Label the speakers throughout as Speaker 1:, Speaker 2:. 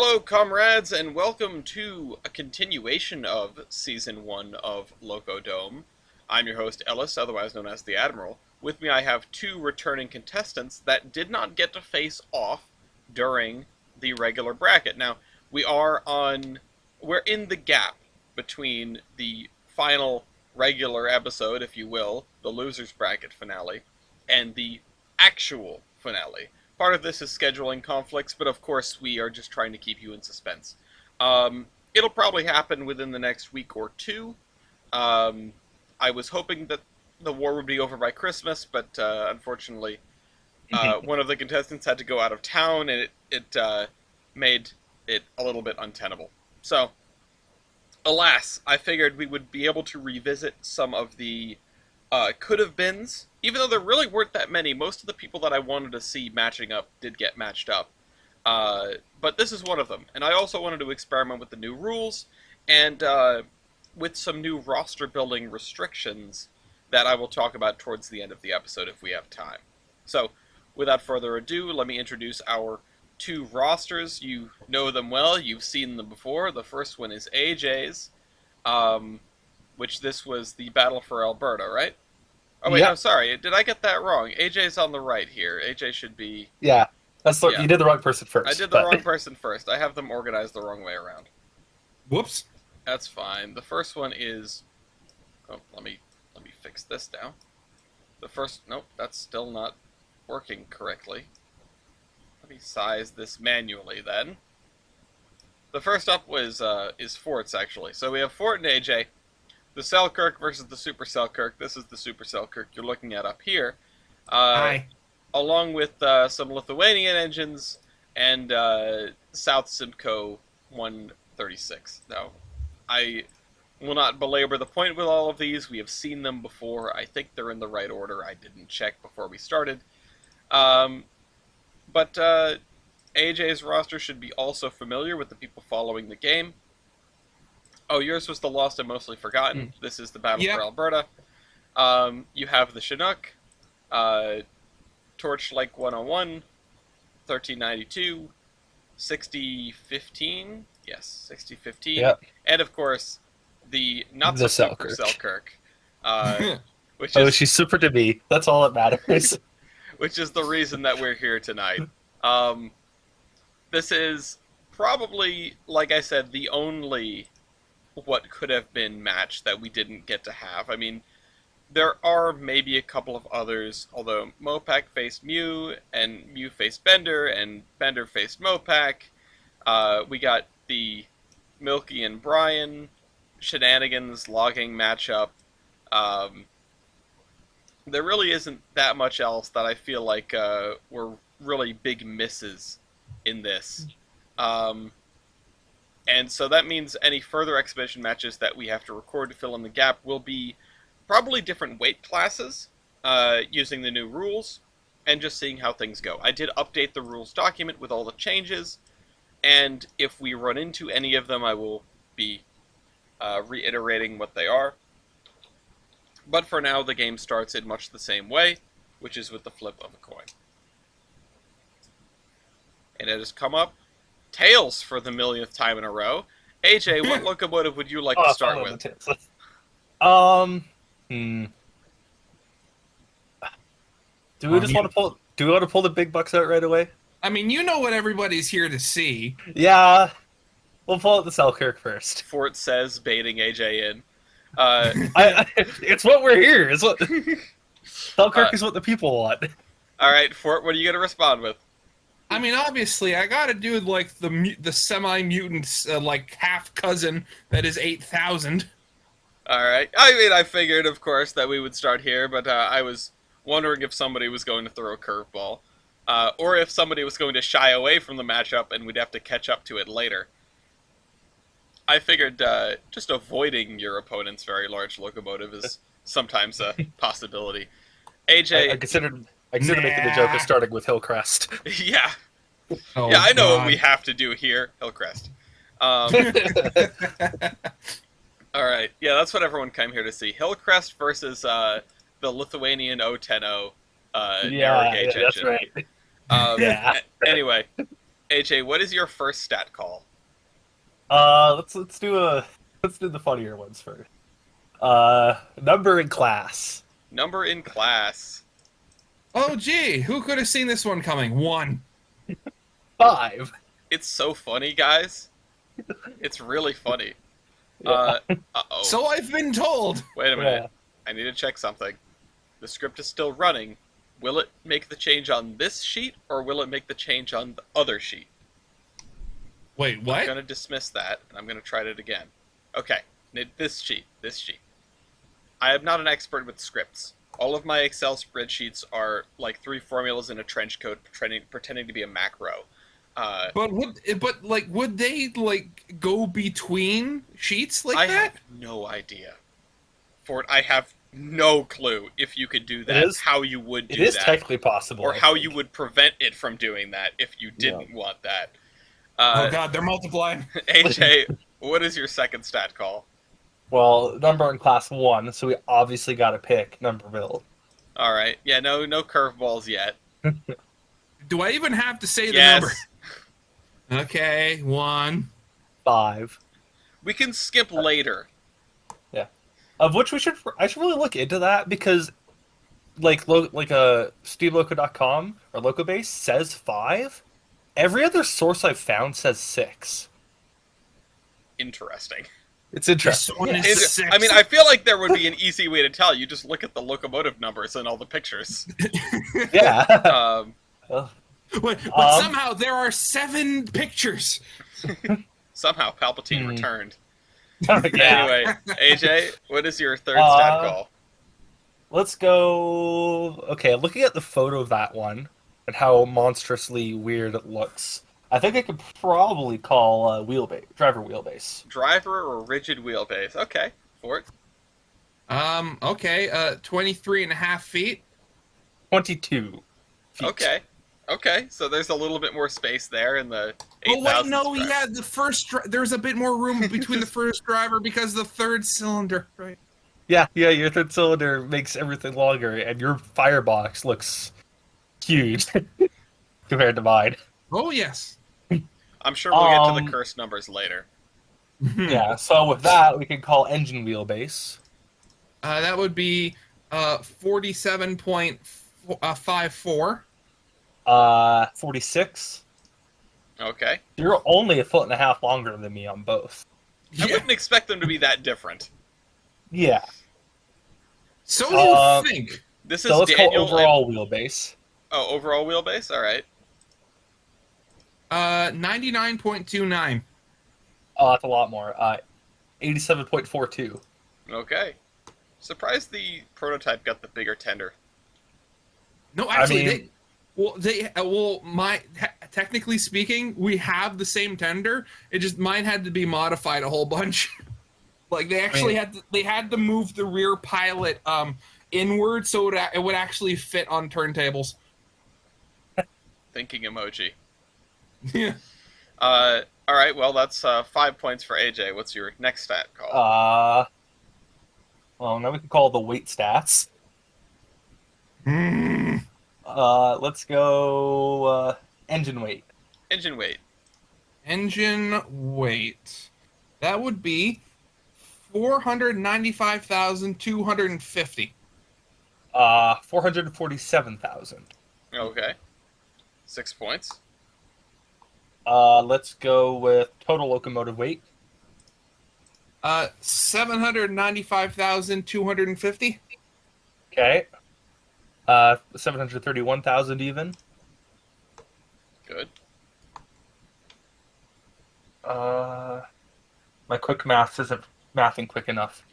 Speaker 1: Hello, comrades, and welcome to a continuation of Season 1 of Loco Dome. I'm your host, Ellis, otherwise known as the Admiral. With me I have two returning contestants that did not get to face off during the regular bracket. Now, we're in the gap between the final regular episode, if you will, the loser's bracket finale, and the actual finale. Part of this is scheduling conflicts, but of course we are just trying to keep you in suspense. It'll probably happen within the next week or two. I was hoping that the war would be over by Christmas, but unfortunately one of the contestants had to go out of town, and it made it a little bit untenable. So, alas, I figured we would be able to revisit some of the could-have-beens. Even though there really weren't that many, most of the people that I wanted to see matching up did get matched up. But this is one of them. And I also wanted to experiment with the new rules, and with some new roster-building restrictions that I will talk about towards the end of the episode if we have time. So, without further ado, let me introduce our two rosters. You know them well, you've seen them before. The first one is AJ's, which this was the Battle for Alberta, right? Oh wait,
Speaker 2: Yep.
Speaker 1: no, sorry. Did I get that wrong? AJ's on the right here. AJ should be...
Speaker 2: Yeah,
Speaker 1: Yeah,
Speaker 2: you did the wrong person
Speaker 1: I
Speaker 2: first.
Speaker 1: did the wrong person first. I have them organized the wrong way around.
Speaker 3: Whoops.
Speaker 1: That's fine. The first one is... Oh, let me fix this now. The first... Nope, that's still not working correctly. Let me size this manually then. The first up is Fort's, actually. So we have Fort and AJ. The Selkirk versus the Super Selkirk. This is the Super Selkirk you're looking at up here.
Speaker 3: Hi.
Speaker 1: Along with some Lithuanian engines and South Simcoe 136. Now, I will not belabor the point with all of these. We have seen them before. I think they're in the right order. I didn't check before we started. But AJ's roster should be also familiar with the people following the game. Oh, yours was the Lost and Mostly Forgotten. This is the Battle for Alberta. You have the Chinook, Torchlight 101, 1392, 6015, yes, 6015,
Speaker 2: Yep.
Speaker 1: and of course, the not
Speaker 2: The
Speaker 1: so super
Speaker 2: Selkirk.
Speaker 1: Selkirk, which
Speaker 2: Oh,
Speaker 1: is
Speaker 2: she's super to be. That's all that matters.
Speaker 1: which is the reason that we're here tonight. This is probably, like I said, the only what could have been match that we didn't get to have. I mean, there are maybe a couple of others, although Mopac faced Mew, and Mew faced Bender, and Bender faced Mopac. We got the Milky and Brian shenanigans logging matchup. There really isn't that much else that I feel like were really big misses in this. And so that means any further exhibition matches that we have to record to fill in the gap will be probably different weight classes, using the new rules, and just seeing how things go. I did update the rules document with all the changes, and if we run into any of them, I will be reiterating what they are. But for now, the game starts in much the same way, which is with the flip of a coin. And it has come up Tails for the millionth time in a row. AJ, what locomotive would you like to start with?
Speaker 2: Do we just want to pull? Do we want to pull the big bucks out right away?
Speaker 3: I mean, you know what everybody's here to see.
Speaker 2: Yeah, we'll pull out the Selkirk first.
Speaker 1: Fort says, baiting AJ in.
Speaker 2: It's what we're here. It's what Selkirk is what the people want.
Speaker 1: All right, Fort, what are you going to respond with?
Speaker 3: I mean, obviously, I gotta do like the semi-mutant like half cousin that is 8,000.
Speaker 1: All right. I mean, I figured, of course, that we would start here, but I was wondering if somebody was going to throw a curveball, or if somebody was going to shy away from the matchup and we'd have to catch up to it later. I figured just avoiding your opponent's very large locomotive is sometimes a possibility. AJ,
Speaker 2: I considered making the joke of starting with Hillcrest.
Speaker 1: yeah.
Speaker 3: Oh,
Speaker 1: Yeah, I know
Speaker 3: God.
Speaker 1: what we have to do here. Hillcrest. All right. Yeah, that's what everyone came here to see. Hillcrest versus the Lithuanian 010 narrow gauge
Speaker 2: that's
Speaker 1: engine.
Speaker 2: right.
Speaker 1: Anyway, AJ, what is your first stat call?
Speaker 2: Let's do the funnier ones first. Number in class.
Speaker 1: Number in class.
Speaker 3: Oh, gee, who could have seen this one coming? 1.
Speaker 2: 5.
Speaker 1: It's so funny, guys. It's really funny.
Speaker 2: Yeah.
Speaker 1: Uh-oh.
Speaker 3: So I've been told.
Speaker 1: Wait a minute.
Speaker 2: Yeah.
Speaker 1: I need to check something. The script is still running. Will it make the change on this sheet, or will it make the change on the other sheet?
Speaker 3: Wait,
Speaker 1: I'm
Speaker 3: what?
Speaker 1: going to dismiss that, and I'm going to try it again. Okay, this sheet. I am not an expert with scripts. All of my Excel spreadsheets are like 3 formulas in a trench coat pretending to be a macro.
Speaker 3: But would they like go between sheets like
Speaker 1: I
Speaker 3: that?
Speaker 1: have no idea. Ford, I have no clue if you could do that,
Speaker 2: It is-
Speaker 1: how you would do
Speaker 2: It is
Speaker 1: that,
Speaker 2: technically possible.
Speaker 1: or
Speaker 2: I
Speaker 1: how
Speaker 2: think.
Speaker 1: you would prevent it from doing that if you didn't want that.
Speaker 3: Oh god, they're multiplying.
Speaker 1: AJ, what is your second stat call?
Speaker 2: Well, number in class 1, so we obviously got to pick number build.
Speaker 1: All right, yeah, no curveballs yet.
Speaker 3: Do I even have to say the
Speaker 1: Yes,
Speaker 3: number? Okay, 1.
Speaker 2: 5.
Speaker 1: we can skip later.
Speaker 2: Of which I should really look into that because, SteveLoco.com or Locobase says 5. Every other source I've found says 6.
Speaker 1: Interesting.
Speaker 2: It's
Speaker 3: This
Speaker 2: interesting.
Speaker 3: one is
Speaker 1: It's-
Speaker 3: 6.
Speaker 1: I mean, I feel like there would be an easy way to tell. You just look at the locomotive numbers and all the pictures.
Speaker 2: Yeah.
Speaker 1: Um,
Speaker 3: but
Speaker 2: Um,
Speaker 3: somehow there are 7 pictures.
Speaker 1: somehow Palpatine
Speaker 2: Hmm.
Speaker 1: returned.
Speaker 2: Yeah.
Speaker 1: Anyway, AJ, what is your third stat call?
Speaker 2: Let's go. Okay, looking at the photo of that one and how monstrously weird it looks, I think I could probably call driver wheelbase.
Speaker 1: Driver or rigid wheelbase? Okay, Fort.
Speaker 3: Okay, 23.5 feet.
Speaker 2: 22 feet.
Speaker 1: Okay. So there's a little bit more space there in the
Speaker 3: Oh wait,
Speaker 1: 8,000.
Speaker 3: no, yeah, the first there's a bit more room between the first driver because the third cylinder, right?
Speaker 2: Yeah, your third cylinder makes everything longer, and your firebox looks huge compared to mine.
Speaker 3: Oh yes.
Speaker 1: I'm sure we'll get to
Speaker 2: Um,
Speaker 1: the curse numbers later.
Speaker 2: Yeah, so with that, we can call engine wheelbase.
Speaker 3: That would be 47.54.
Speaker 2: 46.
Speaker 1: Okay.
Speaker 2: You're only a foot and a half longer than me on both.
Speaker 1: I
Speaker 3: Yeah.
Speaker 1: wouldn't expect them to be that different.
Speaker 2: Yeah.
Speaker 3: So do you
Speaker 2: Um,
Speaker 3: think?
Speaker 1: This is
Speaker 2: So let's
Speaker 1: Daniel.
Speaker 2: call overall wheelbase.
Speaker 1: Overall wheelbase. All right.
Speaker 3: 99.29.
Speaker 2: That's a lot more. 87.42.
Speaker 1: Okay. Surprised the prototype got the bigger tender.
Speaker 3: No, actually,
Speaker 2: mean-
Speaker 3: technically speaking, we have the same tender. It just mine had to be modified a whole bunch. Like they actually had to move the rear pilot inward so it would actually fit on turntables.
Speaker 1: Thinking emoji.
Speaker 3: Yeah.
Speaker 1: All right. Well, that's 5 points for AJ. What's your next stat call?
Speaker 2: Well, now we can call the weight stats. Let's go engine weight.
Speaker 1: Engine weight.
Speaker 3: Engine weight. That would be 495,250.
Speaker 2: 447,000.
Speaker 1: Okay. 6 points.
Speaker 2: Let's go with total locomotive weight.
Speaker 3: 795,250.
Speaker 2: Okay. 731,000 even.
Speaker 1: Good.
Speaker 2: My quick math isn't mathing quick enough.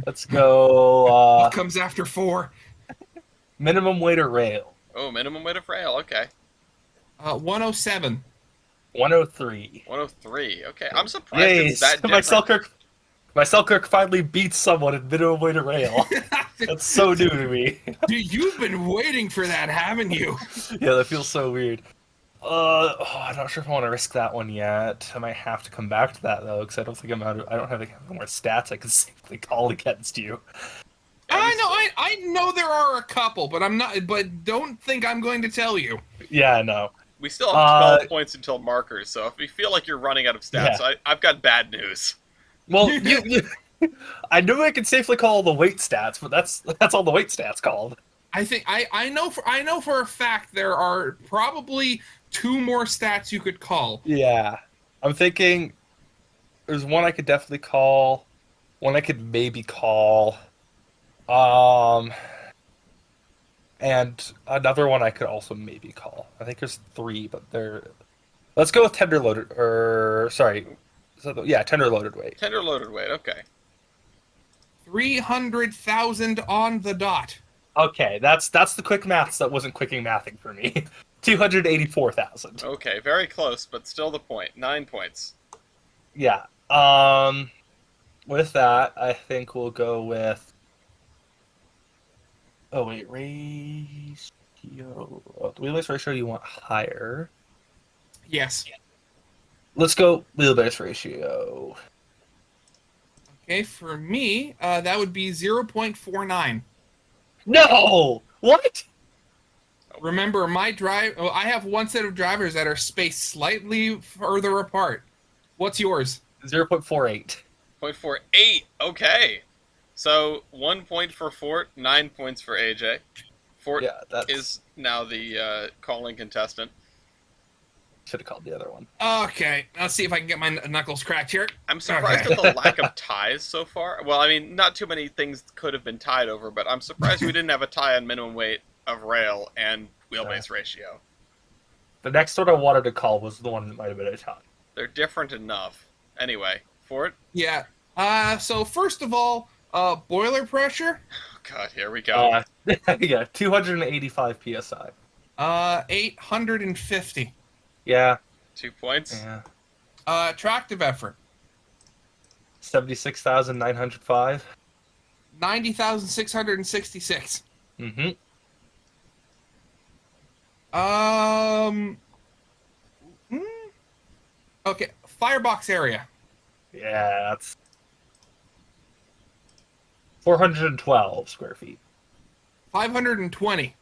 Speaker 2: Let's go
Speaker 3: What comes after 4?
Speaker 2: minimum weight of rail.
Speaker 1: Oh, minimum weight of rail. Okay.
Speaker 3: 107.
Speaker 2: 103.
Speaker 1: 103. Okay. I'm surprised
Speaker 2: Yay!
Speaker 1: it's that
Speaker 2: My
Speaker 1: different.
Speaker 2: Selkirk finally beats someone in minimum weight of rail. That's so new to me.
Speaker 3: Dude, you've been waiting for that, haven't you?
Speaker 2: Yeah, that feels so weird. I'm not sure if I want to risk that one yet. I might have to come back to that though, because I don't think I don't have any more stats I can safely call against you.
Speaker 1: Yeah, we still-
Speaker 3: I know there are a couple, but I'm not. But don't think I'm going to tell you.
Speaker 2: Yeah, no.
Speaker 1: We still have 12 points until markers, so if you feel like you're running out of stats,
Speaker 2: Yeah.
Speaker 1: I've got bad news.
Speaker 2: Well, you I knew I could safely call the weight stats, but that's all the weight stats called.
Speaker 3: I think I know for a fact there are probably 2 more stats you could call.
Speaker 2: Yeah. I'm thinking there's one I could definitely call, one I could maybe call, and another one I could also maybe call. I think there's 3, but they're. Let's go with tender loaded, or sorry, tender loaded weight.
Speaker 1: Tender loaded weight, okay.
Speaker 3: 300,000 on the dot.
Speaker 2: Okay, that's the quick maths that wasn't quicking mathing for me. 284,000.
Speaker 1: Okay, very close, but still the point. 9 points.
Speaker 2: Yeah. With that, I think we'll go with. Oh wait, ratio. Oh, the wheelbase ratio you want higher.
Speaker 3: Yes.
Speaker 2: Let's go wheelbase ratio.
Speaker 3: Okay, for me, that would be 0.49.
Speaker 2: No! What?
Speaker 3: Remember, I have one set of drivers that are spaced slightly further apart. What's yours?
Speaker 2: 0.48.
Speaker 1: 0.48, okay. So 1 point for Fort, 9 points for AJ. Fort
Speaker 2: Yeah, that's.
Speaker 1: is now the calling contestant.
Speaker 2: Should have called the other one.
Speaker 3: Okay, let's see if I can get my knuckles cracked here.
Speaker 1: I'm surprised
Speaker 3: Okay.
Speaker 1: at the lack of ties so far. Well, I mean, not too many things could have been tied over, but I'm surprised we didn't have a tie on minimum weight of rail and wheelbase ratio.
Speaker 2: The next one I wanted to call was the one that might have been a tie.
Speaker 1: They're different enough. Anyway, Fort.
Speaker 3: Yeah. So first of all, boiler pressure.
Speaker 1: Oh God, here we go.
Speaker 2: Yeah, 285 psi.
Speaker 3: 850.
Speaker 2: Yeah.
Speaker 1: 2 points.
Speaker 2: Yeah.
Speaker 3: Tractive effort.
Speaker 2: 76,905.
Speaker 3: 90,666.
Speaker 2: Mm-hmm.
Speaker 3: Okay, firebox area.
Speaker 2: Yeah, that's 412 square feet.
Speaker 3: 520.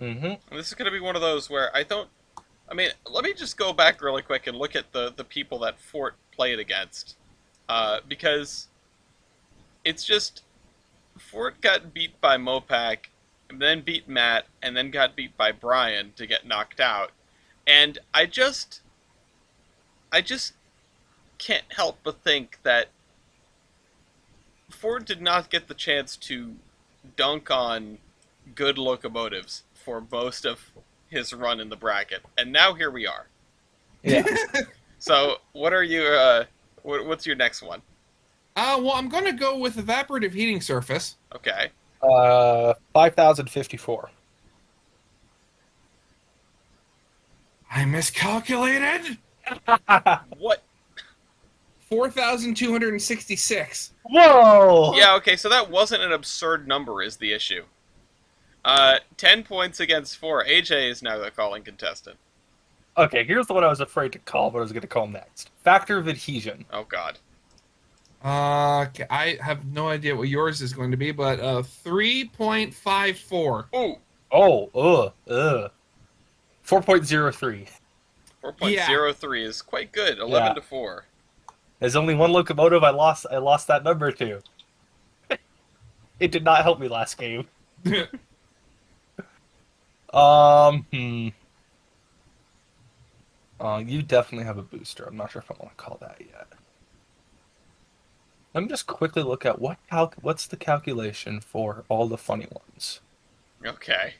Speaker 2: Mm-hmm.
Speaker 1: And this is going to be one of those where I mean, let me just go back really quick and look at the people that Fort played against. Because it's just, Fort got beat by Mopac, and then beat Matt, and then got beat by Brian to get knocked out. And I just can't help but think that Ford did not get the chance to dunk on good locomotives for most of his run in the bracket, and now here we are.
Speaker 2: Yeah.
Speaker 1: So, what are you? What's your next one?
Speaker 3: Well, I'm gonna go with evaporative heating surface.
Speaker 1: Okay.
Speaker 2: 5,054.
Speaker 3: I miscalculated.
Speaker 1: What?
Speaker 3: 4,266.
Speaker 2: Whoa!
Speaker 1: Yeah. Okay. So that wasn't an absurd number. Is the issue? 10 points against 4. AJ is now the calling contestant.
Speaker 2: Okay, here's the one I was afraid to call, but I was going to call next. Factor of adhesion.
Speaker 1: Oh God.
Speaker 3: Okay, I have no idea what yours is going to be, but 3.54.
Speaker 1: Ooh.
Speaker 2: Oh, 4.03.
Speaker 1: 4.03 is quite good. 11 to 4.
Speaker 2: There's only one locomotive I lost that number to. It did not help me last game. You definitely have a booster. I'm not sure if I want to call that yet. Let me just quickly look at what's the calculation for all the funny ones.
Speaker 1: Okay.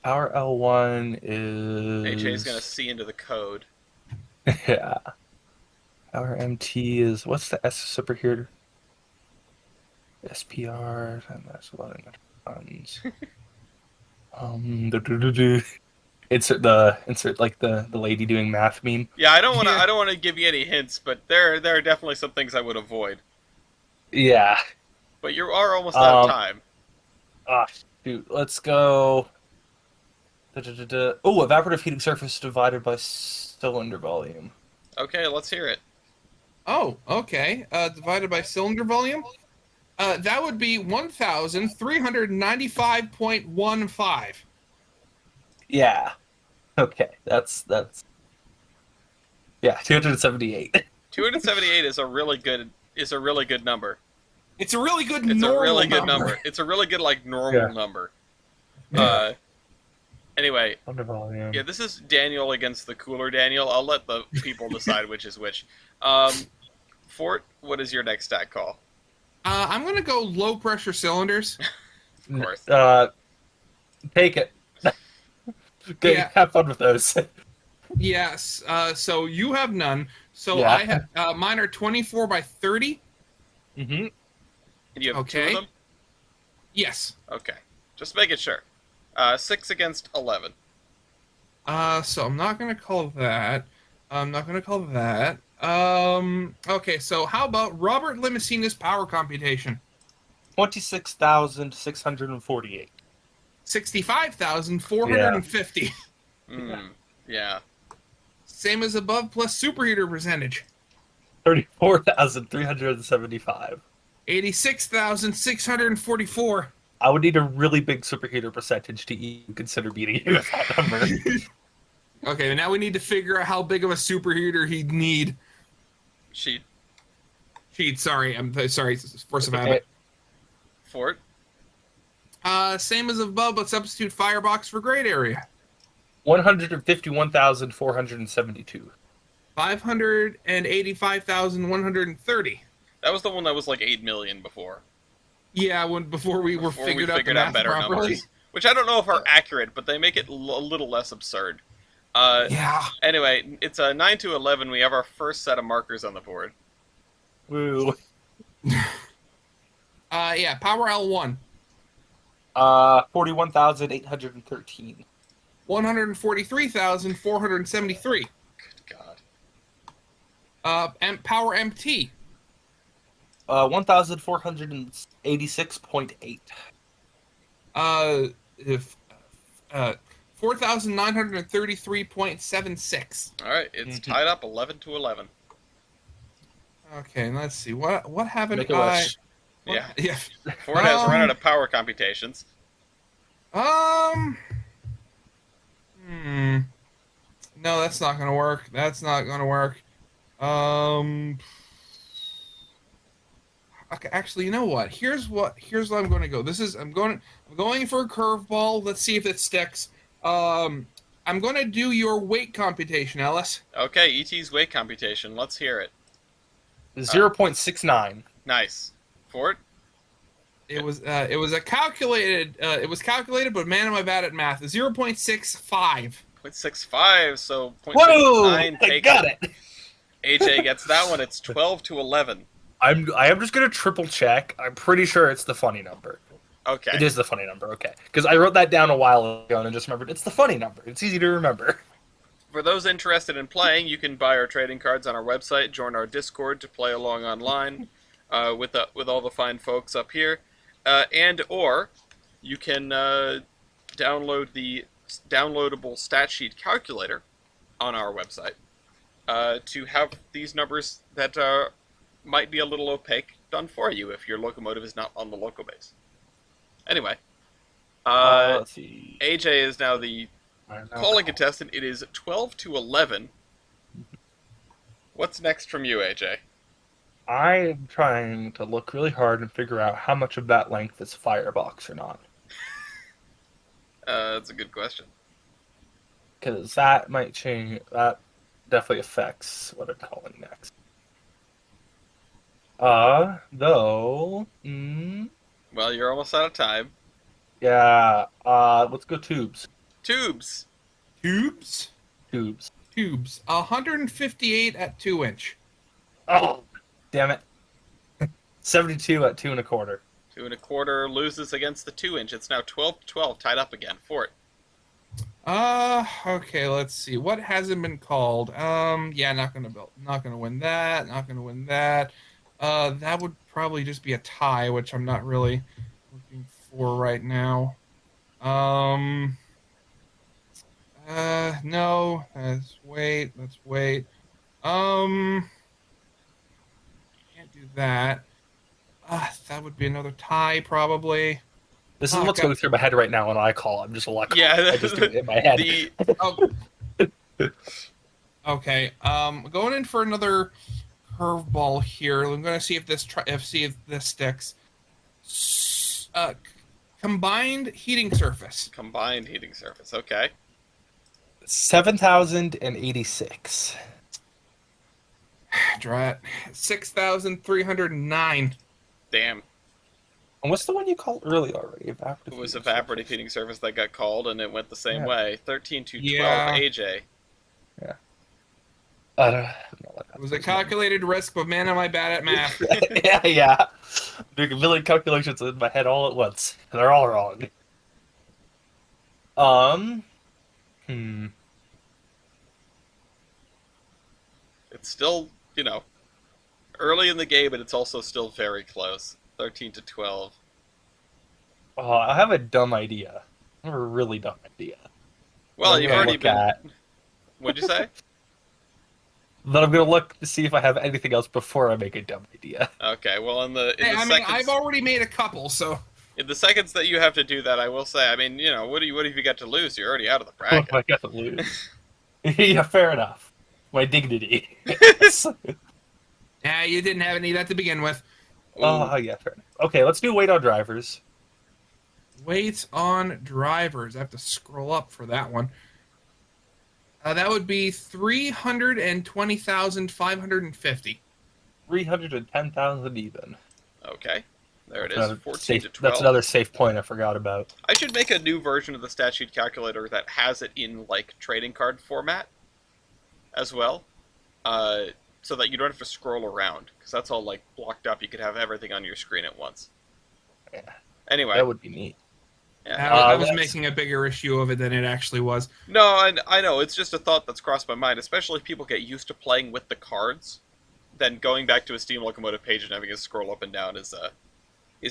Speaker 2: Our L1 is...
Speaker 1: AJ's gonna see into the code.
Speaker 2: Yeah. Our MT is... What's the S superheater? SPR... And that's a lot of tons. Insert like the lady doing math meme.
Speaker 1: Yeah, I don't want to give you any hints, but there are definitely some things I would avoid.
Speaker 2: Yeah.
Speaker 1: But you are almost out of time.
Speaker 2: Shoot. Let's go. Oh, evaporative heating surface divided by cylinder volume.
Speaker 1: Okay, let's hear it.
Speaker 3: Oh, okay. Divided by cylinder volume? That would be 1,395.15.
Speaker 2: Yeah. Okay. That's yeah, 278.
Speaker 1: 278 is a really good number.
Speaker 3: It's a really good
Speaker 1: It's a
Speaker 3: normal
Speaker 1: really good
Speaker 3: number.
Speaker 1: number. It's a really good like normal
Speaker 2: Yeah.
Speaker 1: number.
Speaker 2: Yeah.
Speaker 1: Anyway,
Speaker 2: Under volume.
Speaker 1: yeah, this is Daniel against the cooler Daniel. I'll let the people decide which is which. Fort, what is your next stat call?
Speaker 3: I'm gonna go low pressure cylinders.
Speaker 1: Of course.
Speaker 2: Take it. Okay,
Speaker 3: Yeah.
Speaker 2: have fun with those.
Speaker 3: Yes. So you have none. So
Speaker 2: Yeah.
Speaker 3: I have mine are 24 by 30.
Speaker 2: Mm-hmm.
Speaker 1: And you have two
Speaker 3: Okay.
Speaker 1: of them?
Speaker 3: Yes.
Speaker 1: Okay. Just making sure. 6 against 11.
Speaker 3: So I'm not gonna call that. I'm not gonna call that. Okay. So how about Robert Limousine's power computation?
Speaker 2: 26,648.
Speaker 3: 65,450.
Speaker 1: Yeah.
Speaker 3: Same as above plus superheater percentage.
Speaker 2: 34,375.
Speaker 3: 86,644.
Speaker 2: I would need a really big superheater percentage to even consider beating you with that number.
Speaker 3: Okay, now we need to figure out how big of a superheater he'd need.
Speaker 1: Sheet.
Speaker 3: Sorry, I'm sorry. Force of
Speaker 2: Okay.
Speaker 3: habit.
Speaker 1: Fort.
Speaker 3: Same as above, but substitute firebox for grade area.
Speaker 2: 151,472.
Speaker 3: 585,130.
Speaker 1: That was the one that was like 8 million before.
Speaker 3: Yeah, before we figured out the math
Speaker 1: better
Speaker 3: properly.
Speaker 1: numbers. Which I don't know if are accurate, but they make it a little less absurd.
Speaker 3: Yeah.
Speaker 1: Anyway, it's a 9 to 11. We have our first set of markers on the board.
Speaker 2: Woo.
Speaker 3: Yeah, power L1.
Speaker 2: 41,813.
Speaker 3: 143,473.
Speaker 1: Good God.
Speaker 3: Power MT.
Speaker 2: 1,486.8.
Speaker 3: If 4,933.76.
Speaker 1: All right, it's tied up 11 to 11.
Speaker 3: Okay, let's see. What haven't
Speaker 2: Make a
Speaker 3: I?
Speaker 2: wish.
Speaker 1: Yeah.
Speaker 3: Yeah.
Speaker 1: Ford has run out of power computations.
Speaker 3: No, that's not gonna work. That's not gonna work. Okay, actually, you know what? Here's what I'm going to go. I'm going for a curveball. Let's see if it sticks. I'm going to do your weight computation, Ellis.
Speaker 1: Okay, ET's weight computation. Let's hear it.
Speaker 2: 0.69.
Speaker 1: Nice. Ford?
Speaker 3: It was calculated, but man, am I bad at math. 0.65.
Speaker 1: 0.65, so 0.69.
Speaker 2: Whoa! I got it.
Speaker 1: AJ gets that one. It's 12 to 11.
Speaker 2: I am just gonna triple check. I'm pretty sure it's the funny number.
Speaker 1: Okay.
Speaker 2: It is the funny number. Okay, because I wrote that down a while ago and I just remembered it's the funny number. It's easy to remember.
Speaker 1: For those interested in playing, you can buy our trading cards on our website, join our Discord to play along online with all the fine folks up here, and or you can download the downloadable stat sheet calculator on our website to have these numbers that might be a little opaque done for you if your locomotive is not on the loco base. Anyway,
Speaker 2: Let's see.
Speaker 1: AJ is now the calling contestant. It is 12 to 11. What's next from you, AJ?
Speaker 2: I am trying to look really hard and figure out how much of that length is firebox or not.
Speaker 1: That's a good question.
Speaker 2: Because that might change. That definitely affects what I'm calling next. Though.
Speaker 1: Well, you're almost out of time.
Speaker 2: Yeah. Let's go tubes.
Speaker 1: Tubes.
Speaker 3: Tubes. 158 at 2 inch.
Speaker 2: Oh, damn it. 72 at 2 1/4.
Speaker 1: 2 1/4 loses against the 2 inch. It's now 12 to 12, tied up again. Fort.
Speaker 3: Okay, let's see. What hasn't been called? Yeah, not gonna win that. Not gonna win that. That would probably just be a tie, which I'm not really looking for right now. No. Let's wait. Can't do that. That would be another tie, probably.
Speaker 2: This is
Speaker 3: Oh,
Speaker 2: what's
Speaker 3: God.
Speaker 2: going through my head right now when I call. I'm just a luck.
Speaker 1: Yeah,
Speaker 2: I just do it in my head.
Speaker 1: the
Speaker 3: Oh, okay. Going in for another curveball here. I'm going to see if this sticks. Combined heating surface.
Speaker 1: combined heating surface. Okay.
Speaker 2: 7,086.
Speaker 3: Drat. 6,309.
Speaker 1: Damn.
Speaker 2: And what's the one you called early already?
Speaker 1: It was evaporative heating surface that got called, and it went the same
Speaker 2: Yeah.
Speaker 1: way. 13 to 12,
Speaker 3: Yeah.
Speaker 1: AJ.
Speaker 2: Yeah.
Speaker 3: It was a calculated risk, but man, am I bad at math.
Speaker 2: yeah. Doing a million calculations in my head all at once. They're all wrong. Hmm.
Speaker 1: It's still, early in the game, but it's also still very close. 13 to 12.
Speaker 2: Oh, I have a dumb idea. I have a really dumb idea.
Speaker 1: Well,
Speaker 2: I'm
Speaker 1: you've
Speaker 2: gonna
Speaker 1: already
Speaker 2: look
Speaker 1: been.
Speaker 2: at.
Speaker 1: What'd you say?
Speaker 2: Then I'm gonna look to see if I have anything else before I make a dumb idea.
Speaker 1: Okay, well, in the
Speaker 3: Hey,
Speaker 1: seconds,
Speaker 3: I've already made a couple, so.
Speaker 1: in the seconds that you have to do that, I will say, what have you got to lose? You're already out of the
Speaker 2: What am
Speaker 1: bracket.
Speaker 2: I gonna lose? Yeah, fair enough. My dignity.
Speaker 3: Yeah, you didn't have any of that to begin with.
Speaker 2: Oh, yeah, fair enough. Okay, let's do weight on drivers.
Speaker 3: Weight on drivers. I have to scroll up for that one. That would be 320,550.
Speaker 2: 310,000 even.
Speaker 1: Okay, there it
Speaker 2: That's
Speaker 1: is.
Speaker 2: another
Speaker 1: 14
Speaker 2: safe,
Speaker 1: to 12.
Speaker 2: that's another safe point I forgot about.
Speaker 1: I should make a new version of the stat sheet calculator that has it in like trading card format as well, so that you don't have to scroll around because that's all like blocked up. You could have everything on your screen at once.
Speaker 2: Yeah,
Speaker 1: Anyway,
Speaker 2: that would be neat.
Speaker 1: yeah.
Speaker 3: I was
Speaker 2: let's-
Speaker 3: making a bigger issue of it than it actually was.
Speaker 1: No, I know. It's just a thought that's crossed my mind, especially if people get used to playing with the cards. Then going back to a Steam Locomotive page and having to scroll up and down is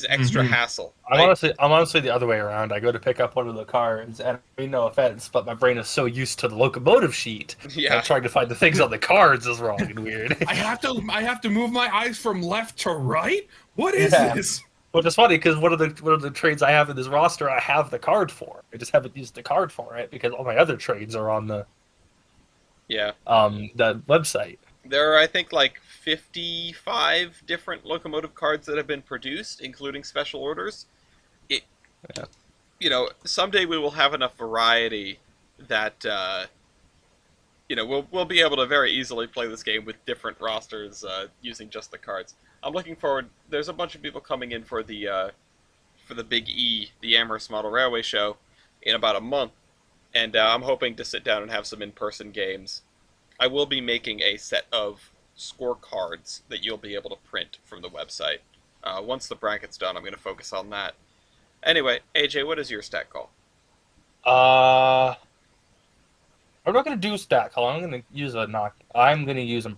Speaker 1: extra
Speaker 3: Mhm.
Speaker 1: hassle.
Speaker 2: I'm honestly the other way around. I go to pick up one of the cards, and I mean, no offense, but my brain is so used to the locomotive sheet.
Speaker 1: Yeah.
Speaker 2: that trying to find the things on the cards is wrong and weird.
Speaker 3: I have to move my eyes from left to right. What is
Speaker 2: Yeah.
Speaker 3: this?
Speaker 2: Which is funny because one of the trades I have in this roster, I have the card for. I just haven't used the card for it because all my other trades are on the
Speaker 1: Yeah.
Speaker 2: website.
Speaker 1: There are, I think, like 55 different locomotive cards that have been produced, including special orders. It,
Speaker 2: Yeah.
Speaker 1: Someday we will have enough variety that, we'll be able to very easily play this game with different rosters using just the cards. I'm looking forward. There's a bunch of people coming in for the Big E, the Amherst Model Railway Show, in about a month, and I'm hoping to sit down and have some in-person games. I will be making a set of scorecards that you'll be able to print from the website. Once the bracket's done, I'm going to focus on that. Anyway, AJ, what is your stat call?
Speaker 2: I'm not going to do stat call. I'm going to use a knock. I'm going to use a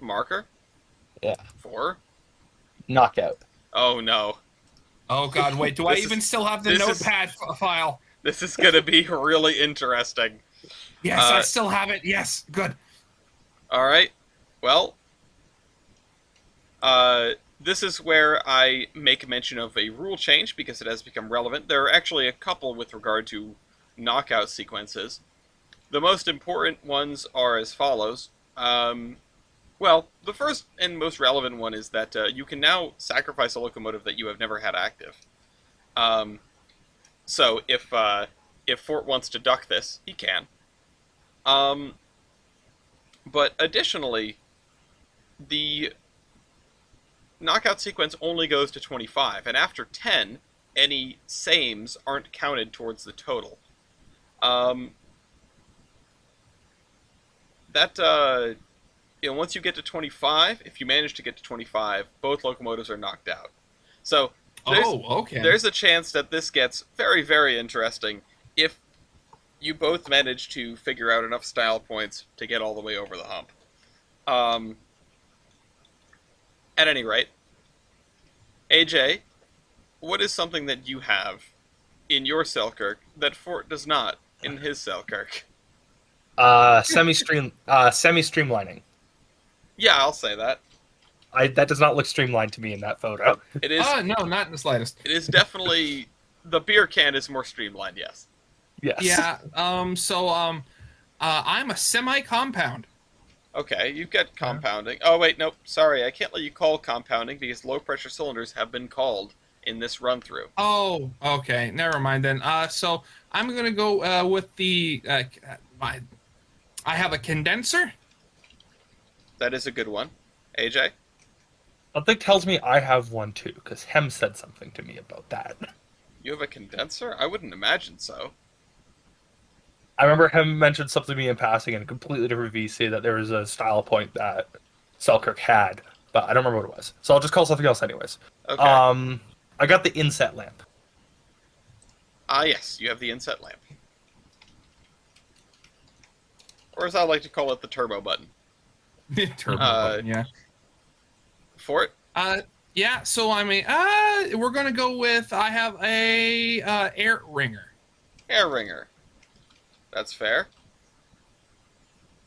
Speaker 1: Marker?
Speaker 2: Yeah.
Speaker 1: 4?
Speaker 2: knockout.
Speaker 1: Oh no.
Speaker 3: Oh God, wait. Do I
Speaker 1: This
Speaker 3: even
Speaker 1: is-
Speaker 3: still have the
Speaker 1: this is-
Speaker 3: notepad file?
Speaker 1: This is going to be really interesting.
Speaker 3: Yes, I still have it. Yes, good.
Speaker 1: Alright. Well, this is where I make mention of a rule change because it has become relevant. There are actually a couple with regard to knockout sequences. The most important ones are as follows. Well, the first and most relevant one is that you can now sacrifice a locomotive that you have never had active. So if Fort wants to duck this, he can. But additionally, the knockout sequence only goes to 25, and after 10, any sames aren't counted towards the total. Once you get to 25, if you manage to get to 25, both locomotives are knocked out. So
Speaker 3: Okay.
Speaker 1: there's a chance that this gets very, very interesting if you both manage to figure out enough style points to get all the way over the hump. At any rate, AJ, what is something that you have in your Selkirk that Fort does not in his Selkirk?
Speaker 2: Semi-streamlining.
Speaker 1: Yeah, I'll say that.
Speaker 2: That does not look streamlined to me in that photo.
Speaker 1: It is.
Speaker 3: No, not in the slightest.
Speaker 1: It is definitely the beer can is more streamlined. Yes.
Speaker 2: Yes.
Speaker 3: Yeah. I'm a semi-compound.
Speaker 1: Okay, you've got compounding. Oh wait, nope. Sorry, I can't let you call compounding because low pressure cylinders have been called in this run through.
Speaker 3: Oh, okay. Never mind then. So I'm gonna go with the. I have a condenser.
Speaker 1: That is a good one. AJ?
Speaker 2: Something tells me I have one too, because Hem said something to me about that.
Speaker 1: You have a condenser? I wouldn't imagine so.
Speaker 2: I remember Hem mentioned something to me in passing in a completely different VC that there was a style point that Selkirk had, but I don't remember what it was. So I'll just call something else anyways.
Speaker 1: Okay.
Speaker 2: I got the inset lamp.
Speaker 1: Yes, you have the inset lamp. Or as I like to call it, the turbo button.
Speaker 3: Turbo button, yeah.
Speaker 1: Fort?
Speaker 3: Yeah. So I mean, we're gonna go with. I have a air ringer.
Speaker 1: Air ringer. That's fair.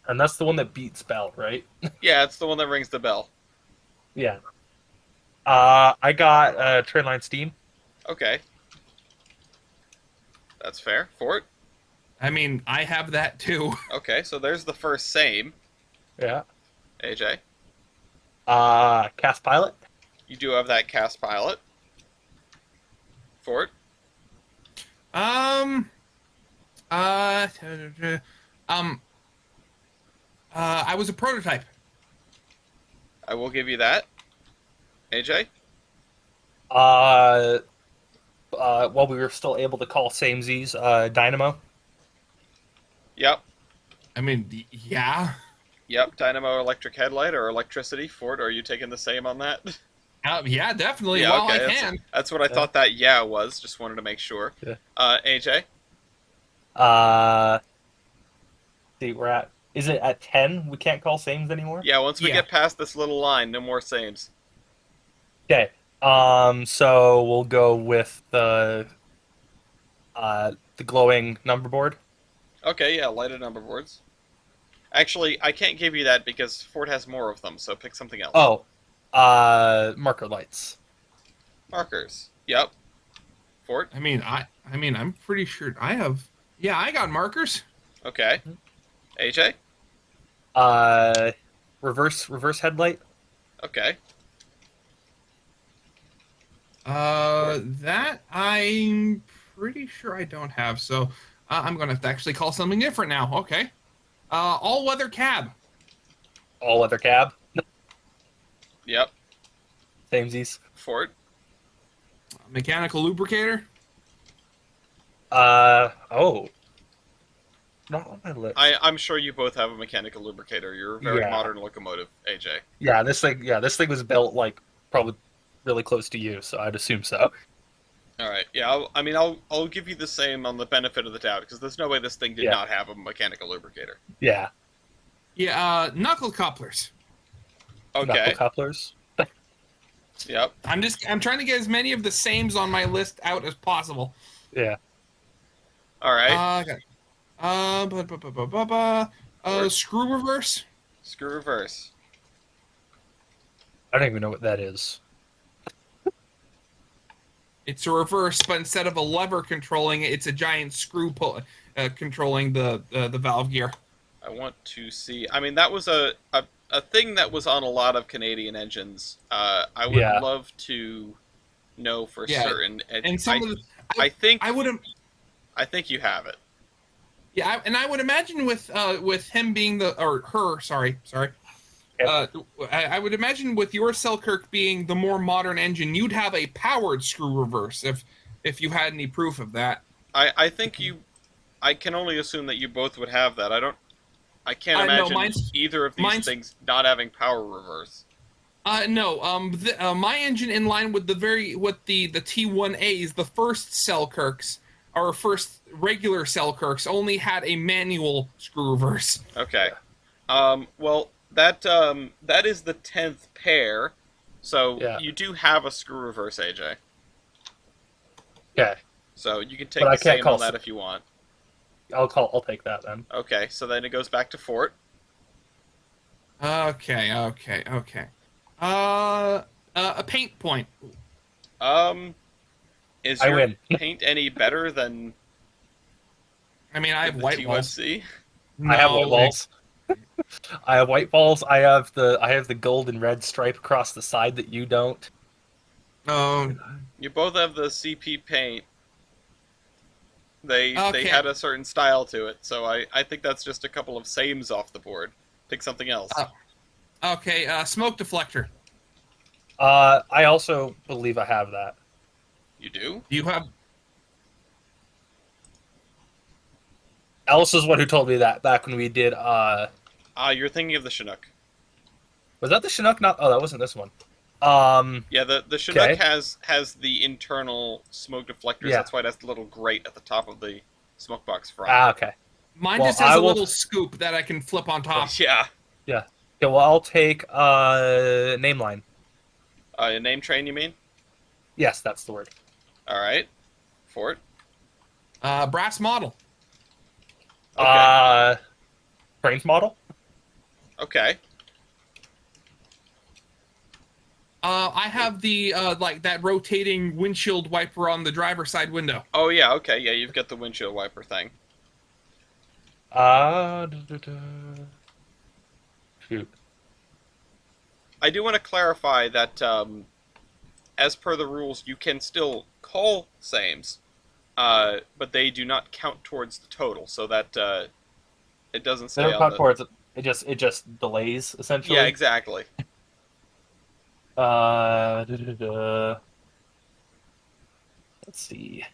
Speaker 2: And that's the one that beats Bell, right?
Speaker 1: Yeah, it's the one that rings the bell.
Speaker 2: Yeah. I got Trainline Steam.
Speaker 1: Okay. That's fair. Fort?
Speaker 3: I mean, I have that too.
Speaker 1: Okay, so there's the first same.
Speaker 2: Yeah.
Speaker 1: AJ?
Speaker 2: Cast Pilot.
Speaker 1: You do have that cast pilot. Fort?
Speaker 3: I was a prototype.
Speaker 1: I will give you that. AJ?
Speaker 2: While we were still able to call samesies, Dynamo.
Speaker 1: Yep.
Speaker 3: I mean, yeah.
Speaker 1: Yep, dynamo electric headlight or electricity. Fort, are you taking the same on that?
Speaker 3: Yeah, definitely.
Speaker 1: Yeah,
Speaker 3: Well,
Speaker 1: okay,
Speaker 3: I
Speaker 1: that's,
Speaker 3: can.
Speaker 1: that's what I thought that yeah was. Just wanted to make sure.
Speaker 2: Yeah.
Speaker 1: AJ?
Speaker 2: See, we're at. Is it at 10? We can't call sames anymore.
Speaker 1: Yeah, once we
Speaker 3: Yeah.
Speaker 1: get past this little line, no more sames.
Speaker 2: Okay. So we'll go with the glowing number board.
Speaker 1: Okay, yeah, lighted number boards. Actually, I can't give you that because Ford has more of them, so pick something else.
Speaker 2: Oh, marker lights.
Speaker 1: Markers. Yep. Ford?
Speaker 3: I mean, I'm pretty sure I have. Yeah, I got markers.
Speaker 1: Okay. AJ?
Speaker 2: Reverse headlight.
Speaker 1: Okay.
Speaker 3: That I'm pretty sure I don't have. So I'm gonna have to actually call something different now. Okay. All-weather cab.
Speaker 2: All weather cab.
Speaker 1: Yep.
Speaker 2: Samesies.
Speaker 1: Ford?
Speaker 3: Mechanical lubricator.
Speaker 2: Oh. Not on my list.
Speaker 1: I'm sure you both have a mechanical lubricator. You're a very
Speaker 2: Yeah.
Speaker 1: modern locomotive, AJ.
Speaker 2: Yeah, this thing was built like probably really close to you, so I'd assume so.
Speaker 1: All right. Yeah. I'll give you the same on the benefit of the doubt because there's no way this thing did
Speaker 2: Yeah.
Speaker 1: not have a mechanical lubricator.
Speaker 2: Yeah.
Speaker 3: Yeah. Knuckle couplers.
Speaker 1: Okay.
Speaker 2: Knuckle couplers.
Speaker 1: Yep.
Speaker 3: I'm trying to get as many of the sames on my list out as possible.
Speaker 2: Yeah.
Speaker 1: All right.
Speaker 3: Okay. Screw reverse.
Speaker 1: Screw reverse.
Speaker 2: I don't even know what that is.
Speaker 3: It's a reverse, but instead of a lever controlling it, it's a giant screw controlling the valve gear.
Speaker 1: I want to see. I mean, that was a thing that was on a lot of Canadian engines. I would
Speaker 2: Yeah.
Speaker 1: love to know for
Speaker 3: Yeah,
Speaker 1: certain.
Speaker 3: And some of the,
Speaker 1: I think
Speaker 3: I would
Speaker 1: I think you have it.
Speaker 3: Yeah, and I would imagine with him being or her, sorry. I would imagine with your Selkirk being the more modern engine, you'd have a powered screw reverse if you had any proof of that.
Speaker 1: I think you. I can only assume that you both would have that. I can't
Speaker 3: No,
Speaker 1: imagine either of these things not having power reverse.
Speaker 3: No. My engine in line with the T1As, the first Selkirks, our first regular Selkirks, only had a manual screw reverse.
Speaker 1: Okay. Well, that is the 10th pair, so
Speaker 2: Yeah.
Speaker 1: you do have a screw reverse, AJ.
Speaker 2: Okay.
Speaker 1: So you can take
Speaker 2: But I
Speaker 1: the
Speaker 2: can't
Speaker 1: same
Speaker 2: call
Speaker 1: on that if you want.
Speaker 2: I'll take that then.
Speaker 1: Okay, so then it goes back to Fort.
Speaker 3: Okay. A paint point.
Speaker 1: Um, is
Speaker 2: I
Speaker 1: your
Speaker 2: win.
Speaker 1: paint any better
Speaker 3: I mean, I have
Speaker 1: than the
Speaker 3: white walls.
Speaker 1: T1C?
Speaker 2: I have
Speaker 3: No
Speaker 2: white
Speaker 3: way.
Speaker 2: walls. I have white balls. I have the gold and red stripe across the side that you don't.
Speaker 3: Oh,
Speaker 1: You both have the CP paint. They
Speaker 3: okay.
Speaker 1: had a certain style to it, so I think that's just a couple of sames off the board. Pick something else.
Speaker 3: Uh, okay. Smoke deflector.
Speaker 2: I also believe I have that.
Speaker 1: You do?
Speaker 3: Do you have?
Speaker 2: Alice is one who told me that back when we did.
Speaker 1: Ah, you're thinking of the Chinook.
Speaker 2: Was that the Chinook? Not. Oh, that wasn't this one.
Speaker 1: Yeah, the Chinook
Speaker 2: Okay.
Speaker 1: has the internal smoke deflectors.
Speaker 2: Yeah.
Speaker 1: That's why it has the little grate at the top of the smoke box front.
Speaker 2: Ah, okay.
Speaker 3: Mine
Speaker 2: Well,
Speaker 3: just has
Speaker 2: I
Speaker 3: a
Speaker 2: will.
Speaker 3: little scoop that I can flip on top.
Speaker 1: Yeah.
Speaker 2: Yeah. Okay. Well, I'll take name line.
Speaker 1: A name train, you mean?
Speaker 2: Yes, that's the word.
Speaker 1: All right. Fort.
Speaker 3: Brass model.
Speaker 1: Okay.
Speaker 2: Trains model.
Speaker 1: Okay.
Speaker 3: I have the like that rotating windshield wiper on the driver's side window.
Speaker 1: Oh yeah. Okay. Yeah, you've got the windshield wiper thing.
Speaker 2: Da, da, da. Shoot.
Speaker 1: I do want to clarify that, as per the rules, you can still call sames, but they do not count towards the total, so that it doesn't
Speaker 2: They
Speaker 1: stay
Speaker 2: don't
Speaker 1: on
Speaker 2: count
Speaker 1: the.
Speaker 2: towards it. It just delays essentially.
Speaker 1: Yeah, exactly.
Speaker 2: Da, da, da. Let's see.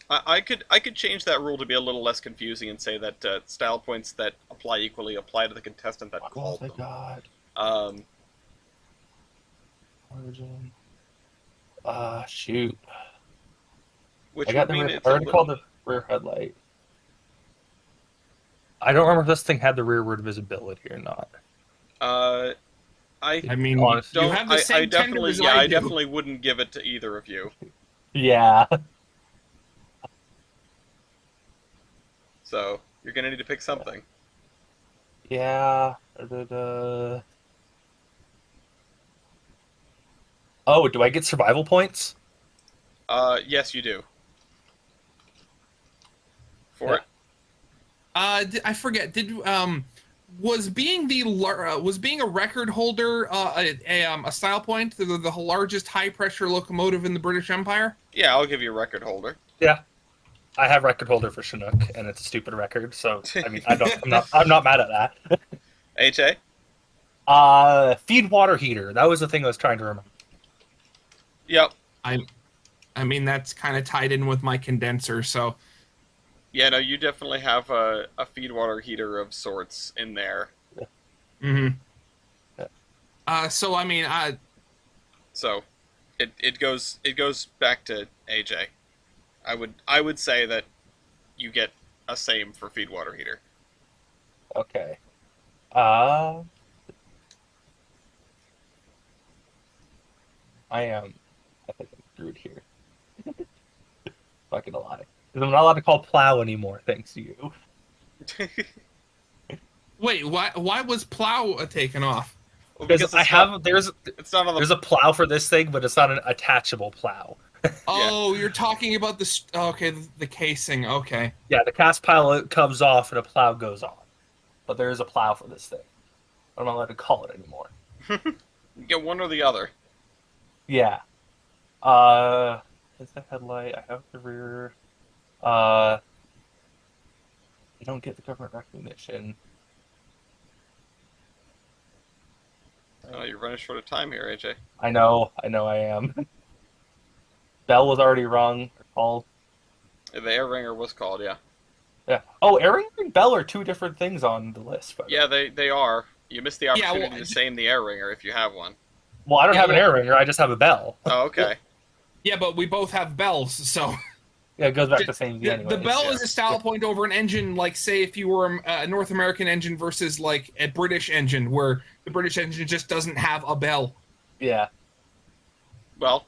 Speaker 1: I could change that rule to be a little less confusing and say that style points that apply equally apply to the contestant that
Speaker 2: Oh
Speaker 1: called
Speaker 2: my
Speaker 1: them.
Speaker 2: god.
Speaker 1: Um,
Speaker 2: Origin. Shoot.
Speaker 1: which
Speaker 2: I got
Speaker 1: would
Speaker 2: the
Speaker 1: mean
Speaker 2: rear. I
Speaker 1: it's a
Speaker 2: already called
Speaker 1: little.
Speaker 2: the rear headlight. I don't remember if this thing had the rearward visibility or not.
Speaker 1: Uh, I
Speaker 3: I mean,
Speaker 2: Honestly.
Speaker 3: you
Speaker 1: don't.
Speaker 3: have the
Speaker 1: I
Speaker 3: same tender
Speaker 1: definitely.
Speaker 3: as
Speaker 1: Yeah,
Speaker 3: I
Speaker 1: I
Speaker 3: do.
Speaker 1: definitely wouldn't give it to either of you.
Speaker 2: Yeah.
Speaker 1: So you're gonna need to pick something.
Speaker 2: Yeah. Da, da. Oh, do I get survival points?
Speaker 1: Yes, you do. For
Speaker 2: Yeah.
Speaker 1: it.
Speaker 3: I forget. Was being was being a record holder a style point? The largest high pressure locomotive in the British Empire?
Speaker 1: Yeah, I'll give you a record holder.
Speaker 2: Yeah. I have record holder for Chinook, and it's a stupid record. So I mean, I'm not mad at that.
Speaker 1: HA.
Speaker 2: Feed water heater. That was the thing I was trying to remember.
Speaker 1: Yep.
Speaker 3: I mean, that's kind of tied in with my condenser. So
Speaker 1: Yeah, no, you definitely have a feed water heater of sorts in there.
Speaker 3: hmm
Speaker 2: Yeah.
Speaker 3: So I mean,
Speaker 1: So, it goes back to AJ. I would say that you get a same for feed water heater.
Speaker 2: Okay. Uh, I think I'm screwed here. Not gonna lie. Because I'm not allowed to call plow anymore, thanks to you.
Speaker 3: wait, why was plow taken off?
Speaker 1: Well,
Speaker 2: Because
Speaker 1: because
Speaker 2: I
Speaker 1: it's
Speaker 2: have
Speaker 1: not it's not on
Speaker 2: there's
Speaker 1: the
Speaker 2: a plow for this thing, but it's not an attachable plow.
Speaker 3: Oh, you're talking about okay, the casing. Okay.
Speaker 2: Yeah, the cast pilot comes off and a plow goes on. But there is a plow for this thing. I'm not allowed to call it anymore.
Speaker 1: you get one or the other.
Speaker 2: Yeah. Is the headlight? I have the rear. You don't get the government recognition.
Speaker 1: Oh, you're running short of time here, AJ.
Speaker 2: I know I am. Bell was already rung or called.
Speaker 1: The air ringer was called, yeah.
Speaker 2: Yeah. Oh, air ringer and bell are two different things on the list. But
Speaker 1: Yeah, they are. You missed the
Speaker 3: Yeah,
Speaker 1: opportunity
Speaker 3: well,
Speaker 1: to same the air ringer if you have one.
Speaker 2: well, I don't
Speaker 3: Yeah,
Speaker 2: have an
Speaker 3: well-
Speaker 2: air ringer. I just have a bell.
Speaker 1: Oh, okay.
Speaker 3: Yeah, but we both have bells, so
Speaker 2: Yeah, it goes back to same
Speaker 3: the,
Speaker 2: anyway.
Speaker 3: the bell
Speaker 1: yeah.
Speaker 3: is a style point over an engine. Like, say, if you were a North American engine versus like a British engine, where the British engine just doesn't have a bell.
Speaker 2: Yeah.
Speaker 1: Well,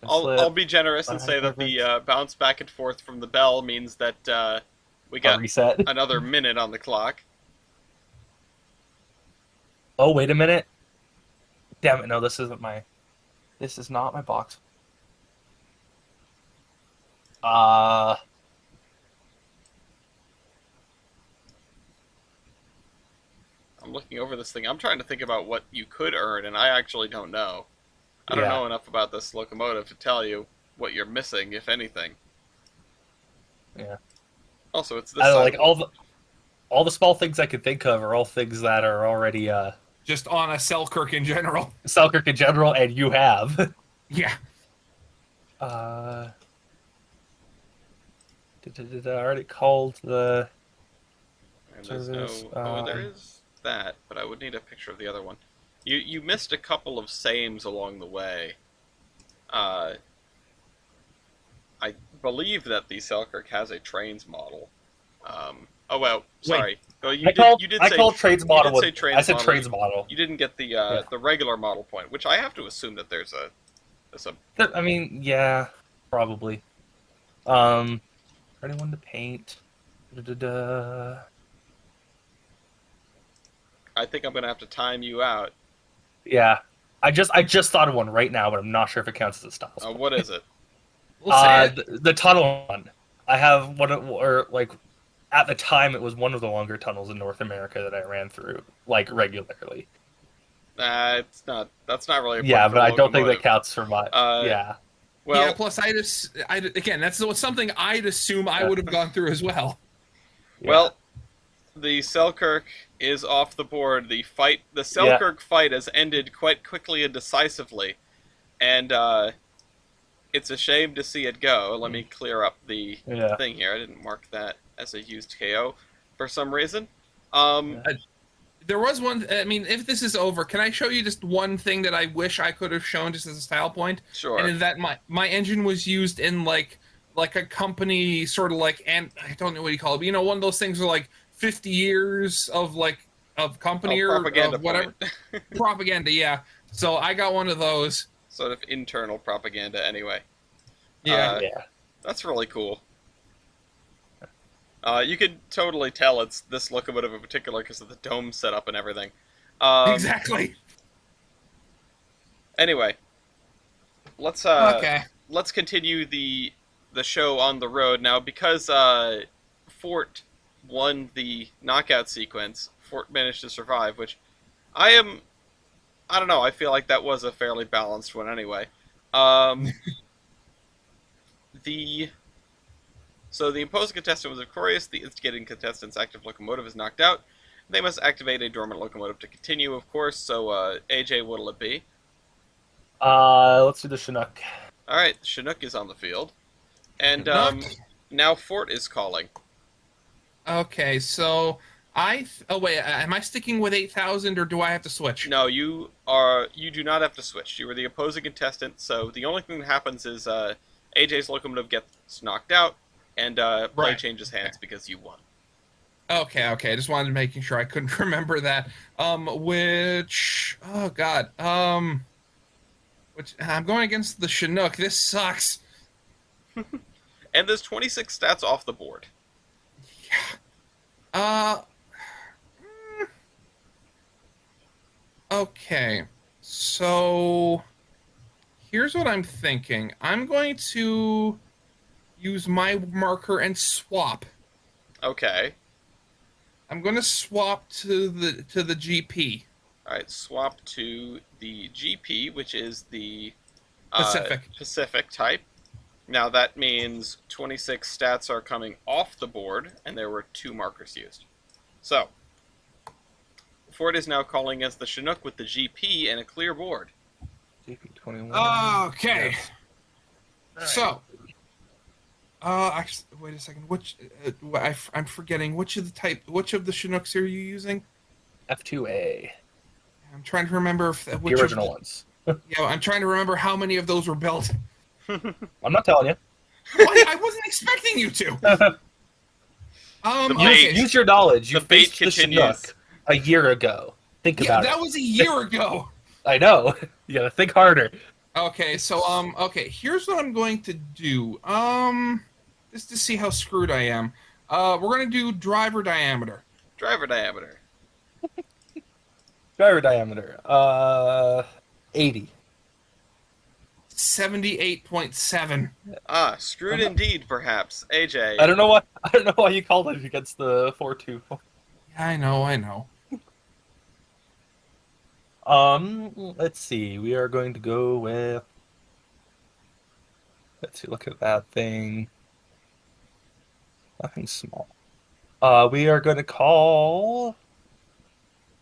Speaker 1: I'll
Speaker 2: Slip,
Speaker 1: be generous and say that the bounce back and forth from the bell means that we
Speaker 2: a
Speaker 1: got
Speaker 2: reset.
Speaker 1: another minute on the clock.
Speaker 2: Oh, wait a minute. Damn it! No, this isn't my. This is not my box. Uh,
Speaker 1: I'm looking over this thing. I'm trying to think about what you could earn, and I actually don't know. I don't
Speaker 2: yeah.
Speaker 1: know enough about this locomotive to tell you what you're missing, if anything.
Speaker 2: Yeah.
Speaker 1: Also, it's this
Speaker 2: I don't know,
Speaker 1: side
Speaker 2: like
Speaker 1: of the
Speaker 2: all the small things I could think of are all things that are already
Speaker 3: Just on a Selkirk in general.
Speaker 2: Selkirk in general, and you have.
Speaker 3: Yeah.
Speaker 2: I already called the
Speaker 1: And there's
Speaker 2: service.
Speaker 1: no. Oh, there is that, but I would need a picture of the other one. You missed a couple of sames along the way. I believe that the Selkirk has a trains model. Oh well, sorry. Oh,
Speaker 2: I called trades model.
Speaker 1: You did say trains
Speaker 2: I said
Speaker 1: model.
Speaker 2: trades model.
Speaker 1: You didn't get the regular model point, which I have to assume that there's a
Speaker 2: I mean, yeah, probably. Ready one to paint.
Speaker 1: I think I'm gonna have to time you out.
Speaker 2: Yeah, I just thought of one right now, but I'm not sure if it counts as a styles.
Speaker 1: What is it?
Speaker 3: We'll say it.
Speaker 2: The tunnel one. I have one, or like at the time it was one of the longer tunnels in North America that I ran through like regularly.
Speaker 1: It's not. That's not really. A point
Speaker 2: Yeah,
Speaker 1: for
Speaker 2: but I don't think that
Speaker 1: locomotive.
Speaker 2: counts for much. Yeah.
Speaker 1: Well,
Speaker 3: Yeah, plus again, that's something I'd assume I would have gone through as well.
Speaker 1: well, the Selkirk is off the board. The Selkirk fight has ended quite quickly and decisively, and it's a shame to see it go. Let me clear up the thing here. I didn't mark that as a used KO for some reason.
Speaker 3: There was one. I mean, if this is over, can I show you just one thing that I wish I could have shown just as a style point?
Speaker 1: Sure.
Speaker 3: And in that my engine was used in like a company sort of like, and I don't know what you call it, but you know, one of those things where like 50 years of company or
Speaker 1: propaganda
Speaker 3: of whatever propaganda. Yeah. So I got one of those.
Speaker 1: Sort of internal propaganda, anyway.
Speaker 3: Yeah.
Speaker 1: That's really cool. You could totally tell it's this locomotive in particular because of the dome setup and everything.
Speaker 3: Exactly.
Speaker 1: Anyway, let's continue the show on the road now because Fort won the knockout sequence. Fort managed to survive, which I don't know. I feel like that was a fairly balanced one anyway. So the opposing contestant was victorious. The instigating contestant's active locomotive is knocked out. They must activate a dormant locomotive to continue, of course. So, AJ, what'll it be?
Speaker 2: Let's do the Chinook.
Speaker 1: All right, Chinook is on the field, and now Fort is calling.
Speaker 3: Okay, so oh wait, am I sticking with 8,000 or do I have to switch?
Speaker 1: No, you do not have to switch. You are the opposing contestant, so the only thing that happens is AJ's locomotive gets knocked out, and play changes hands because you won.
Speaker 3: Okay. I just wanted to making sure I couldn't remember that. Which I'm going against the Chinook. This sucks.
Speaker 1: And there's 26 stats off the board.
Speaker 3: Yeah. Okay. So here's what I'm thinking. I'm going to use my marker and swap.
Speaker 1: Okay.
Speaker 3: I'm going to swap to the GP.
Speaker 1: All right, swap to the GP, which is the Pacific type. Now that means 26 stats are coming off the board, and there were 2 markers used. So, Ford is now calling as the Chinook with the GP and a clear board.
Speaker 2: GP 21.
Speaker 3: Okay.
Speaker 2: Yes.
Speaker 3: So, actually, wait a second. I'm forgetting which of the Chinooks are you using?
Speaker 2: F2A.
Speaker 3: I'm trying to remember which
Speaker 2: The original ones.
Speaker 3: Yeah, I'm trying to remember how many of those were built.
Speaker 2: I'm not telling you.
Speaker 3: I wasn't expecting you to.
Speaker 2: Use your knowledge. You
Speaker 1: The bait
Speaker 2: faced the
Speaker 1: continues.
Speaker 2: Chinook a year ago. Think about it.
Speaker 3: That was a year ago.
Speaker 2: I know. You gotta think harder.
Speaker 3: Okay, so here's what I'm going to do. Just to see how screwed I am. We're gonna do driver diameter.
Speaker 1: Driver diameter.
Speaker 2: Driver diameter. 80.
Speaker 3: 78.7.
Speaker 1: Ah, screwed indeed, perhaps. AJ.
Speaker 2: I don't know why. I don't know why you called it against the 4-2.
Speaker 3: Yeah, I know.
Speaker 2: Let's see. We are going to go with. Let's see. Look at that thing. Nothing small. We are going to call.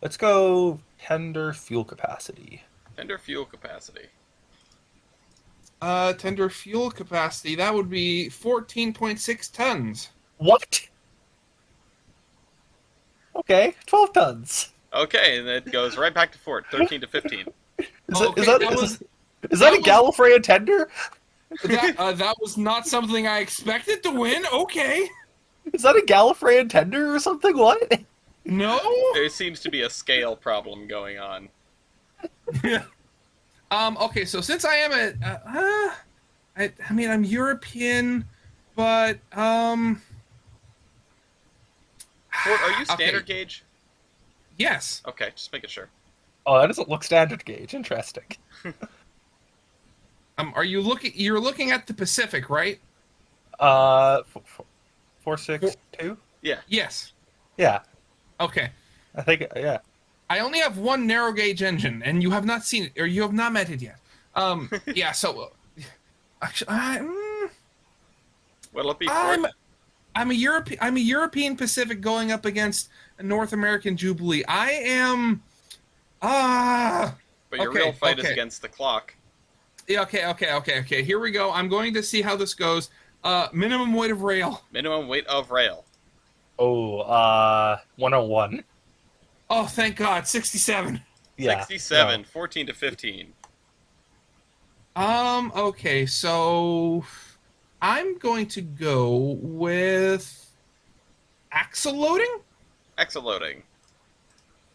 Speaker 2: Let's go tender fuel capacity.
Speaker 1: Tender fuel capacity.
Speaker 3: Tender fuel capacity, that would be 14.6 tons.
Speaker 2: What? Okay, 12 tons.
Speaker 1: Okay, and it goes right back to Fort, 13 to 15.
Speaker 3: Okay,
Speaker 2: Is that a Gallifreyan tender?
Speaker 3: that was not something I expected to win. Okay.
Speaker 2: Is that a Gallifreyan tender or something? What?
Speaker 3: No.
Speaker 1: There seems to be a scale problem going on.
Speaker 3: Okay, so since I am I mean I'm European, but
Speaker 1: Fort, are you standard
Speaker 3: okay.
Speaker 1: gauge?
Speaker 3: Yes.
Speaker 1: Okay, just making sure.
Speaker 2: Oh, that doesn't look standard gauge. Interesting.
Speaker 3: Are you looking? You're looking at the Pacific, right?
Speaker 2: 462.
Speaker 1: Yeah.
Speaker 3: Yes.
Speaker 2: Yeah,
Speaker 3: Okay.
Speaker 2: I think. Yeah.
Speaker 3: I only have one narrow gauge engine, and you have not seen it, or you have not met it yet. Yeah. So, actually,
Speaker 1: What'll it be, Fort?
Speaker 3: I'm a European Pacific going up against a North American Jubilee. I am.
Speaker 1: But your
Speaker 3: okay,
Speaker 1: real fight is
Speaker 3: okay.
Speaker 1: against the clock.
Speaker 3: Yeah, okay. Here we go. I'm going to see how this goes. Minimum weight of rail.
Speaker 1: Minimum weight of rail.
Speaker 2: Oh, 101.
Speaker 3: Oh, thank God, 67.
Speaker 2: Yeah.
Speaker 1: 67,
Speaker 2: no.
Speaker 1: 14 to 15.
Speaker 3: Okay, so I'm going to go with axle loading.
Speaker 1: Axle loading.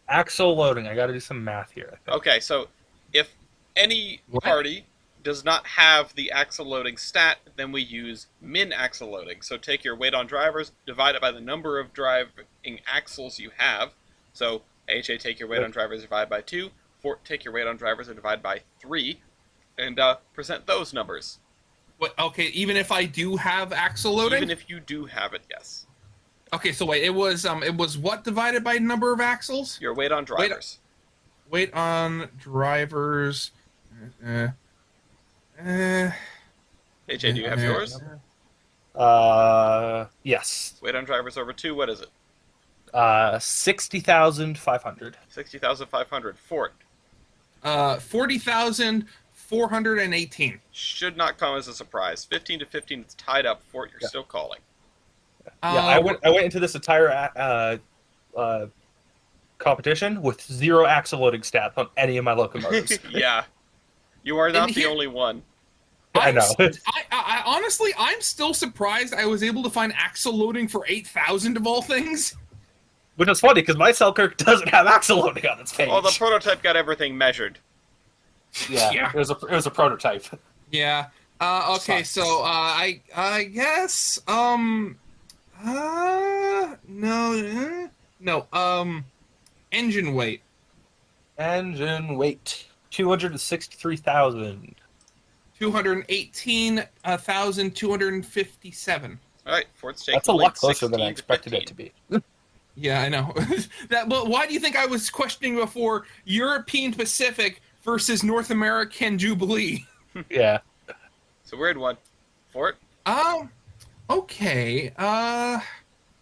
Speaker 2: Axle loading. I got to do some math here. I think.
Speaker 1: Okay, so if any
Speaker 3: What?
Speaker 1: party does not have the axle loading stat, then we use min axle loading. So take your weight on drivers, divide it by the number of driving axles you have. So AJ, take your weight on drivers, divide by 2. Fort, take your weight on drivers and divide by 3. And present those numbers.
Speaker 3: What? Okay, even if I do have axle loading.
Speaker 1: Even if you do have it, yes.
Speaker 3: Okay, so wait, it was what divided by number of axles?
Speaker 1: Your weight on drivers.
Speaker 3: Weight on drivers.
Speaker 1: AJ, do you have yours?
Speaker 2: Yes.
Speaker 1: Weight on drivers over 2, what is it?
Speaker 2: 60,500.
Speaker 1: 60,500. Fort.
Speaker 3: 40,418.
Speaker 1: Should not come as a surprise. 15 to 15, it's tied up. Fort, you're still calling.
Speaker 2: Yeah, I went into this entire competition with 0 axle loading stats on any of my locomotives.
Speaker 1: Yeah. You are not
Speaker 3: And
Speaker 1: the
Speaker 3: here-
Speaker 1: only one.
Speaker 2: I know.
Speaker 3: I honestly, I'm still surprised I was able to find axle loading for 8,000 of all things.
Speaker 2: Which is funny because my Selkirk doesn't have axle loading on its page.
Speaker 1: Well, the prototype got everything measured.
Speaker 2: Yeah. It was a prototype.
Speaker 3: Yeah. Okay.
Speaker 2: Sucks.
Speaker 3: So I guess no. Engine weight.
Speaker 2: Engine weight 263,000.
Speaker 3: 218,257.
Speaker 1: All right, Fort's taking
Speaker 2: That's a
Speaker 1: the lead,
Speaker 2: lot closer than I
Speaker 1: 16 to
Speaker 2: expected
Speaker 1: 15.
Speaker 2: it to be.
Speaker 3: Yeah, I know. But why do you think I was questioning before European Pacific versus North American Jubilee?
Speaker 2: Yeah.
Speaker 1: It's a weird one. Fort?
Speaker 3: Okay.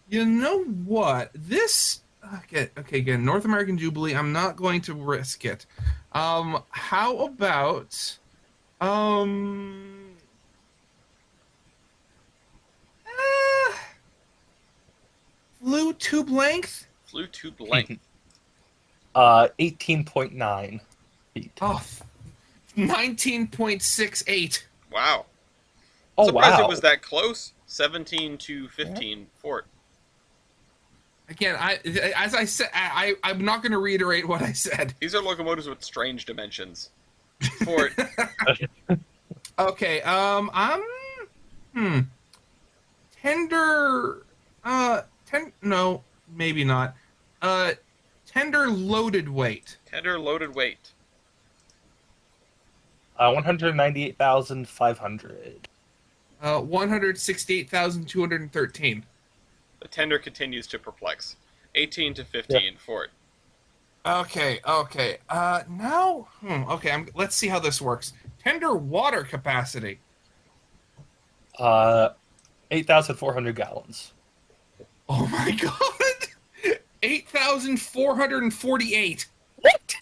Speaker 3: You know what? This. Okay. Again, North American Jubilee. I'm not going to risk it. How about? Flue tube length.
Speaker 1: Flue tube length.
Speaker 2: 18.9 feet.
Speaker 3: Oh, 19.68.
Speaker 1: Wow.
Speaker 2: Oh,
Speaker 1: Surprised
Speaker 2: wow.
Speaker 1: it was that close. 17 to 15. Fort.
Speaker 3: Again, as I said, I'm not going to reiterate what I said.
Speaker 1: These are locomotives with strange dimensions. Fort.
Speaker 3: Okay, tender, no, maybe not. Tender loaded weight.
Speaker 1: Tender loaded weight.
Speaker 2: 198,500.
Speaker 3: 168,213.
Speaker 1: The tender continues to perplex. 18 to 15 for it.
Speaker 3: Okay. Now, okay. Let's see how this works. Tender water capacity.
Speaker 2: 8,400 gallons.
Speaker 3: Oh my god! 8,448.
Speaker 2: What?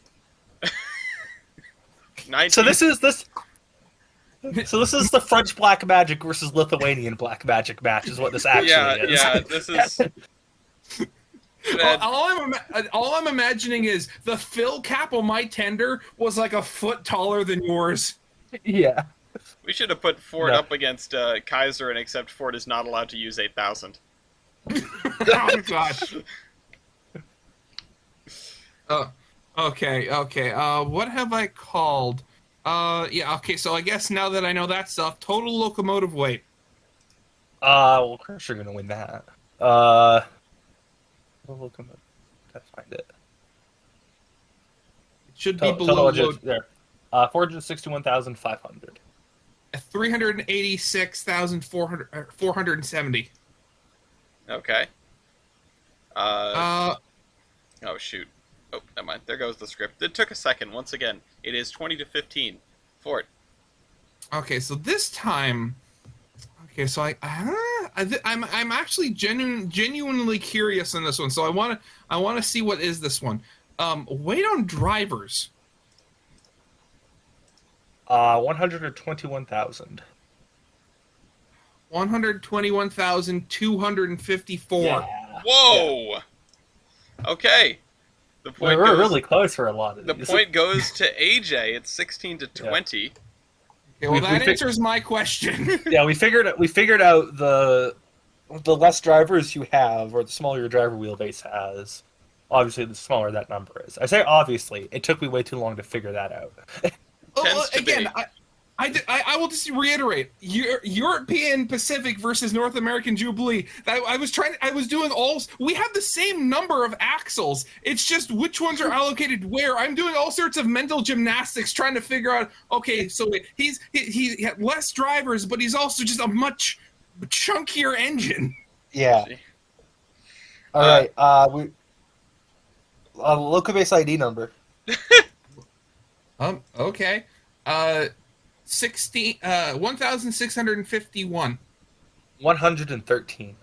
Speaker 1: 19.
Speaker 2: So this is the French black magic versus Lithuanian black magic match, is what this actually is.
Speaker 1: Yeah, this is.
Speaker 3: All I'm imagining is the fill cap on my tender was like a foot taller than yours.
Speaker 2: Yeah.
Speaker 1: We should have put Ford
Speaker 2: No.
Speaker 1: up against Kaiser, and except Ford is not allowed to use 8,000.
Speaker 3: Oh gosh. Okay. What have I called? Yeah. Okay. So I guess now that I know that stuff, total locomotive weight.
Speaker 2: Well, of course you're gonna win that. Locomotive. Gotta find it.
Speaker 3: It should be
Speaker 2: Total
Speaker 3: below
Speaker 2: budget there. 461,500.
Speaker 3: 386,470.
Speaker 1: Okay. Oh, shoot. Oh, never mind. There goes the script. It took a second. Once again, it is 20 to 15. Ford.
Speaker 3: Okay, so this time, okay, so I'm actually genuinely curious on this one. So I want to see what is this one. Weight on drivers.
Speaker 2: 121,000.
Speaker 3: 121,254.
Speaker 2: Yeah.
Speaker 1: Whoa! Okay. The point
Speaker 2: We're
Speaker 1: goes,
Speaker 2: really close for a lot of
Speaker 1: the
Speaker 2: these.
Speaker 1: point goes to AJ. It's 16 to 20.
Speaker 3: Okay, well,
Speaker 2: We
Speaker 3: that answers my question.
Speaker 2: Yeah, we figured out the less drivers you have, or the smaller your driver wheelbase has, obviously the smaller that number is. I say obviously, it took me way too long to figure that out.
Speaker 1: Tends to
Speaker 3: Again,
Speaker 1: be.
Speaker 3: I will just reiterate: European Pacific versus North American Jubilee. I was doing all. We have the same number of axles. It's just which ones are allocated where. I'm doing all sorts of mental gymnastics trying to figure out. Okay, so he had less drivers, but he's also just a much chunkier engine.
Speaker 2: Yeah. All right. We Locobase ID number.
Speaker 3: Okay. 1,651.
Speaker 2: 113.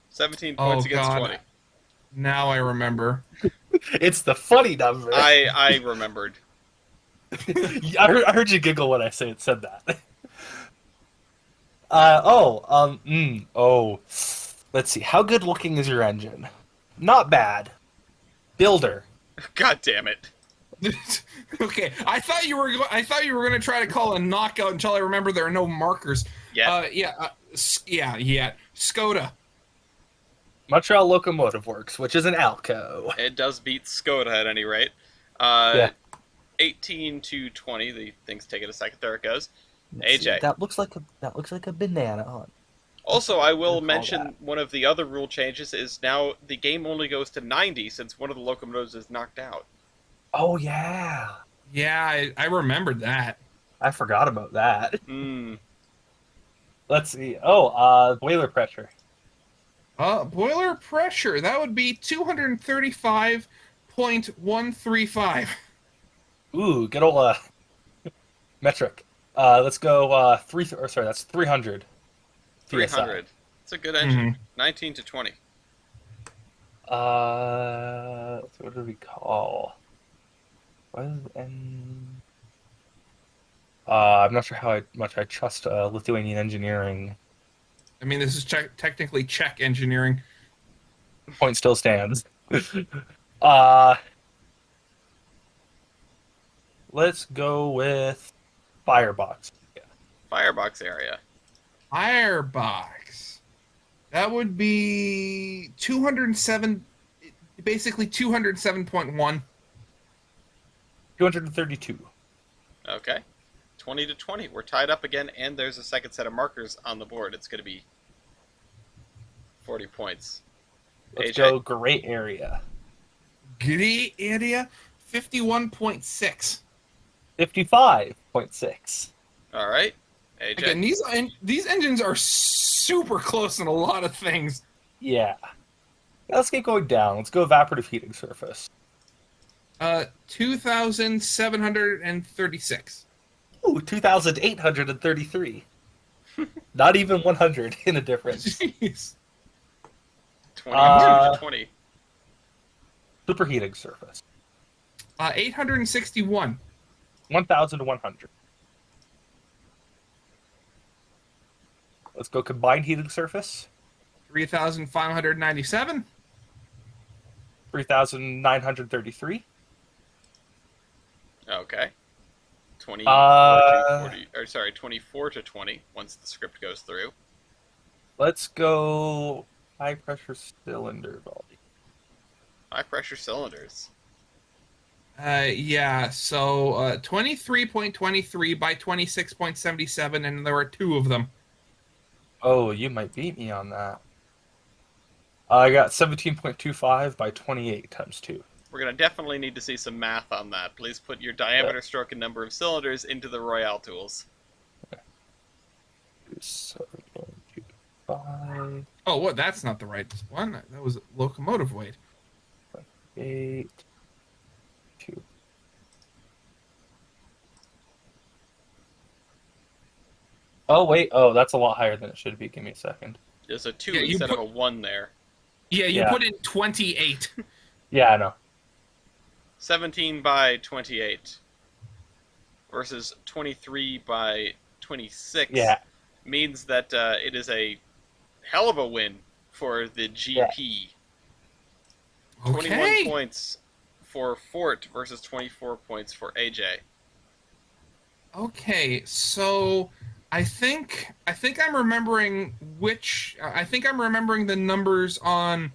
Speaker 1: 17
Speaker 3: Oh,
Speaker 1: points against
Speaker 3: God.
Speaker 1: 20.
Speaker 3: Now I remember.
Speaker 2: It's the funny number.
Speaker 1: I remembered.
Speaker 2: I heard you giggle when I said that. Let's see. How good looking is your engine? Not bad. Builder.
Speaker 1: God damn it.
Speaker 3: Okay, I thought you were going to try to call a knockout until I remember there are no markers.
Speaker 1: Yeah.
Speaker 3: Skoda.
Speaker 2: Montreal Locomotive Works, which is an Alco.
Speaker 1: It does beat Skoda at any rate.
Speaker 2: Yeah.
Speaker 1: 18 to 20. The thing's taking a second. There it goes. AJ.
Speaker 2: That looks like a banana on.
Speaker 1: Also, I will
Speaker 2: Recall
Speaker 1: mention
Speaker 2: that.
Speaker 1: one of the other rule changes is now the game only goes to 90 since one of the locomotives is knocked out.
Speaker 2: Oh yeah.
Speaker 3: Yeah, I remembered that.
Speaker 2: I forgot about that.
Speaker 1: Hmm.
Speaker 2: Let's see. Boiler pressure.
Speaker 3: Boiler pressure. That would be 235.135.
Speaker 2: Ooh, good old metric. Let's go that's 300.
Speaker 1: 300. It's a good engine. 19 to 20.
Speaker 2: What do we call? What is I'm not sure how much I trust Lithuanian engineering.
Speaker 3: I mean, this is technically Czech engineering.
Speaker 2: Point still stands. Let's go with firebox.
Speaker 1: Firebox area.
Speaker 3: Firebox. That would be 207, basically 207.1.
Speaker 2: 232.
Speaker 1: Okay. 20 to 20. We're tied up again, and there's a second set of markers on the board. It's going to be 40 points.
Speaker 2: Let's
Speaker 1: AJ.
Speaker 2: go gray area.
Speaker 3: Giddy area, 51.6.
Speaker 2: 55.6.
Speaker 1: All right, AJ.
Speaker 3: Again, these engines are super close in a lot of things.
Speaker 2: Yeah. Let's keep going down. Let's go evaporative heating surface.
Speaker 3: 2,736.
Speaker 2: Ooh, 2,833. Not even 100 in a difference.
Speaker 3: Jeez.
Speaker 1: 22 to 20.
Speaker 2: Superheating surface.
Speaker 3: 861.
Speaker 2: 1,100. Let's go combined heating surface.
Speaker 3: 3,597.
Speaker 2: 3,933.
Speaker 1: Okay. 24 to 20 once the script goes through.
Speaker 2: Let's go high pressure cylinder volume.
Speaker 1: High pressure cylinders.
Speaker 3: Yeah, so 23.23 by 26.77, and there were two of them.
Speaker 2: Oh, you might beat me on that. I got 17.25 by 28 times 2.
Speaker 1: We're going to definitely need to see some math on that. Please put your diameter, stroke, and number of cylinders into the Royale tools.
Speaker 2: 7.25,
Speaker 3: Oh, what? That's not the right one. That was locomotive weight.
Speaker 2: 8, 2. Oh, wait. Oh, that's a lot higher than it should be. Give me a second.
Speaker 1: There's a 2
Speaker 3: Yeah, you
Speaker 1: instead
Speaker 3: put-
Speaker 1: of a 1 there.
Speaker 3: Yeah, you
Speaker 2: Yeah.
Speaker 3: put in 28.
Speaker 2: Yeah, I know.
Speaker 1: 17 by 28 versus 23 by 26
Speaker 2: Yeah.
Speaker 1: means that it is a hell of a win for the GP. 21
Speaker 3: Okay.
Speaker 1: points for Fort versus 24 points for AJ.
Speaker 3: Okay, so I think I'm remembering the numbers on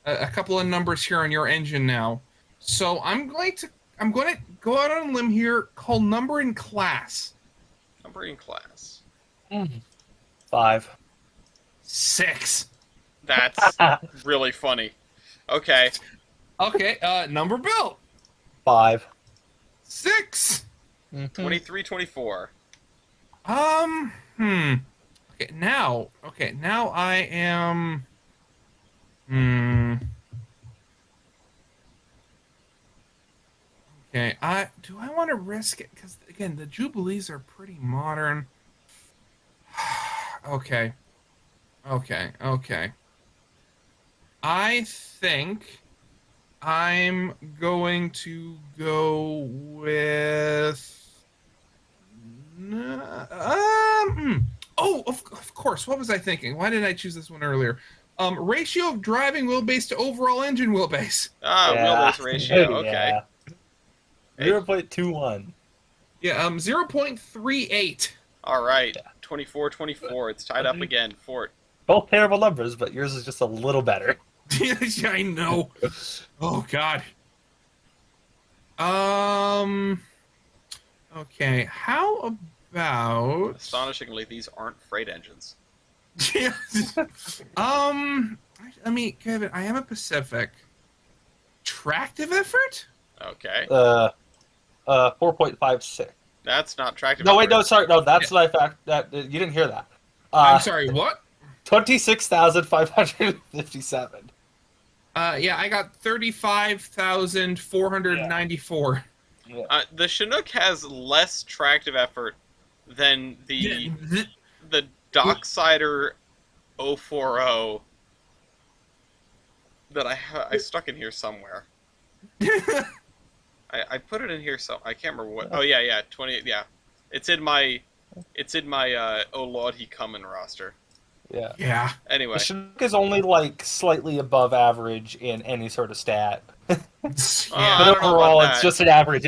Speaker 3: a couple of numbers here on your engine now. So I'm going to go out on a limb here, call number in class.
Speaker 1: Number in class.
Speaker 2: 5.
Speaker 3: 6.
Speaker 1: That's really funny. Okay.
Speaker 3: Okay, number built.
Speaker 2: 5.
Speaker 3: 6.
Speaker 1: 23, 24.
Speaker 3: Okay, now I am. Okay, do I want to risk it? Because again, the Jubilees are pretty modern. Okay. I think I'm going to go with. Oh, of course. What was I thinking? Why did I choose this one earlier? Ratio of driving wheelbase to overall engine wheelbase.
Speaker 1: Wheelbase ratio. Okay.
Speaker 2: Yeah. 0.21.
Speaker 3: Yeah, 0.38.
Speaker 1: All right.
Speaker 2: Yeah.
Speaker 1: 24, 24. It's tied up again. Fort.
Speaker 2: Both terrible numbers, but yours is just a little better.
Speaker 3: Yeah, I know. Oh God. Okay. How about?
Speaker 1: Astonishingly, these aren't freight engines.
Speaker 3: Yeah. I mean, Kevin, I am a Pacific. Tractive effort?
Speaker 1: Okay.
Speaker 2: 4.56.
Speaker 1: That's not tractive.
Speaker 2: No, wait, no,
Speaker 1: effort.
Speaker 2: sorry, no, that's what I fact that you didn't hear that.
Speaker 3: I'm sorry. What?
Speaker 2: 26,557.
Speaker 3: Yeah, I got 35,494.
Speaker 2: Yeah.
Speaker 1: The Chinook has less tractive effort than the Docksider 040 that I stuck in here somewhere. I put it in here, so I can't remember what. Oh yeah, 20. Yeah, it's in my Oh Lord He Comin' roster.
Speaker 2: Yeah.
Speaker 3: Yeah.
Speaker 1: Anyway,
Speaker 2: The Chinook is only like slightly above average in any sort of stat.
Speaker 1: I
Speaker 2: But
Speaker 1: don't know
Speaker 2: overall,
Speaker 1: about
Speaker 2: it's
Speaker 1: that.
Speaker 2: just an average.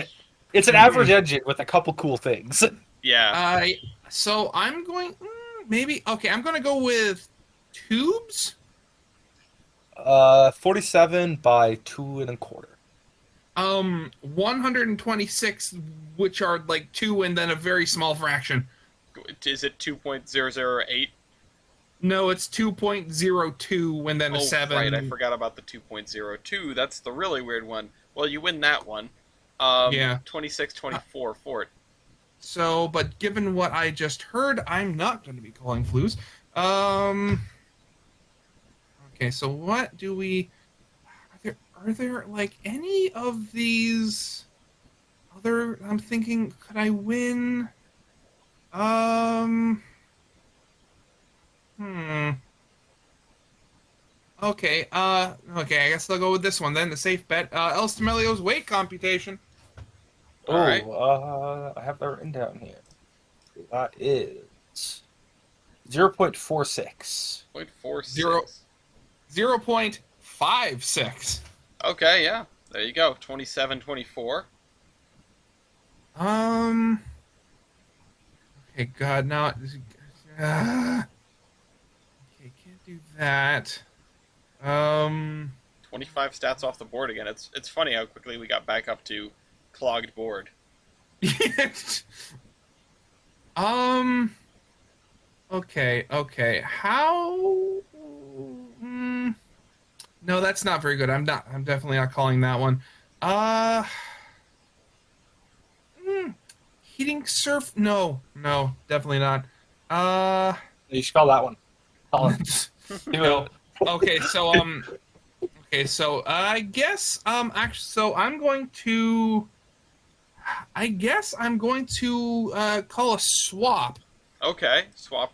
Speaker 2: It's an average engine with a couple cool things.
Speaker 1: yeah.
Speaker 3: So I'm going maybe okay. I'm going to go with tubes.
Speaker 2: 47 by 2.25.
Speaker 3: 126, which are like 2 and then a very small fraction.
Speaker 1: Is it 2.008?
Speaker 3: No, it's 2.02 and then a
Speaker 1: Oh,
Speaker 3: 7.
Speaker 1: right, I forgot about the 2.02. That's the really weird one. Well, you win that one.
Speaker 3: Yeah.
Speaker 1: 26-24 for it.
Speaker 3: So, but given what I just heard, I'm not going to be calling flues. Um. Okay, so what do we? Are there like any of these other? I'm thinking, could I win? Um. Hmm. Okay. Okay. I guess I'll go with this one then. The safe bet. El Stamelio's weight computation.
Speaker 1: All right.
Speaker 2: I have that written down here. That is 0.46.
Speaker 1: 0.46.
Speaker 3: 0.56.
Speaker 1: Okay, yeah. There you go. 27-24.
Speaker 3: Um. Okay. God. Now. Okay. Can't do that.
Speaker 1: 25 stats off the board again. It's funny how quickly we got back up to clogged board.
Speaker 3: um. Okay. Okay. How? No, that's not very good. I'm not. I'm definitely not calling that one. Uh. hmm, Heating surf? No. No. Definitely not. Uh.
Speaker 2: You should call that one. Call it.
Speaker 3: No. Okay. So Okay. So I guess actually. So I'm going to. I guess I'm going to call a swap.
Speaker 1: Okay, swap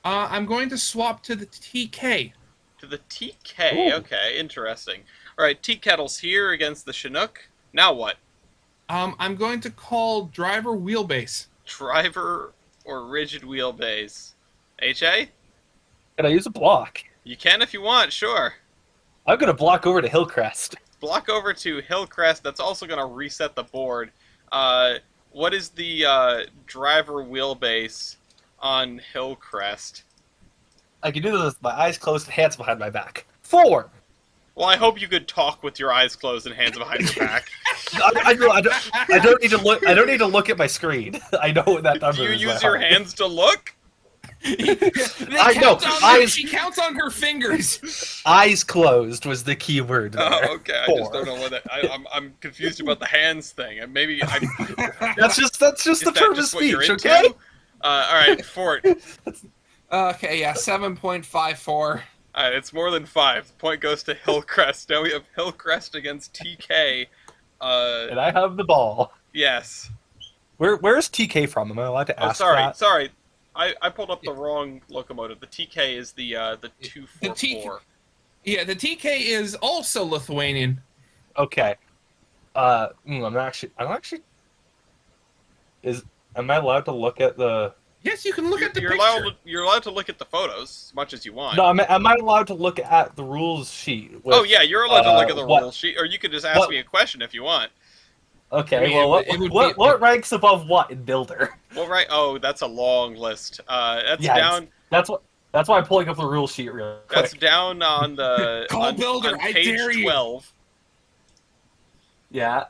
Speaker 3: I'm going to swap to the TK.
Speaker 1: to the TK.
Speaker 2: Ooh.
Speaker 1: Okay, interesting. All right, Tea Kettle's here against the Chinook. Now what?
Speaker 3: I'm going to call driver wheelbase.
Speaker 1: Driver or rigid wheelbase? HA?
Speaker 2: Can I use a block?
Speaker 1: You can if you want, sure.
Speaker 2: I'm gonna block over to Hillcrest.
Speaker 1: Block over to Hillcrest. That's also going to reset the board. What is the driver wheelbase on Hillcrest?
Speaker 2: I can do this with my eyes closed and hands behind my back. 4.
Speaker 1: Well, I hope you could talk with your eyes closed and hands behind your back.
Speaker 2: I don't need to look. I don't need to look at my screen. I know what that number
Speaker 1: Do you
Speaker 2: is.
Speaker 1: use your hands to look?
Speaker 2: I know.
Speaker 3: She counts on her fingers.
Speaker 2: Eyes closed was the key word there.
Speaker 1: Oh, okay. I
Speaker 2: 4.
Speaker 1: just don't know what that. I'm confused about the hands thing. And maybe
Speaker 2: That's just the term of
Speaker 1: just what you're
Speaker 2: speech,
Speaker 1: into?
Speaker 2: okay?
Speaker 1: All right, Fort.
Speaker 3: Okay, yeah, 7.54.
Speaker 1: All right, it's more than 5. The point goes to Hillcrest. Now we have Hillcrest against TK.
Speaker 2: And I have the ball.
Speaker 1: Yes.
Speaker 2: Where's TK from? Am I allowed to
Speaker 1: Oh,
Speaker 2: ask
Speaker 1: sorry,
Speaker 2: that?
Speaker 1: sorry. I pulled up the wrong locomotive. The TK is the 244.
Speaker 3: Yeah, the TK is also Lithuanian.
Speaker 2: Okay. I don't actually. Am I allowed to look at the?
Speaker 3: Yes, you can look at the
Speaker 1: You're
Speaker 3: picture.
Speaker 1: you're allowed to look at the photos as much as you want.
Speaker 2: No, am I allowed to look at the rules sheet? With,
Speaker 1: Oh yeah, you're allowed to look at the
Speaker 2: what-
Speaker 1: rule sheet, or you could just ask me a question if you want.
Speaker 2: Okay,
Speaker 3: I mean,
Speaker 2: well,
Speaker 3: it would be-
Speaker 2: what ranks above what in Builder?
Speaker 1: Well, right. Oh, that's a long list. That's
Speaker 2: Yeah,
Speaker 1: down.
Speaker 2: That's why I'm pulling up the rule sheet real quick.
Speaker 1: That's down on the
Speaker 3: Call
Speaker 1: on,
Speaker 3: Builder,
Speaker 1: on
Speaker 3: I
Speaker 1: page
Speaker 3: dare you.
Speaker 1: 12.
Speaker 2: Yeah.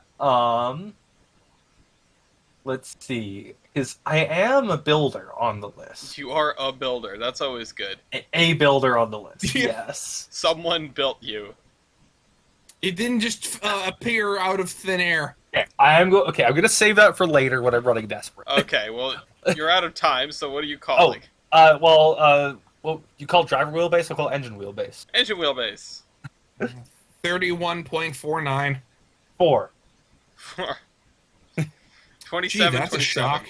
Speaker 2: Let's see. Because I am a builder on the list.
Speaker 1: You are a builder. That's always good.
Speaker 2: A builder on the list.
Speaker 3: Yeah.
Speaker 2: Yes.
Speaker 1: Someone built you.
Speaker 3: It didn't just appear out of thin air.
Speaker 2: Okay, I'm gonna save that for later when I'm running desperate.
Speaker 1: Okay, well, you're out of time, so what are you calling?
Speaker 2: Well, you call driver wheelbase, I'll call engine wheelbase.
Speaker 1: Engine wheelbase.
Speaker 3: 31.49.
Speaker 2: 4.
Speaker 1: 27,
Speaker 3: Gee, that's a
Speaker 1: 27.
Speaker 3: shock.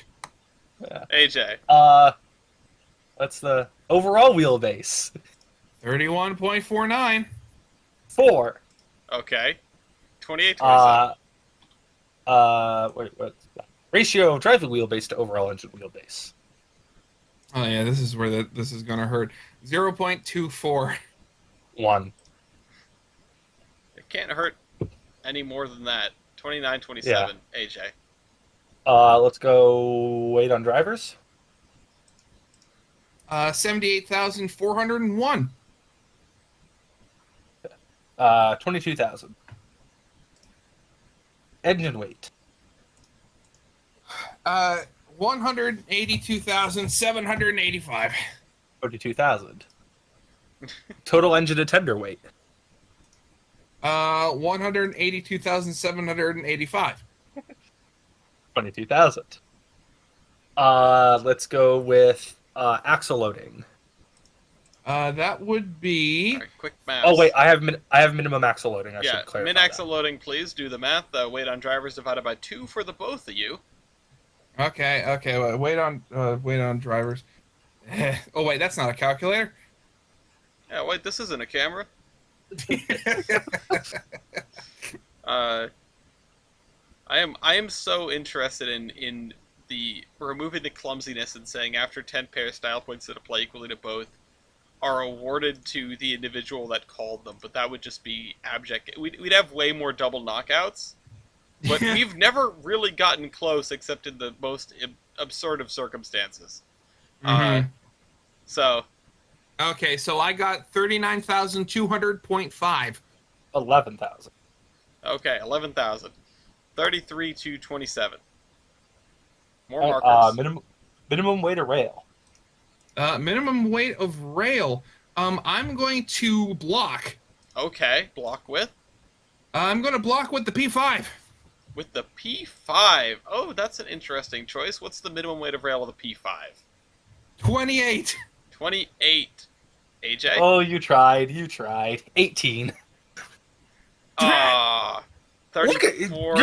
Speaker 2: Yeah.
Speaker 1: AJ.
Speaker 2: What's the overall wheelbase?
Speaker 3: 31.49.
Speaker 2: 4.
Speaker 1: Okay. 28, 27.
Speaker 2: What's that? Ratio of driving wheelbase to overall engine wheelbase.
Speaker 3: Oh yeah, this is where this is gonna hurt. 0.24.
Speaker 2: 1.
Speaker 1: It can't hurt any more than that. 29, 27. AJ.
Speaker 2: Let's go weight on drivers.
Speaker 3: 78,401.
Speaker 2: 22,000. Engine weight.
Speaker 3: 182,785.
Speaker 2: 22,000. Total engine and tender weight.
Speaker 3: 182,785.
Speaker 2: 22,000. Let's go with axle loading.
Speaker 3: That would be.
Speaker 1: All right, quick math.
Speaker 2: Oh wait, I have minimum axle loading. I
Speaker 1: Yeah,
Speaker 2: should clarify
Speaker 1: min-axle
Speaker 2: that.
Speaker 1: loading, please. Do the math. Weight on drivers divided by 2 for the both of you.
Speaker 3: Okay. Wait on drivers. Oh wait, that's not a calculator.
Speaker 1: Yeah, wait, this isn't a camera. I am so interested in the removing the clumsiness and saying after 10 pair style points that apply equally to both are awarded to the individual that called them, but that would just be abject. We'd have way more double knockouts, but we've never really gotten close except in the most absurd of circumstances.
Speaker 3: Mhm.
Speaker 1: So
Speaker 3: Okay, so I got 39,200.5.
Speaker 2: 11,000.
Speaker 1: okay, 11,000. 33 to 27. More markers.
Speaker 2: Minimum weight of rail.
Speaker 3: Minimum weight of rail. I'm going to block.
Speaker 1: Okay, block with?
Speaker 3: I'm going to block with the P5.
Speaker 1: With the P5. Oh, that's an interesting choice. What's the minimum weight of rail of the P5?
Speaker 3: 28.
Speaker 1: 28. AJ?
Speaker 2: Oh, you tried. 18.
Speaker 1: Ah.
Speaker 2: You're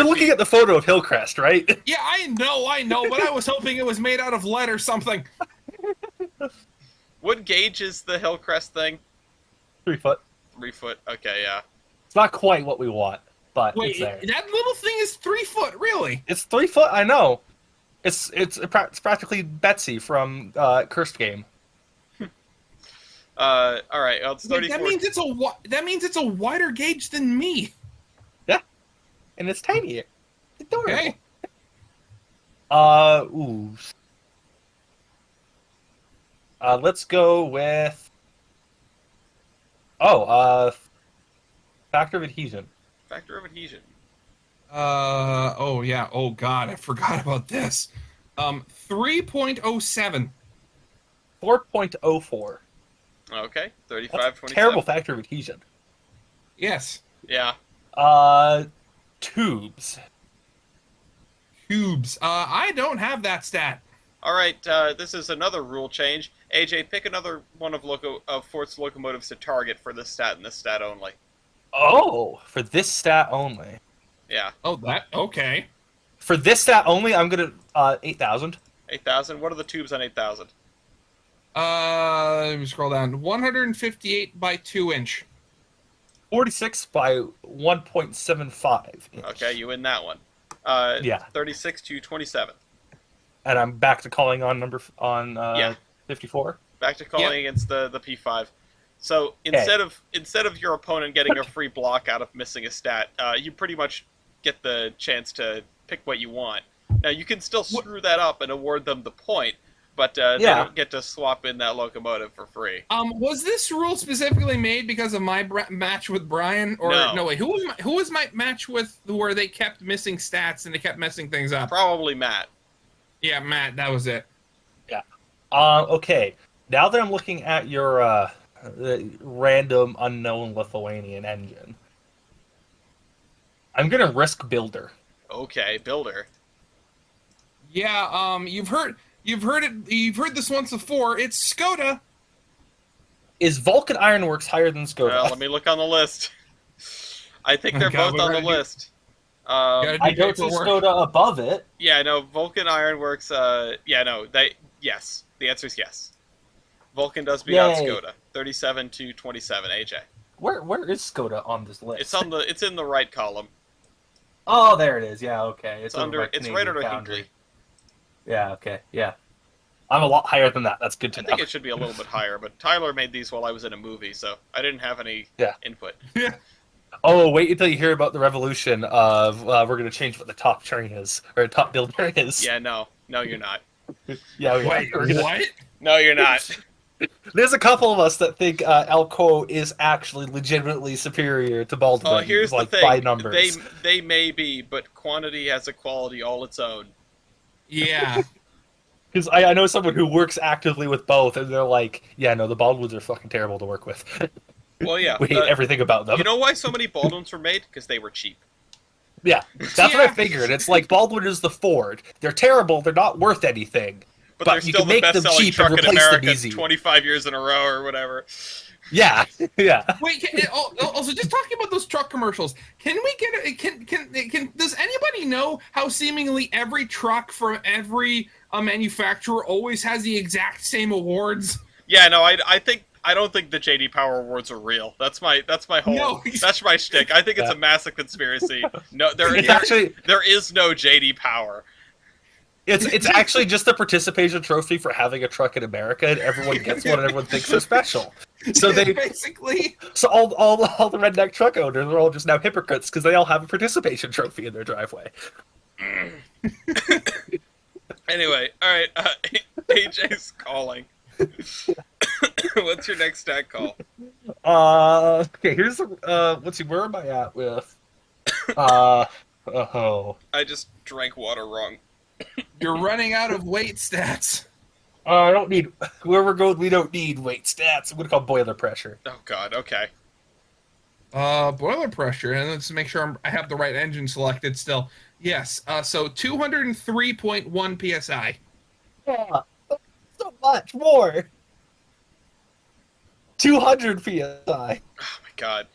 Speaker 2: looking at the photo of Hillcrest, right?
Speaker 3: Yeah, I know, but I was hoping it was made out of lead or something.
Speaker 1: What gauge is the Hillcrest thing?
Speaker 2: 3 foot.
Speaker 1: 3 foot. Okay, yeah.
Speaker 2: It's not quite what we want, but
Speaker 3: Wait,
Speaker 2: it's there.
Speaker 3: that little thing is 3 foot, really?
Speaker 2: It's 3 foot. I know. It's practically Betsy from Cursed Game.
Speaker 1: All right. Well, it's 34.
Speaker 3: That means it's a wider gauge than me.
Speaker 2: And it's tiny. Adorable.
Speaker 3: Okay.
Speaker 2: Ooh. Let's go with. Factor of adhesion.
Speaker 1: Factor of adhesion.
Speaker 3: Oh yeah. Oh god, I forgot about this. 3.07.
Speaker 2: 4.04.
Speaker 1: Okay. 35,
Speaker 2: That's a
Speaker 1: 27.
Speaker 2: terrible factor of adhesion.
Speaker 3: Yes.
Speaker 1: Yeah.
Speaker 2: Tubes.
Speaker 3: Cubes. I don't have that stat.
Speaker 1: All right. This is another rule change. AJ, pick another one of Fort's locomotives to target for this stat and this stat only.
Speaker 2: Oh, for this stat only.
Speaker 1: Yeah.
Speaker 3: Oh, that okay.
Speaker 2: For this stat only, I'm gonna 8,000.
Speaker 1: 8,000. What are the tubes on 8,000?
Speaker 3: Let me scroll down. 158 by 2 inch.
Speaker 2: 46 by 1.75 inch.
Speaker 1: Okay, you win that one.
Speaker 2: Yeah.
Speaker 1: 36 to 27.
Speaker 2: And I'm back to calling on
Speaker 1: Yeah.
Speaker 2: 54.
Speaker 1: Back to calling against the P5. So instead of your opponent getting a free block out of missing a stat, you pretty much get the chance to pick what you want. Now you can still screw that up and award them the point, but they don't get to swap in that locomotive for free.
Speaker 3: Was this rule specifically made because of my match with Brian, or no way? Who was my match with where they kept missing stats and they kept messing things up?
Speaker 1: Probably Matt.
Speaker 3: Yeah, Matt. That was it.
Speaker 2: Yeah. Okay. Now that I'm looking at your random unknown Lithuanian engine, I'm gonna risk Builder.
Speaker 1: Okay, Builder.
Speaker 3: Yeah. You've heard this once before. It's Skoda.
Speaker 2: Is Vulcan Ironworks higher than Skoda?
Speaker 1: Well, let me look on the list. I think they're both on the list.
Speaker 2: I don't see Skoda above it.
Speaker 1: Yeah, no, Vulcan Ironworks, yes. The answer is yes. Vulcan does beat out Skoda. 37 to 27, AJ.
Speaker 2: Where is Skoda on this list?
Speaker 1: It's in the right column.
Speaker 2: Oh, there it is. Yeah, okay.
Speaker 1: It's right under Hinkley.
Speaker 2: Yeah, okay. Yeah. I'm a lot higher than that. That's good to know.
Speaker 1: I think it should be a little bit higher, but Tyler made these while I was in a movie, so I didn't have any input.
Speaker 3: Yeah.
Speaker 2: Oh, wait until you hear about the revolution of we're going to change what the top train is, or top builder is.
Speaker 1: Yeah, no, you're not.
Speaker 2: Yeah,
Speaker 3: wait, what?
Speaker 1: No, you're not.
Speaker 2: There's a couple of us that think Elko is actually legitimately superior to Baldwin.
Speaker 1: Oh, here's the thing.
Speaker 2: By numbers.
Speaker 1: They may be, but quantity has a quality all its own.
Speaker 3: Yeah.
Speaker 2: Because I know someone who works actively with both, and they're like, yeah, no, the Baldwins are fucking terrible to work with.
Speaker 1: Well, yeah.
Speaker 2: We hate everything about them.
Speaker 1: You know why so many Baldwins were made? Because they were cheap.
Speaker 2: Yeah, that's what I
Speaker 3: Yeah.
Speaker 2: figured. It's like Baldwin is the Ford. They're terrible. They're not worth anything.
Speaker 1: But they're
Speaker 2: you
Speaker 1: still
Speaker 2: can
Speaker 1: the
Speaker 2: make them
Speaker 1: best-selling
Speaker 2: cheap and
Speaker 1: truck in
Speaker 2: replace them
Speaker 1: America
Speaker 2: easy.
Speaker 1: 25 years in a row or whatever.
Speaker 2: Yeah, yeah.
Speaker 3: Wait, also just talking about those truck commercials. Can we get a, can does anybody know how seemingly every truck from every manufacturer always has the exact same awards?
Speaker 1: Yeah, no, I don't think the JD Power Awards are real. That's my whole
Speaker 3: No.
Speaker 1: that's my shtick. I think it's a massive conspiracy. No,
Speaker 2: It's actually
Speaker 1: there is no JD Power.
Speaker 2: it's actually just a participation trophy for having a truck in America, and everyone gets one, and everyone thinks they're special. So they
Speaker 3: basically.
Speaker 2: so all the redneck truck owners are all just now hypocrites because they all have a participation trophy in their driveway.
Speaker 1: Anyway, all right, AJ's calling. What's your next stat call?
Speaker 2: Okay, here's let's see, where am I at with oh.
Speaker 1: I just drank water wrong.
Speaker 3: You're running out of weight stats.
Speaker 2: I don't need where we're going. We don't need weight stats. I'm gonna call boiler pressure.
Speaker 1: Oh God. Okay.
Speaker 3: Boiler pressure, and let's make sure I have the right engine selected still. Yes, so 203.1 psi.
Speaker 2: Yeah, so much more. 200 psi.
Speaker 1: Oh my God.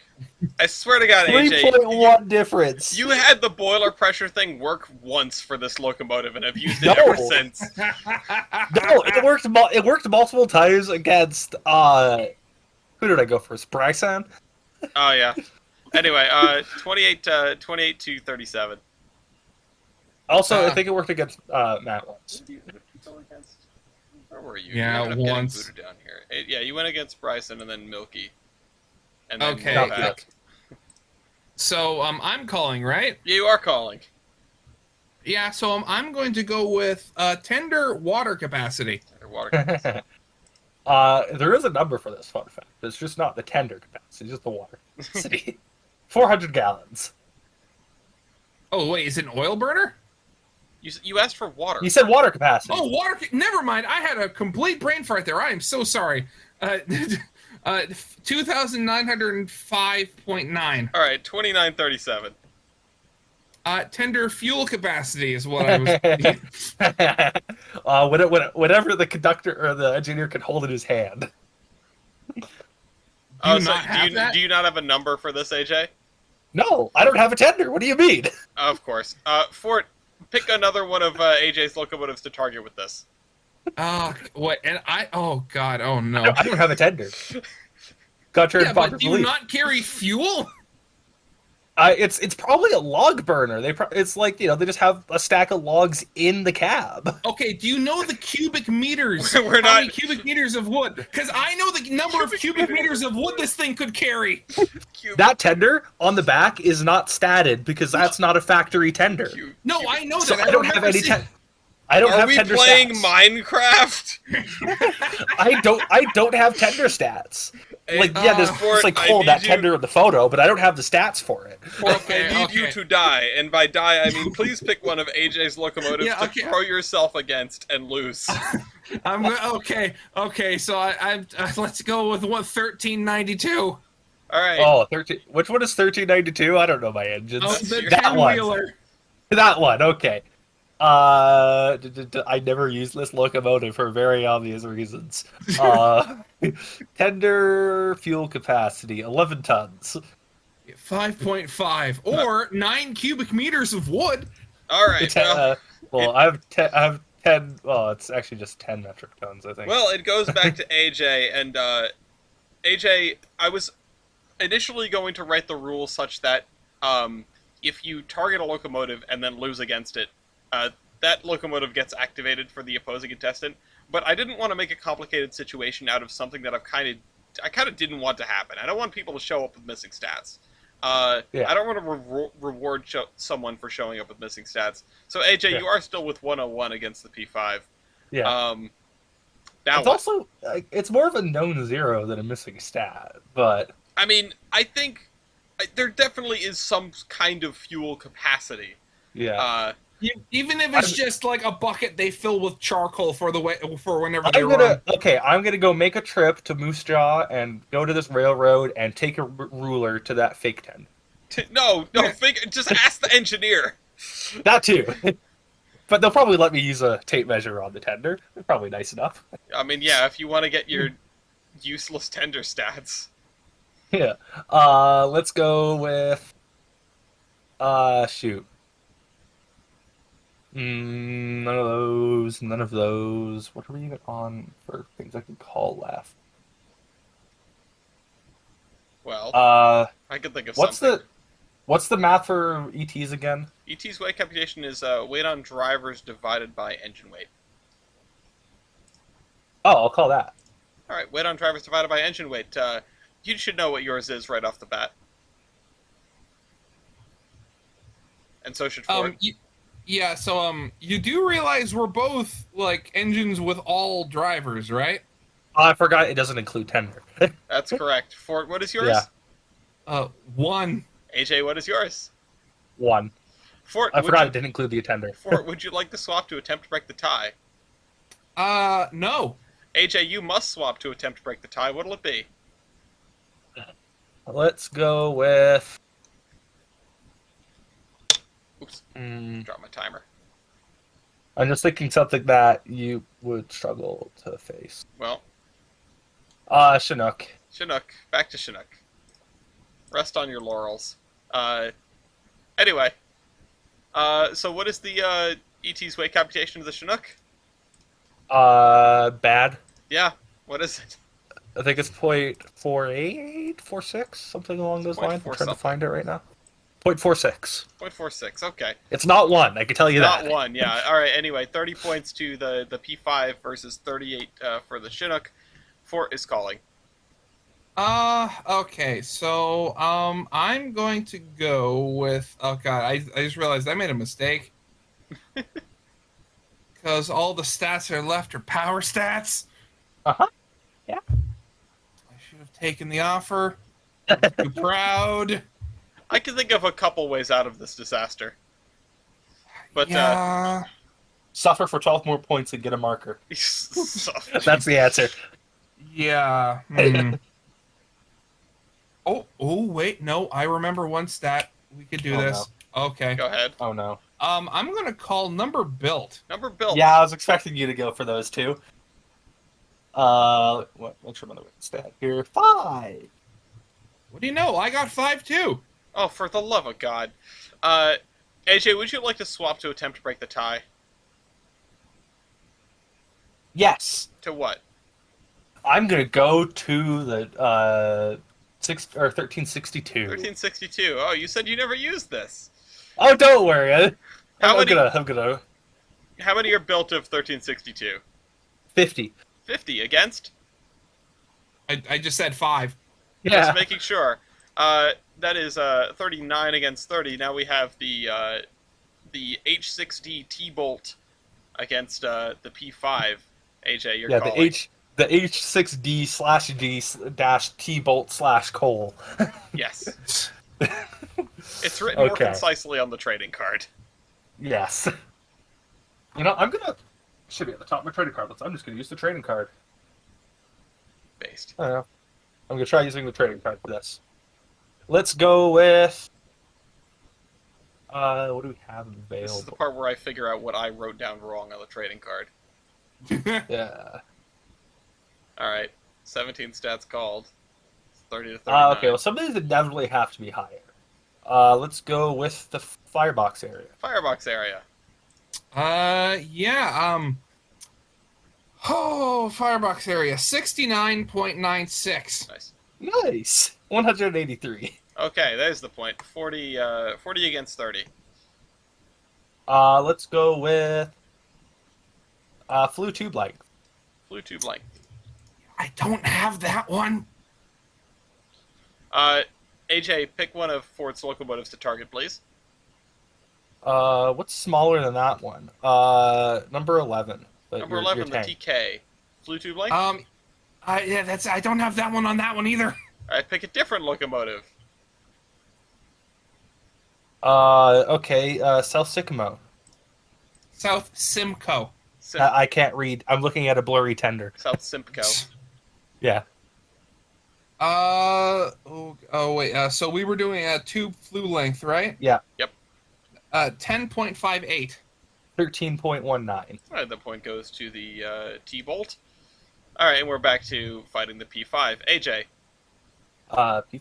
Speaker 1: I swear to God, AJ.
Speaker 2: 3.1 difference.
Speaker 1: You had the boiler pressure thing work once for this locomotive, and have used it ever since.
Speaker 2: No, it worked. It worked multiple times against. Who did I go first? Bryson.
Speaker 1: Oh yeah. Anyway, 28 to 37.
Speaker 2: Also, I think it worked against Matt once.
Speaker 1: Who did you go against? Where were you?
Speaker 3: Yeah,
Speaker 1: You ended up getting
Speaker 3: once.
Speaker 1: booted down here. Yeah, you went against Bryson and then Milky. And then
Speaker 3: Okay.
Speaker 1: Novak.
Speaker 3: So I'm calling, right?
Speaker 1: Yeah, you are calling.
Speaker 3: Yeah, so I'm going to go with tender water capacity.
Speaker 1: Water capacity.
Speaker 2: There is a number for this, fun fact. It's just not the tender capacity, it's just the water capacity. 400 gallons.
Speaker 3: Oh, wait, is it an oil burner?
Speaker 1: You asked for water.
Speaker 2: You said water capacity.
Speaker 3: Oh, never mind. I had a complete brain fart there. I am so sorry. 2,905.9.
Speaker 1: All right, 2937.
Speaker 3: Tender fuel capacity is what I was.
Speaker 2: Whatever the conductor or the engineer can hold in his hand.
Speaker 1: Oh,
Speaker 3: you
Speaker 1: so
Speaker 3: not have that?
Speaker 1: do you not have a number for this, AJ?
Speaker 2: No, I don't have a tender. What do you mean?
Speaker 1: Of course. Fort, pick another one of AJ's locomotives to target with this.
Speaker 3: What? And oh God, oh no.
Speaker 2: I don't have a tender. Contrary
Speaker 3: Yeah,
Speaker 2: to
Speaker 3: but
Speaker 2: popular
Speaker 3: do you
Speaker 2: belief.
Speaker 3: not carry fuel?
Speaker 2: It's probably a log burner. It's like, they just have a stack of logs in the cab.
Speaker 3: Okay, do you know the cubic meters?
Speaker 1: We're
Speaker 3: How many
Speaker 1: not-
Speaker 3: cubic meters of wood? Because I know the number of cubic meters of wood this thing could carry.
Speaker 2: That tender on the back is not statted because that's not a factory tender.
Speaker 3: No, I know that.
Speaker 2: So I don't have
Speaker 3: remember
Speaker 2: any
Speaker 3: seeing-
Speaker 2: I don't
Speaker 1: Are
Speaker 2: have
Speaker 1: we
Speaker 2: tender
Speaker 1: playing
Speaker 2: stats.
Speaker 1: Minecraft?
Speaker 2: I don't have tender stats. Like, yeah, there's
Speaker 1: Fort,
Speaker 2: it's like
Speaker 1: I
Speaker 2: cold
Speaker 1: need
Speaker 2: that
Speaker 1: you-
Speaker 2: tender in the photo, but I don't have the stats for it.
Speaker 3: Okay,
Speaker 1: I need you
Speaker 3: okay.
Speaker 1: to die, and by die I mean please pick one of AJ's locomotives
Speaker 3: Yeah, okay.
Speaker 1: to throw yourself against and lose.
Speaker 3: Okay. So I let's go with 1392.
Speaker 1: All right.
Speaker 2: Oh, 13. Which one is 1392? I don't know my engines.
Speaker 3: Oh, the
Speaker 2: that one.
Speaker 3: 10-wheeler.
Speaker 2: That one. Okay. I never used this locomotive for very obvious reasons. Tender fuel capacity 11 tons.
Speaker 3: 5.5 or 9 cubic meters of wood.
Speaker 1: All right.
Speaker 2: I have 10. Well, it's actually just 10 metric tons, I think.
Speaker 1: Well, it goes back to AJ, and AJ, I was initially going to write the rule such that if you target a locomotive and then lose against it, that locomotive gets activated for the opposing contestant. But I didn't want to make a complicated situation out of something that I kind of didn't want to happen. I don't want people to show up with missing stats. I don't want to reward someone for showing up with missing stats. So AJ, you are still with 101 against the P5.
Speaker 2: Yeah.
Speaker 1: Now
Speaker 2: It's also it's more of a known zero than a missing stat, but
Speaker 1: I mean, I think there definitely is some kind of fuel capacity.
Speaker 2: yeah.
Speaker 3: Even if it's just like a bucket they fill with charcoal for whenever they
Speaker 2: I'm
Speaker 3: run.
Speaker 2: gonna go make a trip to Moose Jaw and go to this railroad and take a ruler to that fake tent.
Speaker 1: No, just ask the engineer.
Speaker 2: That too. But they'll probably let me use a tape measure on the tender. They're probably nice enough.
Speaker 1: I mean, yeah, if you want to get your useless tender stats.
Speaker 2: Yeah. Let's go with shoot. None of those. None of those. What are we even on for things I can call left?
Speaker 1: Well,
Speaker 2: Uh,
Speaker 1: I could think of
Speaker 2: what's
Speaker 1: something.
Speaker 2: what's the math for ETs again?
Speaker 1: ET's weight computation is weight on drivers divided by engine weight.
Speaker 2: Oh, I'll call that.
Speaker 1: All right, weight on drivers divided by engine weight. You should know what yours is right off the bat, and so should Ford.
Speaker 3: Yeah, so you do realize we're both like engines with all drivers, right?
Speaker 2: Oh, I forgot it doesn't include tender.
Speaker 1: That's correct. Ford, what is yours?
Speaker 2: Yeah.
Speaker 3: 1.
Speaker 1: AJ, what is yours?
Speaker 2: 1.
Speaker 1: Ford,
Speaker 2: I forgot it didn't include the tender.
Speaker 1: Ford, would you like to swap to attempt to break the tie?
Speaker 3: No.
Speaker 1: AJ, you must swap to attempt to break the tie. What'll it be?
Speaker 2: Let's go with.
Speaker 1: Oops,
Speaker 2: Mm,
Speaker 1: drop my timer.
Speaker 2: I'm just thinking something that you would struggle to face.
Speaker 1: Well,
Speaker 2: Chinook.
Speaker 1: Chinook. Back to Chinook. Rest on your laurels. Anyway. So what is the ET's weight computation of the Chinook?
Speaker 2: Bad.
Speaker 1: Yeah, what is it?
Speaker 2: I think it's 0.48, 46, something along those lines. I'm
Speaker 1: 0.4
Speaker 2: trying to find it right now. 0.46.
Speaker 1: 0.46, okay.
Speaker 2: It's not 1, I can tell you
Speaker 1: Not
Speaker 2: that.
Speaker 1: 1, yeah. Alright, anyway, 30 points to the P5 versus 38 for the Chinook. Fort is calling.
Speaker 3: Okay, so I'm going to go with oh god, I just realized I made a mistake. Because all the stats that are left are power stats.
Speaker 2: Uh-huh. Yeah.
Speaker 3: I should have taken the offer. I'm too proud.
Speaker 1: I can think of a couple ways out of this disaster. But,
Speaker 3: yeah.
Speaker 2: Suffer for 12 more points and get a marker.
Speaker 1: so,
Speaker 2: That's the answer.
Speaker 3: Yeah. Oh, wait, no, I remember one stat. We could do
Speaker 2: Oh,
Speaker 3: this. Okay.
Speaker 1: go ahead.
Speaker 2: Oh, no.
Speaker 3: I'm gonna call number built.
Speaker 1: Number built.
Speaker 2: Yeah, I was expecting you to go for those two. Make sure I'm on the right stat here. 5.
Speaker 3: What do you know? I got 5 too.
Speaker 1: Oh, for the love of God. AJ, would you like to swap to attempt to break the tie?
Speaker 2: Yes.
Speaker 1: To what?
Speaker 2: I'm gonna go to the 1362.
Speaker 1: 1362. Oh, you said you never used this.
Speaker 2: Oh, don't worry. I'm
Speaker 1: How many?
Speaker 2: gonna
Speaker 1: How many are built of 1362?
Speaker 2: 50.
Speaker 1: 50 against?
Speaker 3: I just said 5.
Speaker 2: Yeah.
Speaker 1: Just making sure. That is 39 against 30. Now we have the H6D T-bolt against the P5. AJ, you're calling.
Speaker 2: The H6D / D - T bolt / Cole.
Speaker 1: Yes. It's written more
Speaker 2: Okay.
Speaker 1: concisely on the trading card.
Speaker 2: Yes. Should be at the top of my trading card list. I'm just gonna use the trading card.
Speaker 1: Based.
Speaker 2: I don't know. I'm gonna try using the trading card for this. Let's go with. What do we have available?
Speaker 1: This is the part where I figure out what I wrote down wrong on the trading card.
Speaker 2: Yeah.
Speaker 1: Alright. 17 stats called. It's 30 to 39.
Speaker 2: Okay. Well, some of these would definitely have to be higher. Let's go with the firebox area.
Speaker 1: Firebox area.
Speaker 3: Yeah, oh, firebox area, 69.96.
Speaker 1: Nice.
Speaker 2: Nice. 183.
Speaker 1: Okay, there's the point. 40 against 30.
Speaker 2: Let's go with flue tube length.
Speaker 1: Flue tube length.
Speaker 3: I don't have that one.
Speaker 1: AJ, pick one of Ford's locomotives to target, please.
Speaker 2: What's smaller than that one? Number 11.
Speaker 1: Number 11, the TK. Flue tube length?
Speaker 3: I don't have that one on that one either.
Speaker 1: Alright, pick a different locomotive.
Speaker 2: Okay, South Sycamore.
Speaker 3: South Simcoe.
Speaker 2: I can't read. I'm looking at a blurry tender.
Speaker 1: South Simcoe.
Speaker 2: Yeah.
Speaker 3: Wait. So we were doing a tube flue length, right?
Speaker 2: Yeah.
Speaker 1: Yep.
Speaker 3: 10.58.
Speaker 2: 13.19.
Speaker 1: All right, the point goes to the T-bolt. All right, and we're back to fighting the P5. AJ.
Speaker 2: Okay.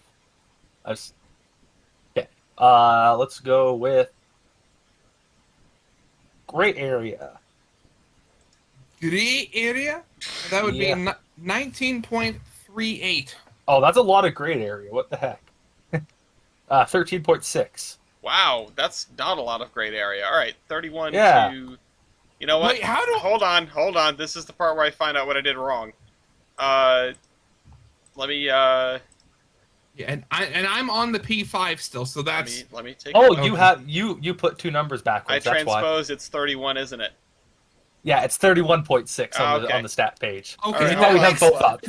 Speaker 2: Let's go with Great Area.
Speaker 3: Gray area? That would
Speaker 2: Yeah.
Speaker 3: be 19.38.
Speaker 2: Oh, that's a lot of Great Area. What the heck? 13.6.
Speaker 1: Wow, that's not a lot of great area. All right, 31
Speaker 2: Yeah.
Speaker 1: to... You know what?
Speaker 3: Wait, how do...
Speaker 1: Hold on. This is the part where I find out what I did wrong. Let me,
Speaker 3: Yeah, and I'm on the P5 still, so that's...
Speaker 1: let me take...
Speaker 2: Oh,
Speaker 3: Okay.
Speaker 2: you put two numbers
Speaker 1: I
Speaker 2: backwards. That's why.
Speaker 1: transpose, it's 31, isn't it?
Speaker 2: Yeah, it's 31.6
Speaker 1: Okay.
Speaker 2: on the stat page.
Speaker 3: Okay,
Speaker 1: All right,
Speaker 2: You probably
Speaker 1: that
Speaker 2: have both up.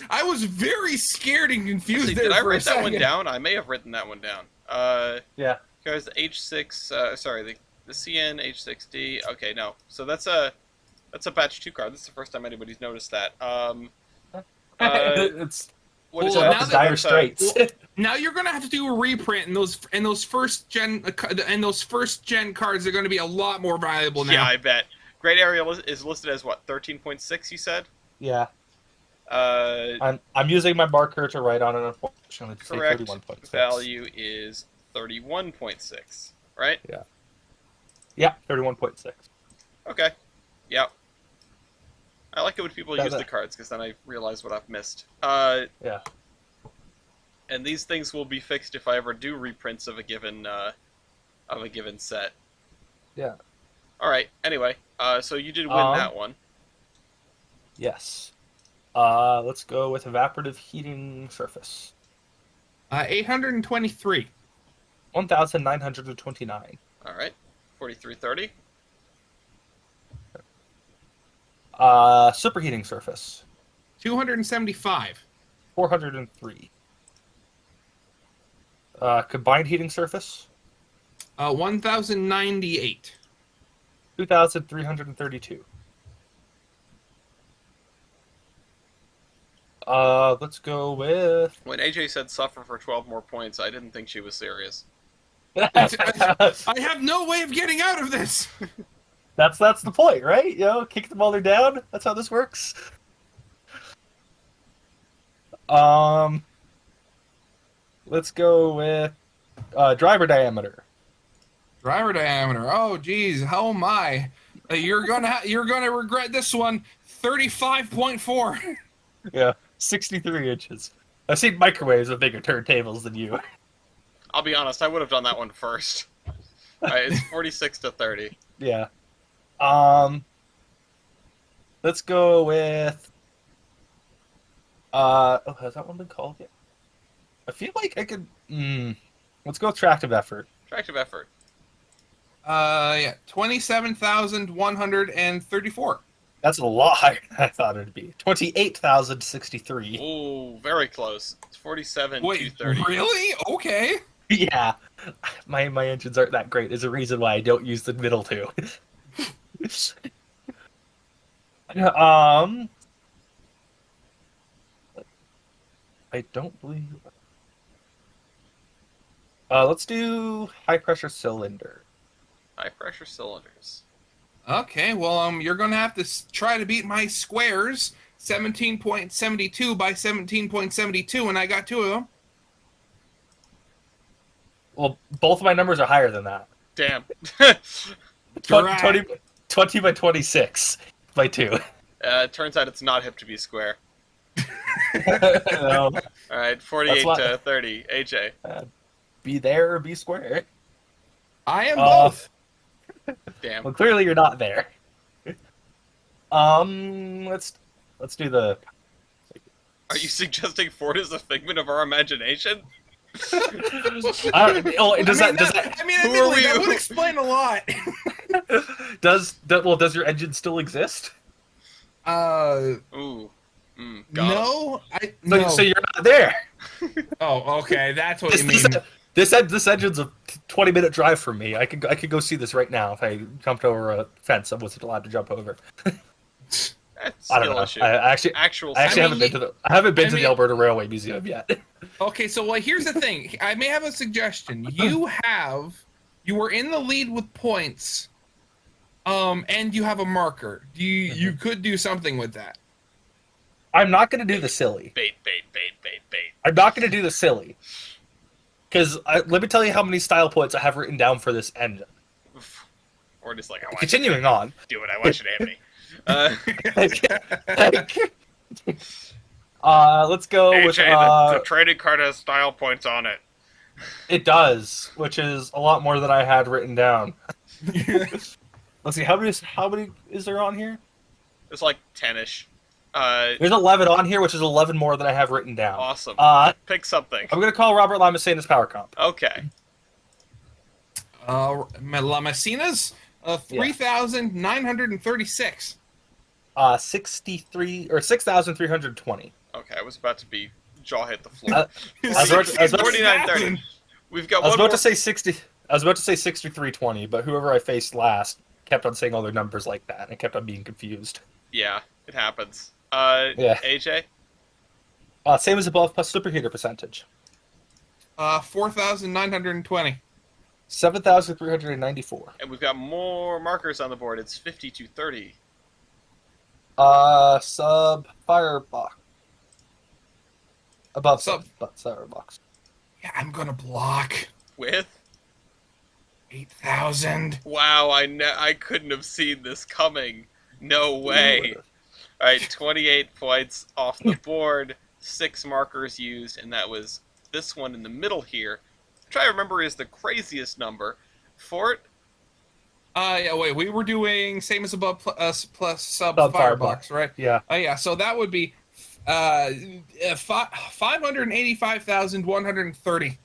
Speaker 3: I was very scared and confused
Speaker 1: Actually,
Speaker 3: there
Speaker 1: did I
Speaker 3: for a
Speaker 1: write that one
Speaker 3: second.
Speaker 1: down? I may have written that one down.
Speaker 2: Yeah.
Speaker 1: Guys, the H6, sorry, the CN H6D. Okay, no. So that's a batch 2 card. This is the first time anybody's noticed that.
Speaker 2: It's
Speaker 1: What is
Speaker 3: Well,
Speaker 1: that?
Speaker 3: now
Speaker 2: up to
Speaker 3: that-
Speaker 2: dire
Speaker 1: That's,
Speaker 2: straits.
Speaker 3: Now you're gonna have to do a reprint, and those first gen cards are gonna be a lot more valuable now.
Speaker 1: yeah, I bet. Great area is listed as what, 13.6, you said?
Speaker 2: Yeah.
Speaker 1: Uh,
Speaker 2: I'm using my marker to write on it, unfortunately, to say
Speaker 1: correct
Speaker 2: 31.6.
Speaker 1: value is 31.6, right?
Speaker 2: Yeah, 31.6.
Speaker 1: Okay. Yep. I like it when people
Speaker 2: That-
Speaker 1: use
Speaker 2: that-
Speaker 1: the cards, because then I realize what I've missed.
Speaker 2: Yeah.
Speaker 1: And these things will be fixed if I ever do reprints of a given set.
Speaker 2: Yeah.
Speaker 1: All right. Anyway, so you did win that one.
Speaker 2: Yes. Let's go with evaporative heating surface.
Speaker 3: 823.
Speaker 2: 1,929.
Speaker 1: All right. 4330.
Speaker 2: Superheating surface.
Speaker 3: 275.
Speaker 2: 403. Combined heating surface.
Speaker 3: 1098.
Speaker 2: 2,332. Let's go with.
Speaker 1: When AJ said suffer for 12 more points, I didn't think she was serious.
Speaker 3: I have no way of getting out of this.
Speaker 2: That's the point, right? You know, kick them while they're down. That's how this works. Let's go with driver diameter.
Speaker 3: Driver diameter. Oh, geez. How am I? You're gonna regret this one. 35.4.
Speaker 2: Yeah, 63 inches. I've seen microwaves with bigger turntables than you.
Speaker 1: I'll be honest, I would have done that one first. All right, it's 46 to 30.
Speaker 2: Yeah. Let's go with. Has that one been called yet? I feel like I could. Let's go with tractive effort.
Speaker 1: Tractive effort.
Speaker 3: Yeah, 27,134.
Speaker 2: That's a lot higher than I thought it'd be. 28,063.
Speaker 1: Ooh, very close. It's 47
Speaker 3: Wait,
Speaker 1: 230.
Speaker 3: really? Okay.
Speaker 2: Yeah, my engines aren't that great. There's a reason why I don't use the middle two. I don't believe. Let's do high pressure cylinder.
Speaker 1: High pressure cylinders.
Speaker 3: Okay, well, you're gonna have to try to beat my squares. 17.72 by 17.72, and I got two of them.
Speaker 2: Well, both of my numbers are higher than that.
Speaker 1: Damn.
Speaker 2: 20 by 26 by 2.
Speaker 1: It turns out it's not hip to be square.
Speaker 2: No,
Speaker 1: All right, 48
Speaker 2: That's what-
Speaker 1: to 30. AJ.
Speaker 2: be there or be square.
Speaker 3: I am both.
Speaker 1: Damn.
Speaker 2: Well, clearly you're not there. Let's do the.
Speaker 1: Are you suggesting Ford is a figment of our imagination?
Speaker 2: Does that
Speaker 3: I mean,
Speaker 1: Who are
Speaker 3: admittedly,
Speaker 1: we?
Speaker 3: that would explain a lot.
Speaker 2: does your engine still exist?
Speaker 1: Ooh. Got him.
Speaker 3: No,
Speaker 2: So you're not there.
Speaker 3: Oh, okay, that's what you
Speaker 2: Does,
Speaker 3: mean.
Speaker 2: does that, This engine's a 20-minute drive from me. I could go see this right now if I jumped over a fence I wasn't allowed to jump over.
Speaker 1: That's
Speaker 2: I don't
Speaker 1: skill
Speaker 2: know.
Speaker 1: issue.
Speaker 2: I actually
Speaker 1: Actual.
Speaker 2: haven't been to the Alberta Railway Museum yet.
Speaker 3: Okay, so well, here's the thing. I may have a suggestion. You were in the lead with points, and you have a marker. You could do something with that.
Speaker 2: I'm not going to do the silly.
Speaker 1: Bait.
Speaker 2: I'm not going to do the silly. Because let me tell you how many style points I have written down for this engine.
Speaker 1: Or just like I want
Speaker 2: Continuing on.
Speaker 1: do what I want you to hit me.
Speaker 2: Let's go
Speaker 1: AJ,
Speaker 2: with
Speaker 1: the trading card has style points on it.
Speaker 2: it does, which is a lot more than I had written down. Let's see, how many is there on here?
Speaker 1: It's like 10ish.
Speaker 2: There's 11 on here, which is 11 more than I have written down.
Speaker 1: Awesome. Pick something.
Speaker 2: I'm gonna call Robert Lamassane's power comp.
Speaker 1: Okay.
Speaker 3: La Messina's 3,936.
Speaker 2: 63 or 6,320.
Speaker 1: Okay, I was about to be jaw hit the floor.
Speaker 2: I was about to-
Speaker 1: 49.30. We've got
Speaker 2: I was
Speaker 1: one
Speaker 2: about
Speaker 1: more.
Speaker 2: to say 60. I was about to say 6320, but whoever I faced last kept on saying all their numbers like that, and I kept on being confused.
Speaker 1: Yeah, it happens.
Speaker 2: Yeah.
Speaker 1: AJ?
Speaker 2: Same as above plus superheater percentage.
Speaker 3: 4,920.
Speaker 2: 7,394.
Speaker 1: And we've got more markers on the board. It's 5230.
Speaker 2: Sub firebox. Above
Speaker 3: Sub-
Speaker 2: firebox.
Speaker 3: Yeah, I'm gonna block
Speaker 1: With?
Speaker 3: 8,000.
Speaker 1: Wow, I couldn't have seen this coming. No way. Alright, 28 points off the board. 6 markers used, and that was this one in the middle here. Try to remember is the craziest number. Fort?
Speaker 3: Yeah, wait, we were doing same as above plus sub
Speaker 2: Sub
Speaker 3: firebox,
Speaker 2: firebox.
Speaker 3: right?
Speaker 2: Yeah.
Speaker 3: Yeah, so that would be 585,130.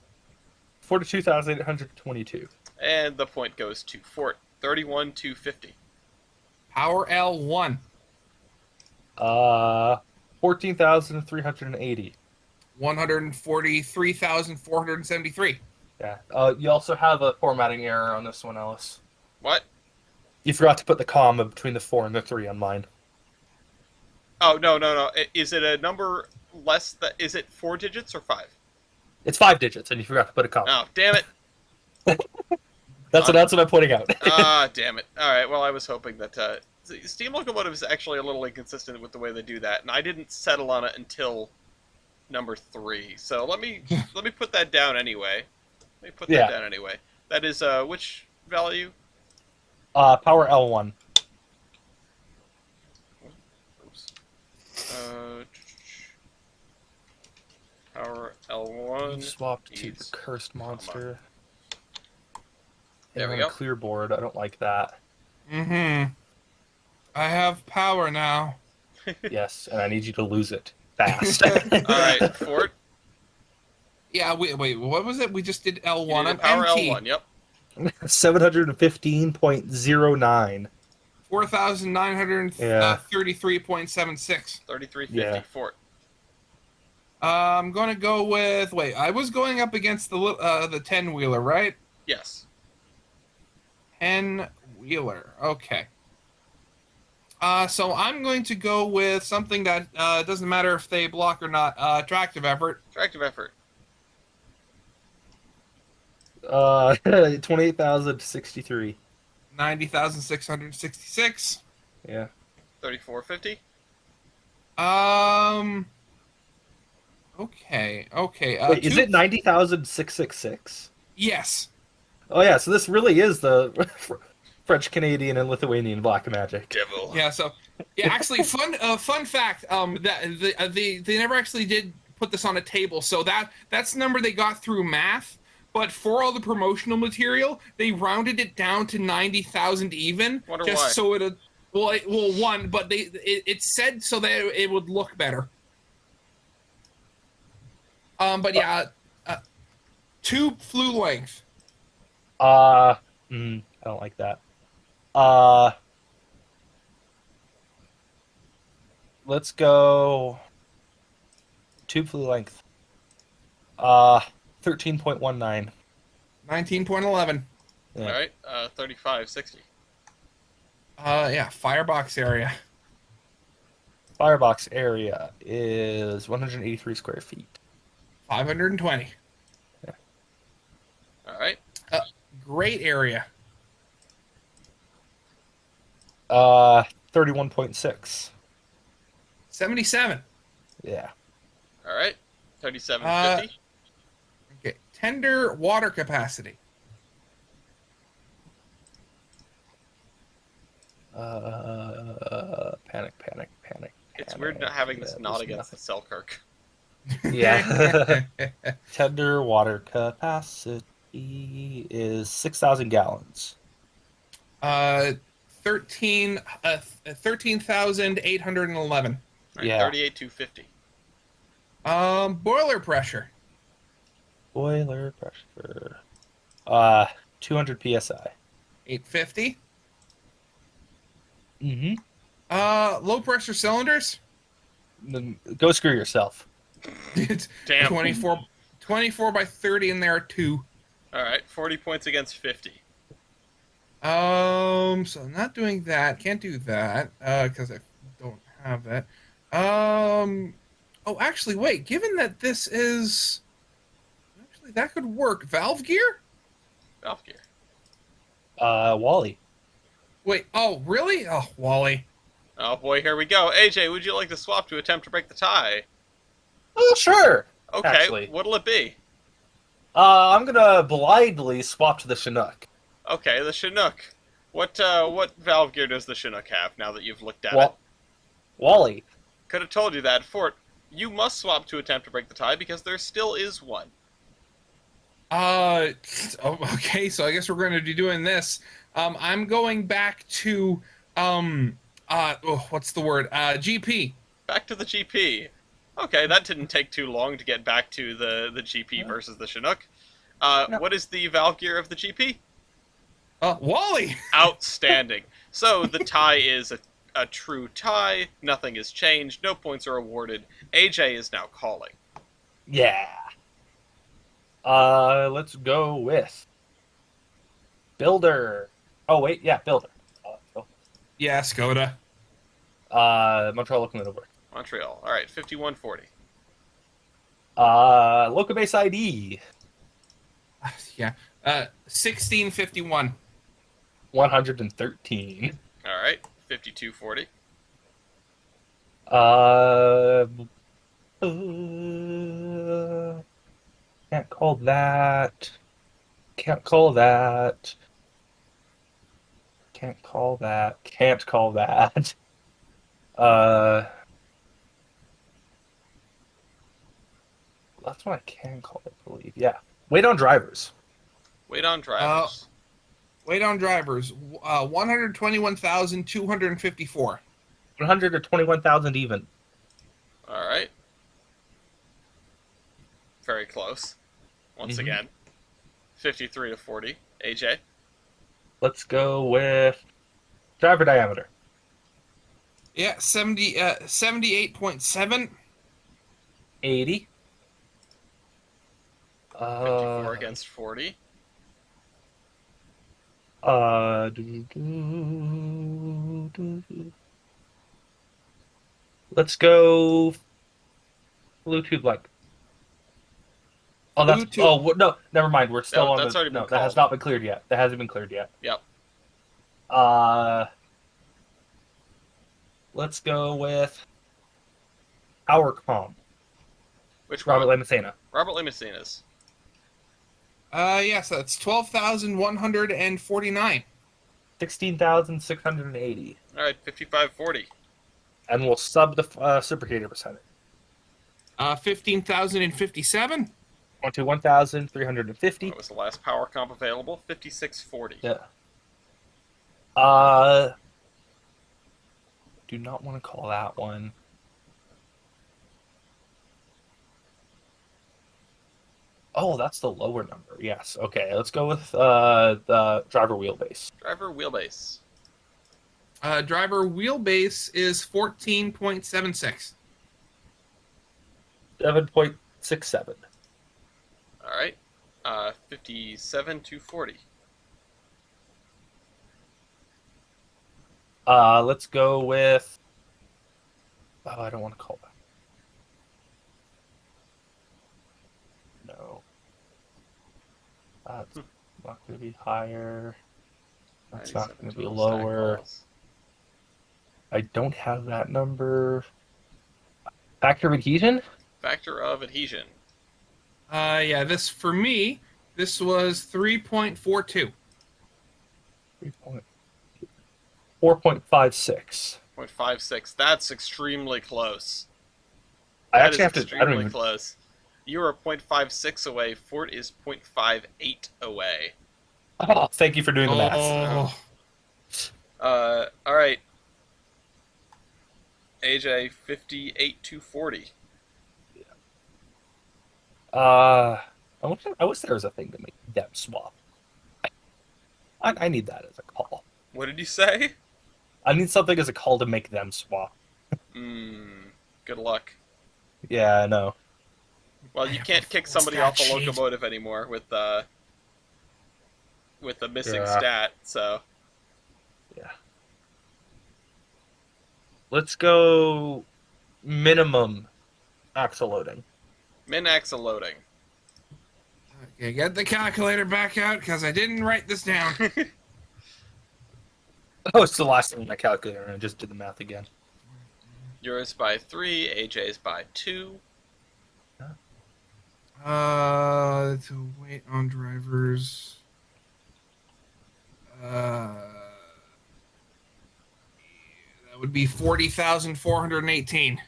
Speaker 2: 42,822.
Speaker 1: And the point goes to Fort. 31,250.
Speaker 3: Power L1.
Speaker 2: 14,380.
Speaker 3: 143,473.
Speaker 2: Yeah. You also have a formatting error on this one, Ellis.
Speaker 1: What?
Speaker 2: You forgot to put the comma between the 4 and the 3 on mine.
Speaker 1: Oh, no. Is it a number less than... Is it 4 digits or 5?
Speaker 2: It's 5 digits, and you forgot to put a comma.
Speaker 1: Oh, damn it.
Speaker 2: That's what I'm pointing out.
Speaker 1: Ah, damn it. Alright, well, I was hoping that... Steam Locomotive is actually a little inconsistent with the way they do that, and I didn't settle on it until number 3. So let me put that down anyway. That is, which value?
Speaker 2: Power L1.
Speaker 1: Oops. Power L1.
Speaker 2: Swapped to the
Speaker 1: is-
Speaker 2: cursed monster.
Speaker 1: There we
Speaker 2: And
Speaker 1: go.
Speaker 2: a clear board. I don't like that.
Speaker 3: Mm-hmm. I have power now.
Speaker 2: Yes, and I need you to lose it fast.
Speaker 1: Alright, Fort.
Speaker 3: Yeah, wait, what was it? We just did L1.
Speaker 1: You need a
Speaker 3: I'm
Speaker 1: power
Speaker 3: MT.
Speaker 1: L1, yep.
Speaker 2: 715.09.
Speaker 3: 4,933.76.
Speaker 1: 3350
Speaker 2: Yeah.
Speaker 1: Fort.
Speaker 3: I'm gonna go with. Wait, I was going up against the 10-wheeler, right?
Speaker 1: Yes.
Speaker 3: 10-wheeler. Okay. So I'm going to go with something that doesn't matter if they block or not. Attractive effort.
Speaker 1: Attractive effort.
Speaker 2: 28,063.
Speaker 3: 90,666.
Speaker 2: Yeah.
Speaker 1: 3450.
Speaker 3: Okay.
Speaker 2: Wait, is it 90,666?
Speaker 3: Yes.
Speaker 2: Oh yeah, so this really is the French, Canadian, and Lithuanian black magic.
Speaker 1: Devil.
Speaker 3: Yeah. So, yeah. Actually, fun fact. That they never actually did put this on a table. So that's the number they got through math. But for all the promotional material, they rounded it down to 90,000 even.
Speaker 1: Wonder
Speaker 3: just
Speaker 1: why.
Speaker 3: so it. Well, one, but it said so that it would look better. But yeah, tube flue length.
Speaker 2: I don't like that. Let's go tube flue length. 13.19.
Speaker 3: 19.11.
Speaker 2: Yeah.
Speaker 1: All right, 3560.
Speaker 3: Yeah, firebox area.
Speaker 2: Firebox area is 183 square feet.
Speaker 3: 520.
Speaker 1: All right,
Speaker 3: Great area.
Speaker 2: 31.6.
Speaker 3: 77.
Speaker 2: Yeah.
Speaker 1: all right, 3750.
Speaker 3: Okay. Tender water capacity.
Speaker 2: Panic, panic, panic,
Speaker 1: It's weird not
Speaker 2: panic.
Speaker 1: having this not
Speaker 2: There's
Speaker 1: against the
Speaker 2: nothing.
Speaker 1: Selkirk.
Speaker 2: Yeah. Tender water capacity is 6,000 gallons.
Speaker 3: uh, 13,811.
Speaker 1: All right,
Speaker 2: Yeah.
Speaker 1: 38,250.
Speaker 3: Boiler pressure.
Speaker 2: Boiler pressure. Uh, 200 psi.
Speaker 3: 850.
Speaker 2: Mm-hmm.
Speaker 3: Low pressure cylinders.
Speaker 2: Go screw yourself.
Speaker 3: It's
Speaker 1: Damn.
Speaker 3: 24 by 30 in there too.
Speaker 1: All right, 40 points against 50.
Speaker 3: So I'm not doing that. Can't do that. Because I don't have that. Oh, actually, wait. Given that this is actually that could work. Valve gear?
Speaker 1: Valve gear.
Speaker 2: Wally.
Speaker 3: Wait. Oh, really? Oh, Wally.
Speaker 1: Oh boy, here we go. AJ, would you like to swap to attempt to break the tie?
Speaker 2: Oh, sure.
Speaker 1: Okay,
Speaker 2: Actually,
Speaker 1: what'll it be?
Speaker 2: I'm gonna blindly swap to the Chinook.
Speaker 1: Okay, the Chinook. What valve gear does the Chinook have? Now that you've looked at it,
Speaker 2: Wa- Wally.
Speaker 1: could have told you that. Fort, you must swap to attempt to break the tie because there still is one.
Speaker 3: Oh, okay. So I guess we're going to be doing this. I'm going back to what's the word? GP.
Speaker 1: Back to the GP. Okay, that didn't take too long to get back to the GP versus the Chinook.
Speaker 2: No.
Speaker 1: What is the valve gear of the GP?
Speaker 3: Wally.
Speaker 1: Outstanding. So the tie is a true tie. Nothing has changed. No points are awarded. AJ is now calling.
Speaker 2: Yeah. Let's go with Builder. Oh wait, yeah, Builder.
Speaker 3: Yeah, Skoda.
Speaker 2: Montreal Locomotive.
Speaker 1: Montreal. All right, 5140.
Speaker 2: Locobase ID.
Speaker 3: Yeah. 1651.
Speaker 2: 113.
Speaker 1: All right, 5240.
Speaker 2: Can't call that. Can't call that. Can't call that. Can't call that. That's what I can call it, I believe. Yeah. Wait on drivers.
Speaker 1: Wait on drivers.
Speaker 3: Wait on drivers. 121,254.
Speaker 2: 121,000 even.
Speaker 1: All right. Very close. Once again. 53 to 40. AJ.
Speaker 2: Let's go with driver diameter.
Speaker 3: Yeah, 78.7.
Speaker 2: 80.
Speaker 1: 54 against 40.
Speaker 2: Let's go Bluetooth like. Oh, that's
Speaker 3: Bluetooth.
Speaker 2: no, never mind. We're still
Speaker 1: No,
Speaker 2: on
Speaker 1: that's
Speaker 2: the
Speaker 1: already been
Speaker 2: that has
Speaker 1: called.
Speaker 2: not been cleared yet. That hasn't been cleared yet.
Speaker 1: Yep.
Speaker 2: Let's go with PowerCom.
Speaker 1: Which
Speaker 2: Robert
Speaker 1: one?
Speaker 2: Lamacena.
Speaker 1: Robert Limousinas.
Speaker 3: Yes, that's 12,149.
Speaker 2: 16,680.
Speaker 1: All right, 5540.
Speaker 2: And we'll sub the supercator percentage.
Speaker 3: 15,057.
Speaker 2: 21,350.
Speaker 1: What was the last power comp available? 5640.
Speaker 2: Yeah. Do not want to call that one. Oh, that's the lower number. Yes. Okay. Let's go with the driver wheelbase.
Speaker 1: Driver wheelbase.
Speaker 3: Driver wheelbase is 14.76.
Speaker 2: 7.67.
Speaker 1: All right, 57 to 40.
Speaker 2: Let's go with. Oh, I don't want to call that. No. That's not going to be higher. That's not
Speaker 1: 97
Speaker 2: going to be
Speaker 1: total stack
Speaker 2: lower.
Speaker 1: balls.
Speaker 2: I don't have that number. Factor of adhesion?
Speaker 1: Factor of adhesion.
Speaker 3: Yeah, this for me, this was 3.42.
Speaker 2: 4.56.
Speaker 1: 0.56. That's extremely close.
Speaker 2: I
Speaker 1: That
Speaker 2: actually
Speaker 1: is
Speaker 2: have to. I don't
Speaker 1: extremely
Speaker 2: even.
Speaker 1: close. You are 0.56 away. Fort is 0.58 away.
Speaker 2: Oh, thank you for doing the math.
Speaker 3: Oh,
Speaker 1: All right. AJ, 58 to 40.
Speaker 2: I wish there was a thing to make them swap. I need that as a call.
Speaker 1: What did you say?
Speaker 2: I need something as a call to make them swap.
Speaker 1: Good luck.
Speaker 2: Yeah, I know.
Speaker 1: Well,
Speaker 3: I
Speaker 1: you
Speaker 3: have
Speaker 1: can't
Speaker 3: a
Speaker 1: kick
Speaker 3: full
Speaker 1: somebody
Speaker 3: stat
Speaker 1: off a
Speaker 3: sheet.
Speaker 1: locomotive anymore with the missing
Speaker 2: Yeah.
Speaker 1: stat. So
Speaker 2: Yeah. Let's go minimum axle loading.
Speaker 1: min axle loading.
Speaker 3: Okay, get the calculator back out because I didn't write this down.
Speaker 2: Oh, it's the last thing on my calculator, and I just did the math again.
Speaker 1: Yours by 3. AJ's by 2.
Speaker 3: To wait on drivers. That would be 40,418.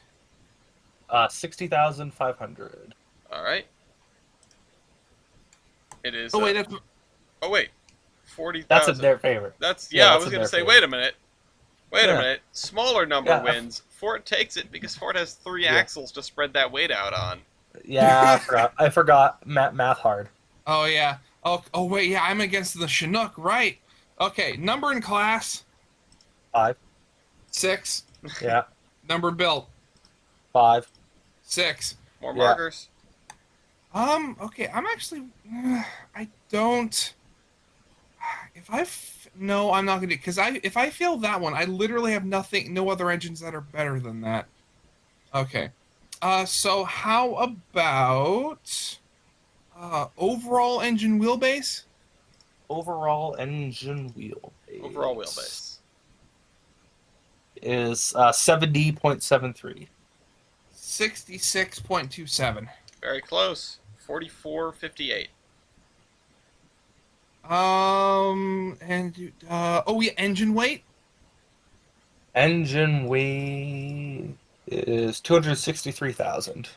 Speaker 2: 60,500.
Speaker 1: All right. It is.
Speaker 3: Oh wait, that's
Speaker 1: Oh wait.
Speaker 2: That's
Speaker 1: 40,000.
Speaker 2: in their favor.
Speaker 1: That's
Speaker 2: Yeah,
Speaker 1: I
Speaker 2: that's
Speaker 1: was
Speaker 2: in
Speaker 1: gonna
Speaker 2: their
Speaker 1: say.
Speaker 2: favor.
Speaker 1: Wait a minute. Wait a
Speaker 2: Yeah.
Speaker 1: minute. Smaller number
Speaker 2: Yeah.
Speaker 1: wins. Fort takes it because Fort has 3
Speaker 2: Yeah.
Speaker 1: axles to spread that weight out on.
Speaker 2: Yeah, I forgot. Math hard.
Speaker 3: oh yeah. Oh wait, yeah, I'm against the Chinook, right? Okay, number in class
Speaker 2: 5.
Speaker 3: 6.
Speaker 2: Yeah.
Speaker 3: Number built
Speaker 2: 5.
Speaker 3: 6.
Speaker 1: More
Speaker 2: Yeah.
Speaker 1: markers.
Speaker 3: Okay, I'm actually. I don't. If no, I'm not gonna because if I fail that one, I literally have no other engines that are better than that. Okay, so how about overall engine wheelbase?
Speaker 2: Overall engine wheelbase.
Speaker 1: Overall wheelbase.
Speaker 2: Is 70.73.
Speaker 3: 66.27.
Speaker 1: Very close. 44.58.
Speaker 3: And oh yeah, engine weight.
Speaker 2: Engine weight is 263,000.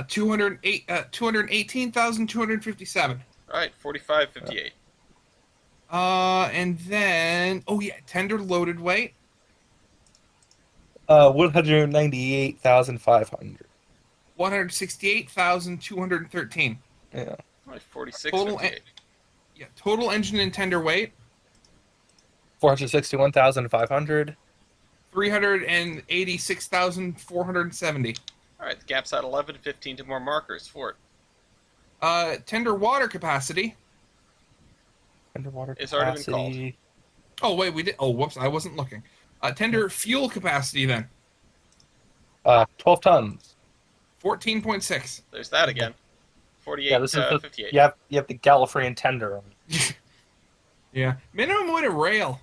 Speaker 3: 218,257.
Speaker 1: All right. 45.58.
Speaker 3: And then oh yeah, tender loaded weight.
Speaker 2: 198,500.
Speaker 3: 168,213.
Speaker 2: Yeah.
Speaker 1: All right.
Speaker 3: Total
Speaker 1: 46.58.
Speaker 3: Yeah, total engine and tender weight
Speaker 2: 461,500.
Speaker 3: 386,470.
Speaker 1: All right. The gap's at 11. 15 to more markers. Fort
Speaker 3: Tender water capacity.
Speaker 2: Underwater
Speaker 1: It's already been called.
Speaker 2: capacity.
Speaker 3: Oh wait, we did. Oh whoops, I wasn't looking. Tender fuel capacity then
Speaker 2: 12 tons.
Speaker 3: 14.6.
Speaker 1: There's that again. 48
Speaker 2: Yeah, this is the
Speaker 1: 58.
Speaker 2: you have the Gallifreyan tender on
Speaker 3: Yeah. Minimum weight of rail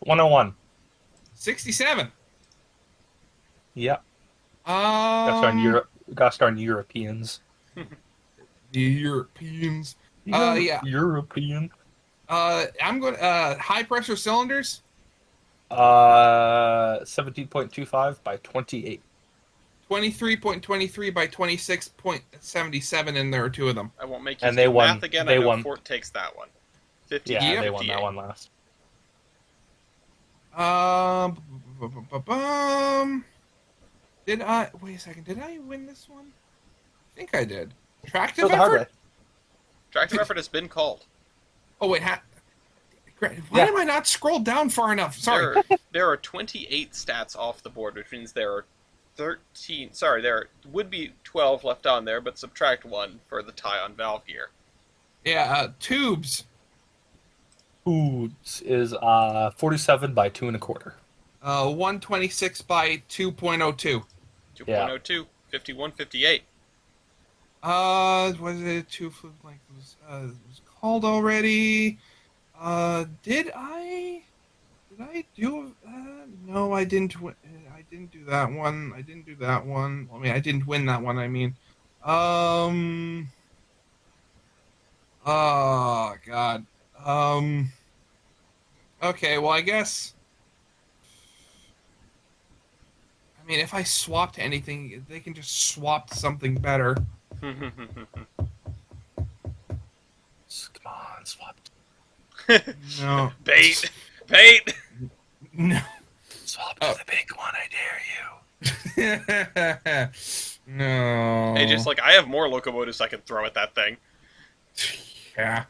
Speaker 2: 101.
Speaker 3: 67.
Speaker 2: Yep. Gosh darn Europeans.
Speaker 3: The Europeans. Yeah.
Speaker 2: European.
Speaker 3: I'm going high pressure cylinders
Speaker 2: 17.25 by 28.
Speaker 3: 23.23 by 26.77, and there are 2 of them.
Speaker 1: I won't make you
Speaker 2: And
Speaker 1: do
Speaker 2: they won.
Speaker 1: math again.
Speaker 2: They
Speaker 1: I know
Speaker 2: won.
Speaker 1: Fort takes that one. 50
Speaker 2: Yeah,
Speaker 3: Yep.
Speaker 2: they won that one last.
Speaker 3: Did I wait a second? Did I win this one? I think I did. Tractive
Speaker 2: For the hard
Speaker 3: effort?
Speaker 2: way.
Speaker 1: Tractive effort has been called.
Speaker 3: Oh wait, why
Speaker 2: Yeah.
Speaker 3: am I not scrolled down far enough? Sorry.
Speaker 1: There are 28 stats off the board, which means there are 13. Sorry, there would be 12 left on there, but subtract 1 for the tie on valve gear.
Speaker 3: Yeah, tubes.
Speaker 2: Foods is 47 by 2 1/4.
Speaker 3: 126 by 2.02.
Speaker 1: 2.02, 51, 58.
Speaker 3: Was it two foot length was called already? Did I do? No, I didn't. I didn't do that one. I didn't do that one. I mean, I didn't win that one. I mean, um. Oh God. Um. Okay. Well, I guess. I mean, if I swapped anything, they can just swap to something better.
Speaker 2: Come on, swap.
Speaker 3: No.
Speaker 1: Bait! Bait!
Speaker 3: No.
Speaker 2: Swap to the big one, I dare you.
Speaker 3: No.
Speaker 1: Hey, just like, I have more locomotives I can throw at that thing.
Speaker 3: Yeah.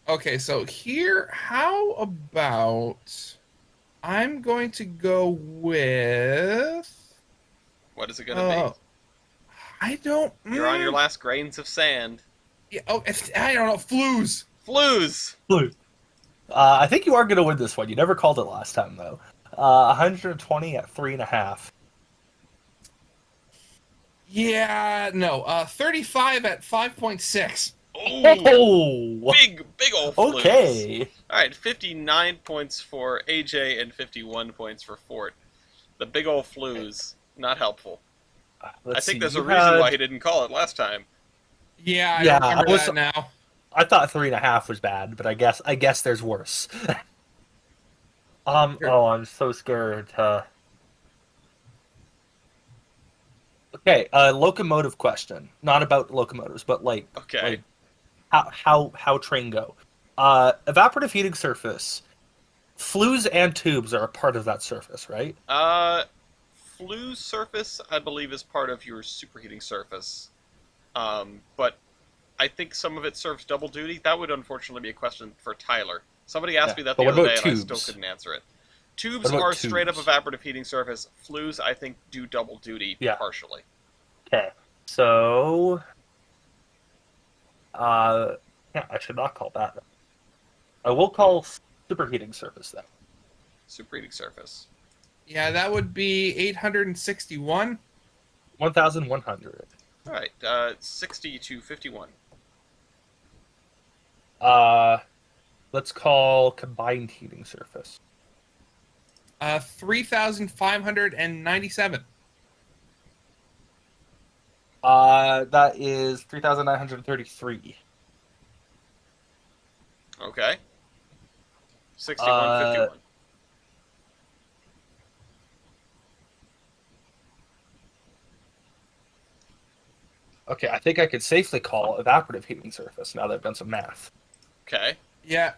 Speaker 3: Okay, so here, how about I'm going to go with
Speaker 1: What is it gonna be?
Speaker 3: I don't
Speaker 1: You're on your last grains of sand.
Speaker 3: yeah, I don't know, flues.
Speaker 1: Flues!
Speaker 2: Blue. I think you are going to win this one. You never called it last time, though. 120 at 3.5.
Speaker 3: Yeah, no. 35 at 5.6.
Speaker 1: Oh! Big old flues.
Speaker 2: Okay.
Speaker 1: Alright, 59 points for AJ and 51 points for Fort. The big old flues. Not helpful. I think there's a reason why he didn't call it last time.
Speaker 3: Yeah, I
Speaker 2: Yeah,
Speaker 3: remember that now.
Speaker 2: I thought 3.5 was bad, but I guess there's worse. Oh, I'm so scared. Okay, locomotive question. Not about locomotives, but
Speaker 1: Okay.
Speaker 2: how train go. Evaporative heating surface. Flues and tubes are a part of that surface, right?
Speaker 1: Flue surface, I believe, is part of your superheating surface. But I think some of it serves double duty. That would unfortunately be a question for Tyler. Somebody asked me that the other day, and I still couldn't answer it. Tubes are straight up evaporative heating surface. Flues, I think, do double duty partially.
Speaker 2: Okay, so yeah, I should not call that. I will call superheating surface then.
Speaker 1: Superheating surface.
Speaker 3: Yeah, that would be 861.
Speaker 2: 1,100.
Speaker 1: All right, 60 to 51.
Speaker 2: Let's call combined heating surface.
Speaker 3: 3,597.
Speaker 2: That is 3,933.
Speaker 1: Okay. 61, 51.
Speaker 2: Okay, I think I could safely call evaporative heating surface now that I've done some math.
Speaker 1: Okay.
Speaker 3: Yeah,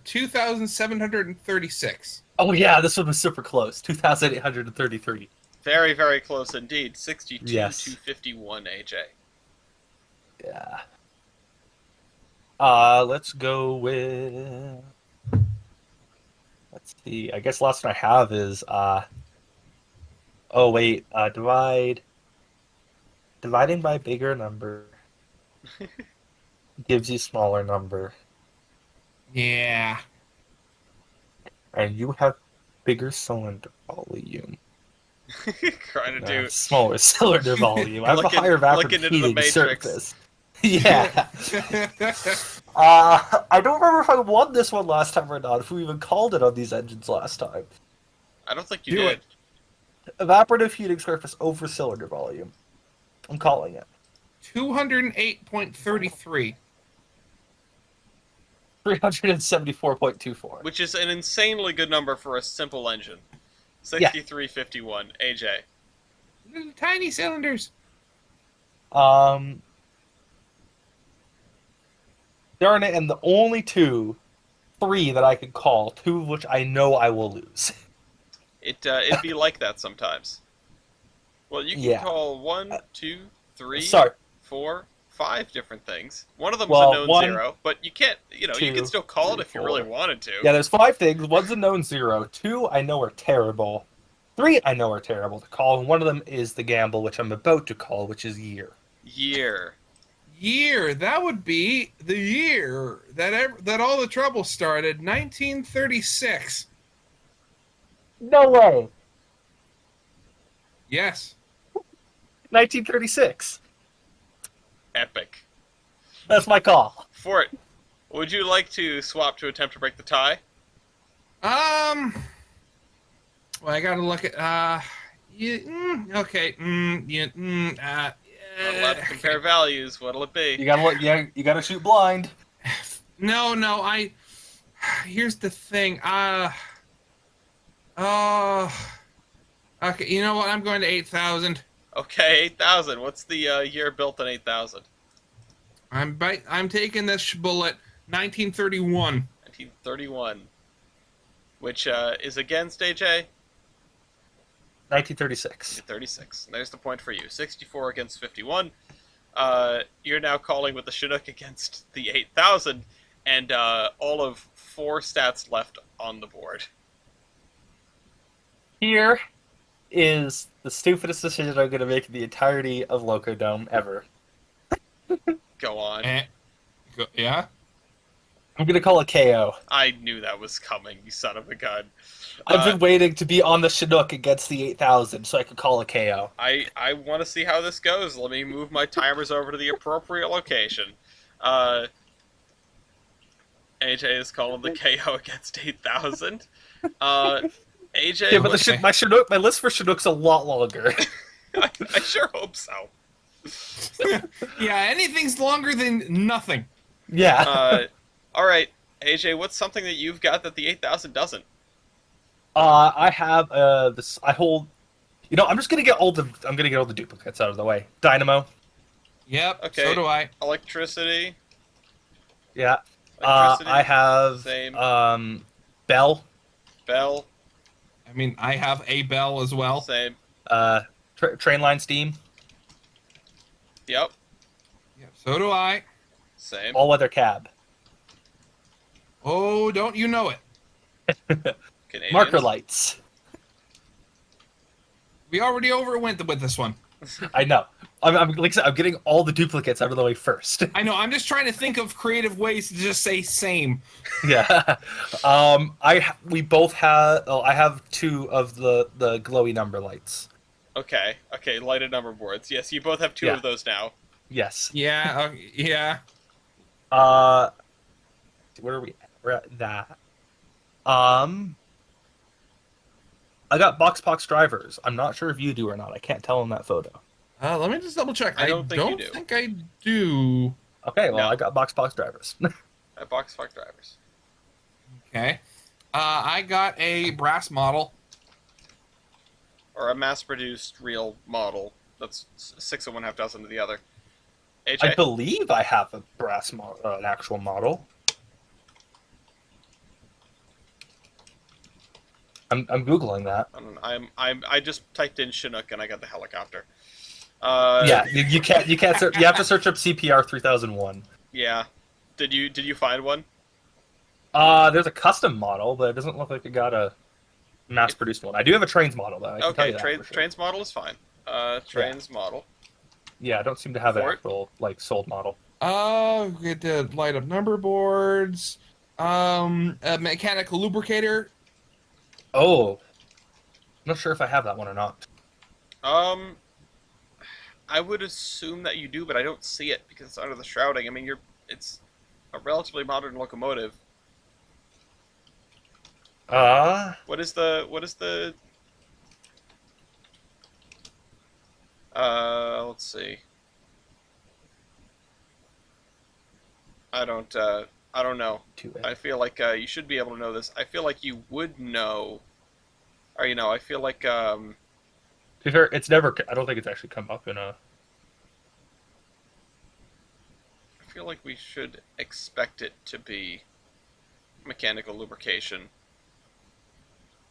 Speaker 3: 2,736.
Speaker 2: Oh yeah, this one was super close. 2,833.
Speaker 1: Very, very close indeed. 62
Speaker 2: Yes.
Speaker 1: to 51, AJ.
Speaker 2: Yeah. Let's go with. Let's see. I guess last one I have is Oh wait, dividing by bigger number gives you smaller number,
Speaker 3: Yeah.
Speaker 2: and you have bigger cylinder volume.
Speaker 1: Trying to do.
Speaker 2: Smaller cylinder volume. I have a higher evaporative heating surface. Yeah. I don't remember if I won this one last time or not. If we even called it on these engines last time.
Speaker 1: I don't think you did.
Speaker 2: Evaporative heating surface over cylinder volume. I'm calling it.
Speaker 3: 208.33.
Speaker 2: 374.24.
Speaker 1: Which is an insanely good number for a simple engine. 6351, AJ.
Speaker 3: Little tiny cylinders.
Speaker 2: Darn it, and the only three that I could call, two of which I know I will lose.
Speaker 1: It'd be like that sometimes. Well, you can call 1, 2, 3, 4, 5 different things. One of them's a known 0, but you can't, you can still call it if you really wanted to.
Speaker 2: Yeah, there's 5 things. One's a known 0. 2 I know are terrible. 3 I know are terrible to call, and one of them is the gamble, which I'm about to call, which is year.
Speaker 1: Year.
Speaker 3: Year, that would be the year that all the trouble started, 1936.
Speaker 2: No way.
Speaker 3: Yes.
Speaker 2: 1936.
Speaker 1: Epic.
Speaker 2: That's my call.
Speaker 1: Fort, would you like to swap to attempt to break the tie?
Speaker 3: Well, I gotta look at, okay,
Speaker 1: Not allowed to compare values. What'll it be?
Speaker 2: You gotta look. Yeah, you gotta shoot blind.
Speaker 3: No, here's the thing, okay, you know what, I'm going to 8,000.
Speaker 1: Okay, 8,000. What's the year built in 8,000?
Speaker 3: I'm taking this bullet, 1931.
Speaker 1: 1931. Which is against AJ?
Speaker 2: 1936.
Speaker 1: 36. And there's the point for you. 64 against 51. You're now calling with the Chinook against the 8,000, and all of 4 stats left on the board.
Speaker 2: Here is the stupidest decision I'm going to make in the entirety of Loco Dome ever.
Speaker 1: Go on.
Speaker 3: Yeah?
Speaker 2: I'm going to call a KO.
Speaker 1: I knew that was coming, you son of a gun.
Speaker 2: I've been waiting to be on the Chinook against the 8,000 so I could call a KO.
Speaker 1: I want to see how this goes. Let me move my timers over to the appropriate location. AJ is calling the KO against 8,000. AJ,
Speaker 2: Yeah, but my Chinook, my list for Chinook's a lot longer.
Speaker 1: I sure hope so.
Speaker 3: Yeah, anything's longer than nothing.
Speaker 2: Yeah.
Speaker 1: All right, AJ, what's something that you've got that the 8,000 doesn't?
Speaker 2: I have this. I hold. You know, I'm gonna get all the duplicates out of the way. Dynamo.
Speaker 3: Yep.
Speaker 1: Okay.
Speaker 3: So do I.
Speaker 1: Electricity.
Speaker 2: Yeah.
Speaker 1: Electricity.
Speaker 2: I have
Speaker 1: Same.
Speaker 2: Bell.
Speaker 1: Bell.
Speaker 3: I mean, I have a bell as well.
Speaker 1: Same.
Speaker 2: Train line steam.
Speaker 1: Yep.
Speaker 3: Yep. So do I.
Speaker 1: Same.
Speaker 2: All weather cab.
Speaker 3: Oh, don't you know it?
Speaker 1: Canadians.
Speaker 2: Marker lights.
Speaker 3: We already overwent with this one.
Speaker 2: I know. I'm like I said, I'm getting all the duplicates out of the way first.
Speaker 3: I know. I'm just trying to think of creative ways to just say same.
Speaker 2: Yeah. We both have. Oh, I have 2 of the glowy number lights.
Speaker 1: Okay. Okay. Lighted number boards. Yes, you both have 2
Speaker 2: Yeah.
Speaker 1: of those now.
Speaker 2: Yes.
Speaker 3: Yeah. Yeah.
Speaker 2: Where are we at? We're at that. I got box drivers. I'm not sure if you do or not. I can't tell in that photo.
Speaker 3: Let me just double check.
Speaker 1: I don't think you do.
Speaker 3: think I do.
Speaker 2: Okay, well,
Speaker 1: No.
Speaker 2: I got box drivers.
Speaker 1: Box fuck drivers.
Speaker 3: Okay. I got a brass model.
Speaker 1: Or a mass-produced real model. That's 6 of one, half dozen of the other. AJ.
Speaker 2: I believe I have a brass an actual model. I'm googling that.
Speaker 1: I just typed in Chinook and I got the helicopter.
Speaker 2: Yeah, you can't search. You have to search up CPR 3001.
Speaker 1: Yeah. Did you find one?
Speaker 2: There's a custom model, but it doesn't look like it got a mass-produced one. I do have a trains model though. I can tell you that for sure.
Speaker 1: Trains model is fine. Trains model.
Speaker 2: Yeah, I don't seem to have an
Speaker 1: Fort?
Speaker 2: actual like sold model.
Speaker 3: We get to light up number boards. A mechanical lubricator.
Speaker 2: Oh, I'm not sure if I have that one or not.
Speaker 1: I would assume that you do, but I don't see it because it's under the shrouding. I mean, it's a relatively modern locomotive. What is the let's see. I don't know. I feel like you should be able to know this. I feel like you would know, or I feel like
Speaker 2: To be fair, it's never. I don't think it's actually come up in a.
Speaker 1: I feel like we should expect it to be mechanical lubrication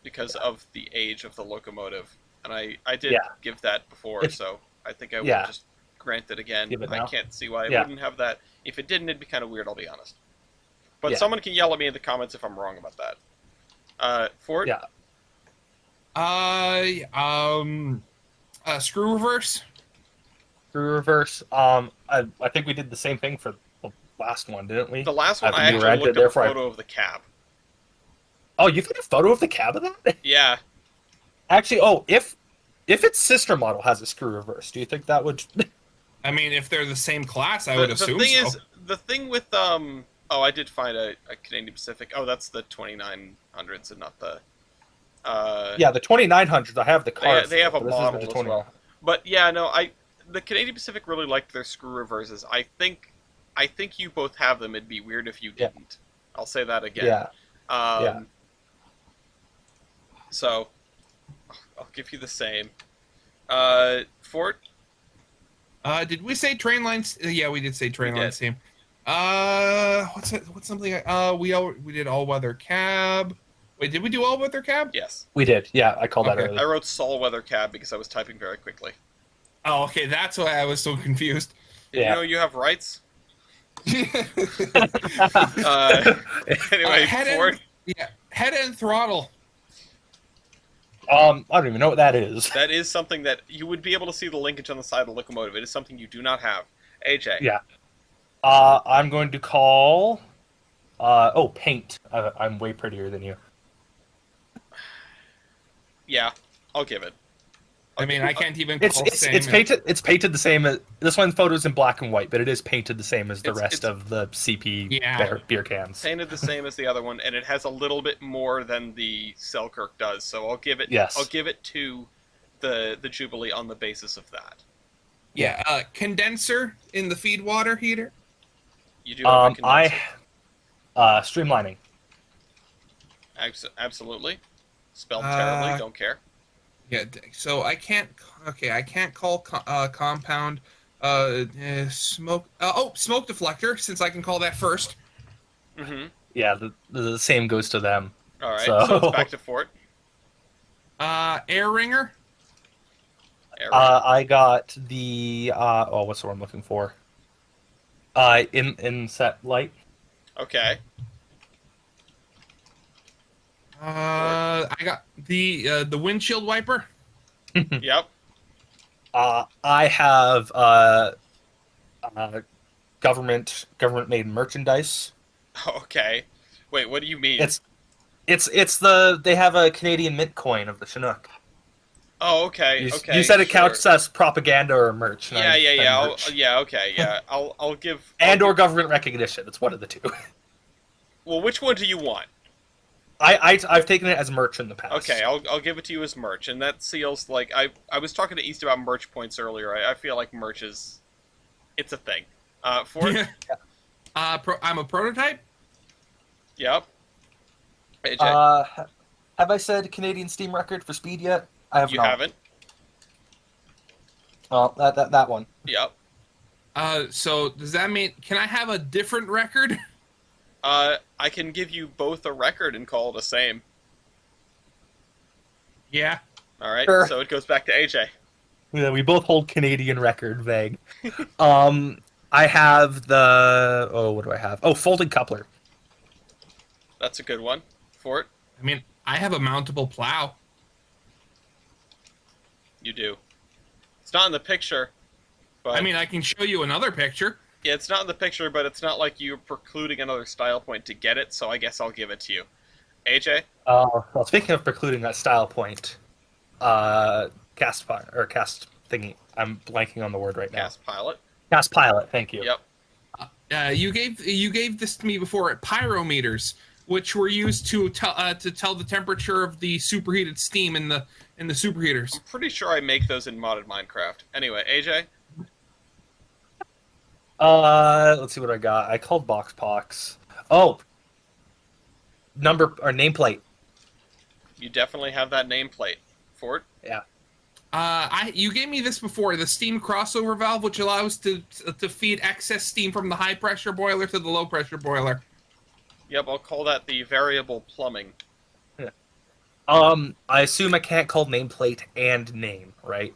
Speaker 1: because of the age of the locomotive, and I did give that before, so I think I would just grant it again. I can't see why it wouldn't have that. If it didn't, it'd be kind of weird. I'll be honest. But someone can yell at me in the comments if I'm wrong about that. Fort?
Speaker 2: Yeah.
Speaker 3: Screw reverse.
Speaker 2: Screw reverse. I think we did the same thing for the last one, didn't we?
Speaker 1: The last one, I
Speaker 2: You
Speaker 1: actually
Speaker 2: rented,
Speaker 1: looked up a
Speaker 2: therefore
Speaker 1: photo of the cab.
Speaker 2: Oh, you've got a photo of the cab of that?
Speaker 1: Yeah,
Speaker 2: Actually, oh, if its sister model has a screw reverse, do you think that would?
Speaker 3: I mean, if they're the same class, I would
Speaker 1: the
Speaker 3: assume
Speaker 1: thing
Speaker 3: so.
Speaker 1: is, the thing with Oh, I did find a Canadian Pacific. Oh, that's the 2900s and not the.
Speaker 2: Yeah, the 2900s. I have the card.
Speaker 1: They have a
Speaker 2: but this isn't
Speaker 1: model
Speaker 2: the
Speaker 1: as
Speaker 2: 29.
Speaker 1: well. But yeah, no, the Canadian Pacific really liked their screw reverses. I think you both have them. It'd be weird if you
Speaker 2: Yeah.
Speaker 1: didn't. I'll say that again.
Speaker 2: Yeah, yeah.
Speaker 1: Um, So, I'll give you the same. Fort,
Speaker 3: Did we say train lines? Yeah, we did say train
Speaker 1: We
Speaker 3: lines
Speaker 1: did.
Speaker 3: team. What's it, what's something? We did all weather cab. Wait, did we do all weather cab?
Speaker 1: yes.
Speaker 2: We did. Yeah, I called that
Speaker 3: Okay.
Speaker 2: early.
Speaker 1: I wrote Sol Weather Cab because I was typing very quickly.
Speaker 3: Oh, okay, that's why I was so confused.
Speaker 1: Did you
Speaker 2: Yeah.
Speaker 1: know you have rights?
Speaker 2: uh,
Speaker 1: Anyway, Fort,
Speaker 3: Head and throttle.
Speaker 2: I don't even know what that is.
Speaker 1: that is something that you would be able to see the linkage on the side of the locomotive. It is something you do not have. AJ.
Speaker 2: Yeah. I'm going to call. Paint. I'm way prettier than you.
Speaker 1: Yeah, I'll give it.
Speaker 3: I mean, I can't even
Speaker 2: It's
Speaker 3: call
Speaker 2: it's
Speaker 3: same.
Speaker 2: it's painted. It's painted the same as this one's photo's in black and white, but it is painted the same as the
Speaker 1: It's-
Speaker 2: rest
Speaker 1: it's-
Speaker 2: of the CP
Speaker 3: Yeah.
Speaker 2: beer cans.
Speaker 1: Painted the same as the other one, and it has a little bit more than the Selkirk does. So I'll give it.
Speaker 2: Yes.
Speaker 1: I'll give it to the Jubilee on the basis of that.
Speaker 3: Yeah, condenser in the feed water heater.
Speaker 1: You do have a condenser.
Speaker 2: Streamlining.
Speaker 1: Absolutely. Spelled terribly. Don't care.
Speaker 3: Yeah, so I can't. Okay, I can't call compound. Smoke. Smoke deflector, since I can call that first.
Speaker 1: Mm-hmm.
Speaker 2: Yeah, the same goes to them.
Speaker 1: All right.
Speaker 2: So-
Speaker 1: So it's back to Fort.
Speaker 3: Air ringer.
Speaker 1: Air
Speaker 2: I got the what's the one I'm looking for? Inset light.
Speaker 1: Okay.
Speaker 3: I got the windshield wiper.
Speaker 1: Yep.
Speaker 2: I have government made merchandise.
Speaker 1: Okay. Wait, what do you mean?
Speaker 2: It's they have a Canadian mint coin of the Chinook.
Speaker 1: Oh, okay.
Speaker 2: You,
Speaker 1: Okay.
Speaker 2: you said it
Speaker 1: sure.
Speaker 2: counts as propaganda or merch. and
Speaker 1: Yeah,
Speaker 2: I've
Speaker 1: yeah,
Speaker 2: done
Speaker 1: yeah.
Speaker 2: merch.
Speaker 1: Yeah. Okay. Yeah. I'll give.
Speaker 2: And
Speaker 1: I'll
Speaker 2: or
Speaker 1: give-
Speaker 2: government recognition. It's one of the two.
Speaker 1: Well, which one do you want?
Speaker 2: I've taken it as merch in the past.
Speaker 1: Okay, I'll give it to you as merch, and that seals like I was talking to East about merch points earlier. I feel like merch is, it's a thing. Ford.
Speaker 3: I'm a prototype.
Speaker 1: Yep. AJ,
Speaker 2: Have I said Canadian steam record for speed yet? I have
Speaker 1: you
Speaker 2: not.
Speaker 1: haven't.
Speaker 2: Well, that one.
Speaker 1: Yep.
Speaker 3: So does that mean can I have a different record?
Speaker 1: I can give you both a record and call it the same.
Speaker 3: Yeah.
Speaker 1: All right.
Speaker 2: Sure.
Speaker 1: So it goes back to AJ.
Speaker 2: Yeah, we both hold Canadian record vague. I have the what do I have? Oh, folded coupler.
Speaker 1: That's a good one. Fort,
Speaker 3: I mean, I have a mountable plow.
Speaker 1: you do. It's not in the picture, but
Speaker 3: I mean, I can show you another picture.
Speaker 1: yeah, it's not in the picture, but it's not like you're precluding another style point to get it. So I guess I'll give it to you. AJ.
Speaker 2: Well, speaking of precluding that style point, cast thingy. I'm blanking on the word right now.
Speaker 1: Cast pilot.
Speaker 2: Cast pilot. Thank you.
Speaker 1: Yep.
Speaker 3: You gave this to me before at pyrometers, which were used to tell the temperature of the superheated steam in the superheaters.
Speaker 1: I'm pretty sure I make those in modded Minecraft. Anyway, AJ.
Speaker 2: Let's see what I got. I called box pox. Oh, number or nameplate.
Speaker 1: You definitely have that nameplate. Fort.
Speaker 2: Yeah.
Speaker 3: You gave me this before, the steam crossover valve, which allows to feed excess steam from the high pressure boiler to the low pressure boiler.
Speaker 1: Yep, I'll call that the variable plumbing.
Speaker 2: I assume I can't call nameplate and name, right?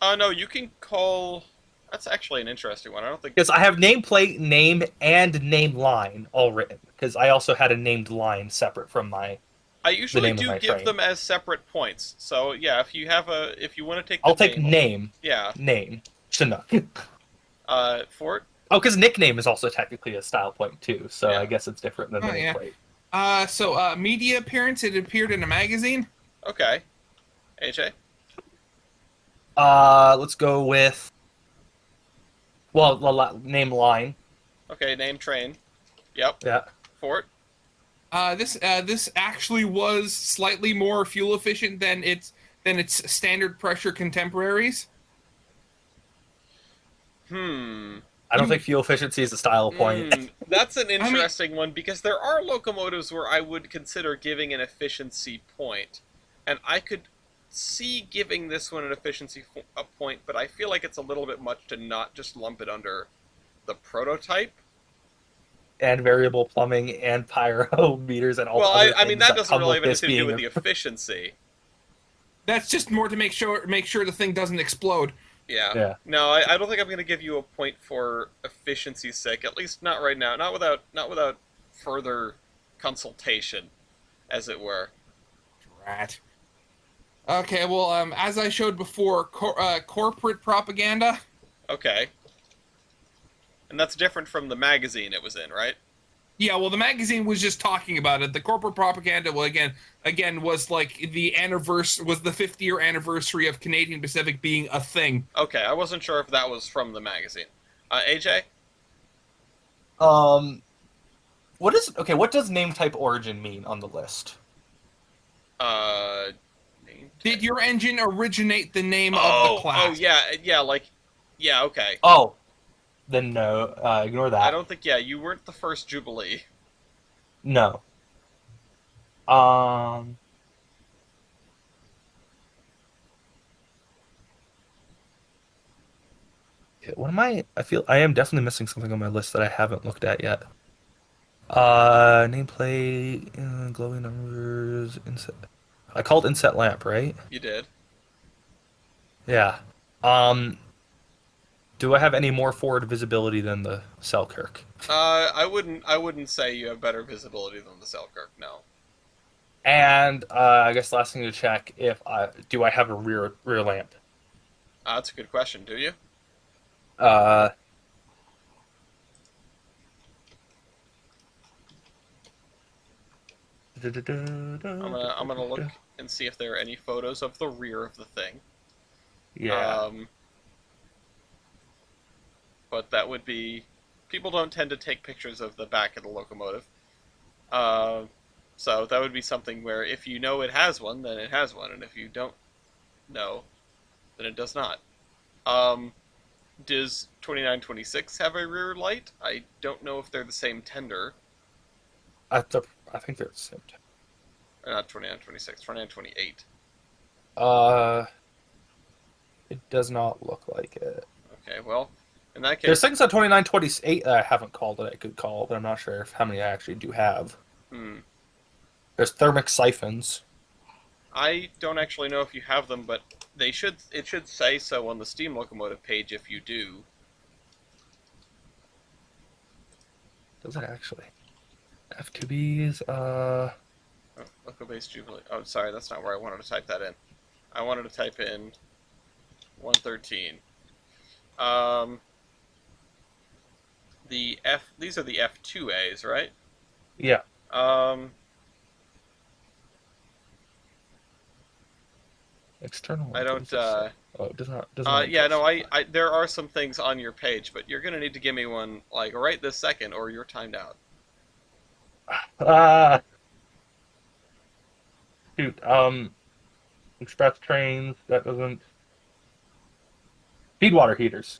Speaker 1: No, you can call. That's actually an interesting one. I don't think.
Speaker 2: Because I have nameplate, name, and name line all written. Because I also had a named line separate from my
Speaker 1: I
Speaker 2: the
Speaker 1: usually
Speaker 2: name of
Speaker 1: do
Speaker 2: my
Speaker 1: give
Speaker 2: train.
Speaker 1: them as separate points. So yeah, if you want to take the
Speaker 2: I'll take
Speaker 1: name,
Speaker 2: name.
Speaker 1: yeah,
Speaker 2: Name. Chinook.
Speaker 1: Fort,
Speaker 2: Oh, because nickname is also technically a style point too, so I
Speaker 1: yeah,
Speaker 2: guess it's different than the
Speaker 3: Oh yeah.
Speaker 2: nameplate.
Speaker 3: Media appearance. It appeared in a magazine.
Speaker 1: okay, AJ,
Speaker 2: Let's go with name line.
Speaker 1: okay, name train, yep,
Speaker 2: Yeah.
Speaker 1: Fort,
Speaker 3: This actually was slightly more fuel efficient than its standard pressure contemporaries.
Speaker 1: hmm.
Speaker 2: I don't think fuel efficiency is a style point.
Speaker 1: That's an
Speaker 3: I mean,
Speaker 1: interesting one because there are locomotives where I would consider giving an efficiency point, and I could see giving this one an a point, but I feel like it's a little bit much to not just lump it under the prototype.
Speaker 2: And variable plumbing and pyro meters and all the
Speaker 1: Well,
Speaker 2: other
Speaker 1: I mean
Speaker 2: things
Speaker 1: that
Speaker 2: that
Speaker 1: doesn't
Speaker 2: come
Speaker 1: really
Speaker 2: with
Speaker 1: have
Speaker 2: this
Speaker 1: anything to do
Speaker 2: being
Speaker 1: with
Speaker 2: a
Speaker 1: the efficiency.
Speaker 3: that's just more to make sure the thing doesn't explode.
Speaker 1: Yeah.
Speaker 2: yeah.
Speaker 1: No, I don't think I'm going to give you a point for efficiency's sake. At least not right now. Not without further consultation, as it were.
Speaker 3: Right. Okay, well, as I showed before, corporate propaganda.
Speaker 1: Okay. And that's different from the magazine it was in, right?
Speaker 3: Yeah, well, the magazine was just talking about it. The corporate propaganda, well, again, was like was the 50-year anniversary of Canadian Pacific being a thing.
Speaker 1: Okay, I wasn't sure if that was from the magazine. AJ?
Speaker 2: Um, what does name type origin mean on the list?
Speaker 1: Uh, name
Speaker 3: Did
Speaker 1: tag.
Speaker 3: your engine originate the name of the
Speaker 1: Oh,
Speaker 3: class?
Speaker 1: yeah, yeah, okay.
Speaker 2: Oh, then no, ignore
Speaker 1: I
Speaker 2: that.
Speaker 1: don't think, yeah, you weren't the first Jubilee.
Speaker 2: No. Um, what am I? I feel I am definitely missing something on my list that I haven't looked at yet. Nameplate, glowing numbers, inset. I called inset lamp, right?
Speaker 1: You did.
Speaker 2: Yeah. Um, do I have any more forward visibility than the Selkirk?
Speaker 1: I wouldn't say you have better visibility than the Selkirk, no.
Speaker 2: And I guess last thing to check if I do I have a rear lamp?
Speaker 1: That's a good question, do you?
Speaker 2: Uh,
Speaker 1: I'm gonna look and see if there are any photos of the rear of the thing.
Speaker 2: yeah.
Speaker 1: But that would be people don't tend to take pictures of the back of the locomotive. Uh, so that would be something where if you know it has one, then it has one, and if you don't know, then it does not. Um, does 2926 have a rear light? I don't know if they're the same tender.
Speaker 2: I think they're the same time.
Speaker 1: Or not 2926, 2928.
Speaker 2: Uh, it does not look like it.
Speaker 1: Okay, well, in that
Speaker 2: There's
Speaker 1: case,
Speaker 2: things on 2928 that I haven't called that I could call, but I'm not sure how many I actually do have.
Speaker 1: hmm,
Speaker 2: There's thermic siphons.
Speaker 1: I don't actually know if you have them, but it should say so on the steam locomotive page if you do.
Speaker 2: Does it actually? F2Bs,
Speaker 1: Oh, loco-based Jubilee. Oh, sorry, that's not where I wanted to type that in. I wanted to type in 113. Um, these are the F2As, right?
Speaker 2: yeah.
Speaker 1: Um,
Speaker 2: External.
Speaker 1: I
Speaker 2: what
Speaker 1: don't.
Speaker 2: does it say? Oh, it does not
Speaker 1: Yeah, no,
Speaker 2: exist.
Speaker 1: there are some things on your page, but you're gonna need to give me one like right this second, or you're timed out.
Speaker 2: Ah, shoot. Express trains. That doesn't. Feed water heaters.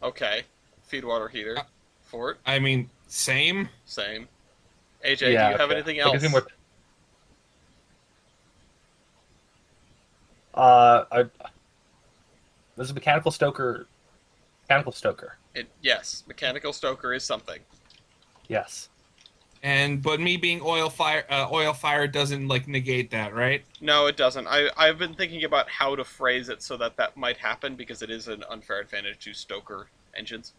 Speaker 1: Okay, feed water heater,
Speaker 3: Uh,
Speaker 1: Fort,
Speaker 3: I mean, same.
Speaker 1: same. AJ, do
Speaker 2: Yeah.
Speaker 1: you have
Speaker 2: Okay.
Speaker 1: anything
Speaker 2: That gives me
Speaker 1: else?
Speaker 2: more. I. This is a mechanical stoker. Mechanical stoker.
Speaker 1: Yes, mechanical stoker is something.
Speaker 2: Yes.
Speaker 3: But me being oil fire doesn't like negate that, right?
Speaker 1: No, it doesn't. I've been thinking about how to phrase it so that that might happen because it is an unfair advantage to stoker engines.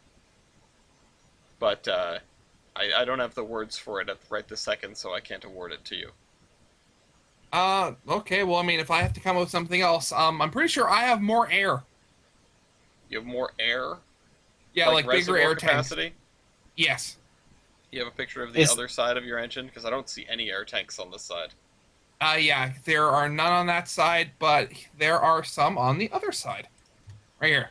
Speaker 1: But I don't have the words for it right this second, so I can't award it to you.
Speaker 3: Okay. Well, I mean, if I have to come up with something else, I'm pretty sure I have more air.
Speaker 1: You have more air,
Speaker 3: Yeah,
Speaker 1: like
Speaker 3: like bigger
Speaker 1: reservoir
Speaker 3: air tanks.
Speaker 1: capacity.
Speaker 3: Yes.
Speaker 1: You have a picture of the
Speaker 2: Is
Speaker 1: other side of your engine because I don't see any air tanks on this side.
Speaker 3: Yeah, there are none on that side, but there are some on the other side. Right here.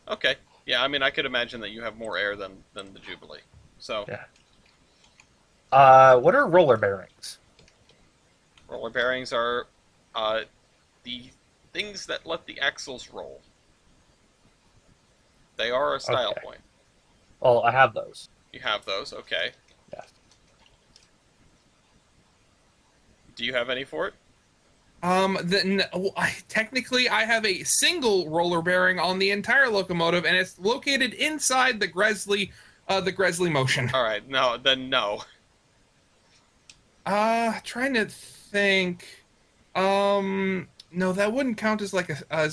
Speaker 1: Okay. Yeah, I mean, I could imagine that you have more air than the Jubilee. So,
Speaker 2: yeah. What are roller bearings?
Speaker 1: roller bearings are uh, the things that let the axles roll. They are a style
Speaker 2: Okay.
Speaker 1: point.
Speaker 2: Well, I have those.
Speaker 1: You have those, okay.
Speaker 2: Yes.
Speaker 1: Do you have any for it?
Speaker 3: Technically, I have a single roller bearing on the entire locomotive, and it's located inside the Gresley motion.
Speaker 1: All right, no, then no.
Speaker 3: Trying to think. No, that wouldn't count as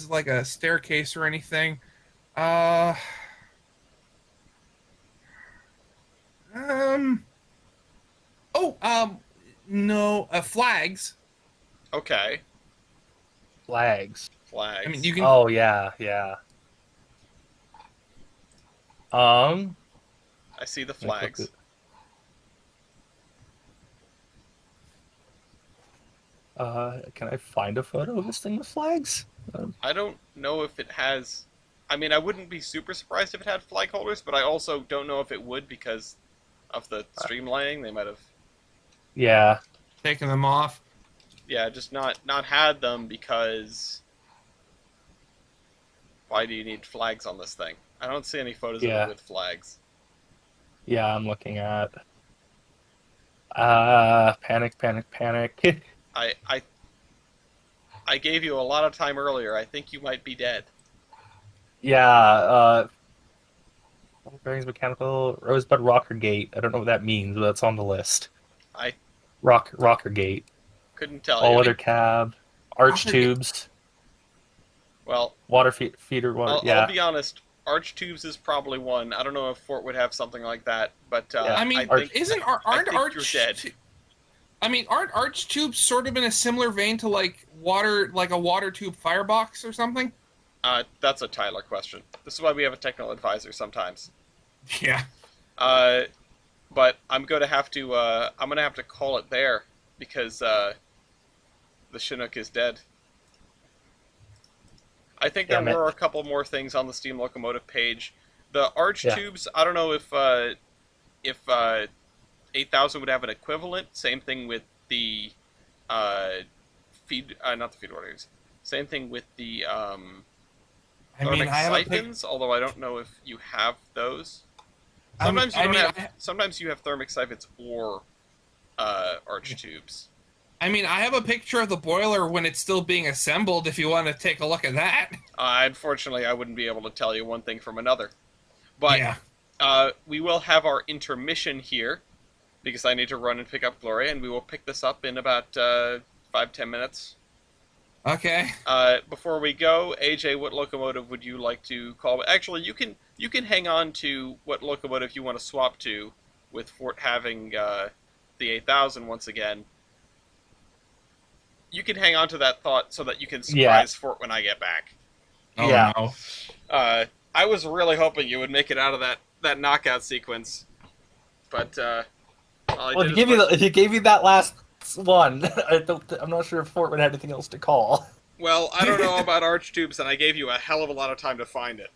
Speaker 3: like a staircase or anything. Uh, um. Oh, no, flags.
Speaker 1: Okay,
Speaker 2: Flags.
Speaker 3: I mean,
Speaker 1: flags.
Speaker 3: you can.
Speaker 2: Oh yeah, yeah. Um,
Speaker 1: I see the
Speaker 2: let me look
Speaker 1: flags.
Speaker 2: can I find a photo of this thing with flags?
Speaker 1: I don't know if it has. I mean, I wouldn't be super surprised if it had flag holders, but I also don't know if it would because of the streamlining. They might have,
Speaker 2: Yeah,
Speaker 3: Taking them off.
Speaker 1: yeah, just not had them because why do you need flags on this thing? I don't see any photos of
Speaker 2: yeah,
Speaker 1: it with flags.
Speaker 2: yeah. I'm looking at. Panic, panic, panic.
Speaker 1: I I I gave you a lot of time earlier. I think you might be dead.
Speaker 2: Yeah, bearings, mechanical, Rosebud Rocker Gate. I don't know what that means, but that's on the list.
Speaker 1: I
Speaker 2: Rocker Gate,
Speaker 1: couldn't tell
Speaker 2: all
Speaker 1: you.
Speaker 2: weather cab, arch
Speaker 3: Rocker Gate.
Speaker 2: tubes,
Speaker 1: Well,
Speaker 2: feeder water.
Speaker 1: I'll
Speaker 2: Yeah,
Speaker 1: be honest. Arch tubes is probably one. I don't know if Fort would have something like that, but
Speaker 2: Yeah.
Speaker 3: I mean,
Speaker 2: Arch-
Speaker 1: I
Speaker 3: aren't
Speaker 1: think you're dead.
Speaker 3: I mean, aren't arch tubes sort of in a similar vein to like a water tube firebox or something?
Speaker 1: That's a Tyler question. This is why we have a technical advisor sometimes.
Speaker 3: Yeah.
Speaker 1: Uh, but I'm gonna have to call it there because the Chinook is dead. I think there
Speaker 2: damn it.
Speaker 1: were a couple more things on the Steam Locomotive page. The arch
Speaker 2: Yeah.
Speaker 1: tubes, I don't know if 8,000 would have an equivalent. Same thing with the not the feed waters. Same thing with the
Speaker 3: I mean,
Speaker 1: thermic
Speaker 3: I have a pic-
Speaker 1: siphons. Although I don't know if you have those.
Speaker 3: I mean,
Speaker 1: Sometimes you don't
Speaker 3: I mean,
Speaker 1: have. Sometimes you have thermic siphons or arch tubes.
Speaker 3: I mean, I have a picture of the boiler when it's still being assembled. If you want to take a look at that.
Speaker 1: Unfortunately, I wouldn't be able to tell you one thing from another. But
Speaker 3: Yeah.
Speaker 1: we will have our intermission here because I need to run and pick up Gloria, and we will pick this up in about 5-10 minutes.
Speaker 3: Okay.
Speaker 1: Before we go, AJ, what locomotive would you like to call? Actually, you can hang on to what locomotive you want to swap to, with Fort having the 8,000 once again. You can hang on to that thought so that you can surprise Fort when I get back.
Speaker 3: Oh
Speaker 2: Yeah.
Speaker 3: no.
Speaker 1: I was really hoping you would make it out of that knockout sequence, but all I
Speaker 2: Well,
Speaker 1: did
Speaker 2: if you gave me that last one, I'm not sure if Fort would have anything else to call.
Speaker 1: well, I don't know about arch tubes, and I gave you a hell of a lot of time to find it.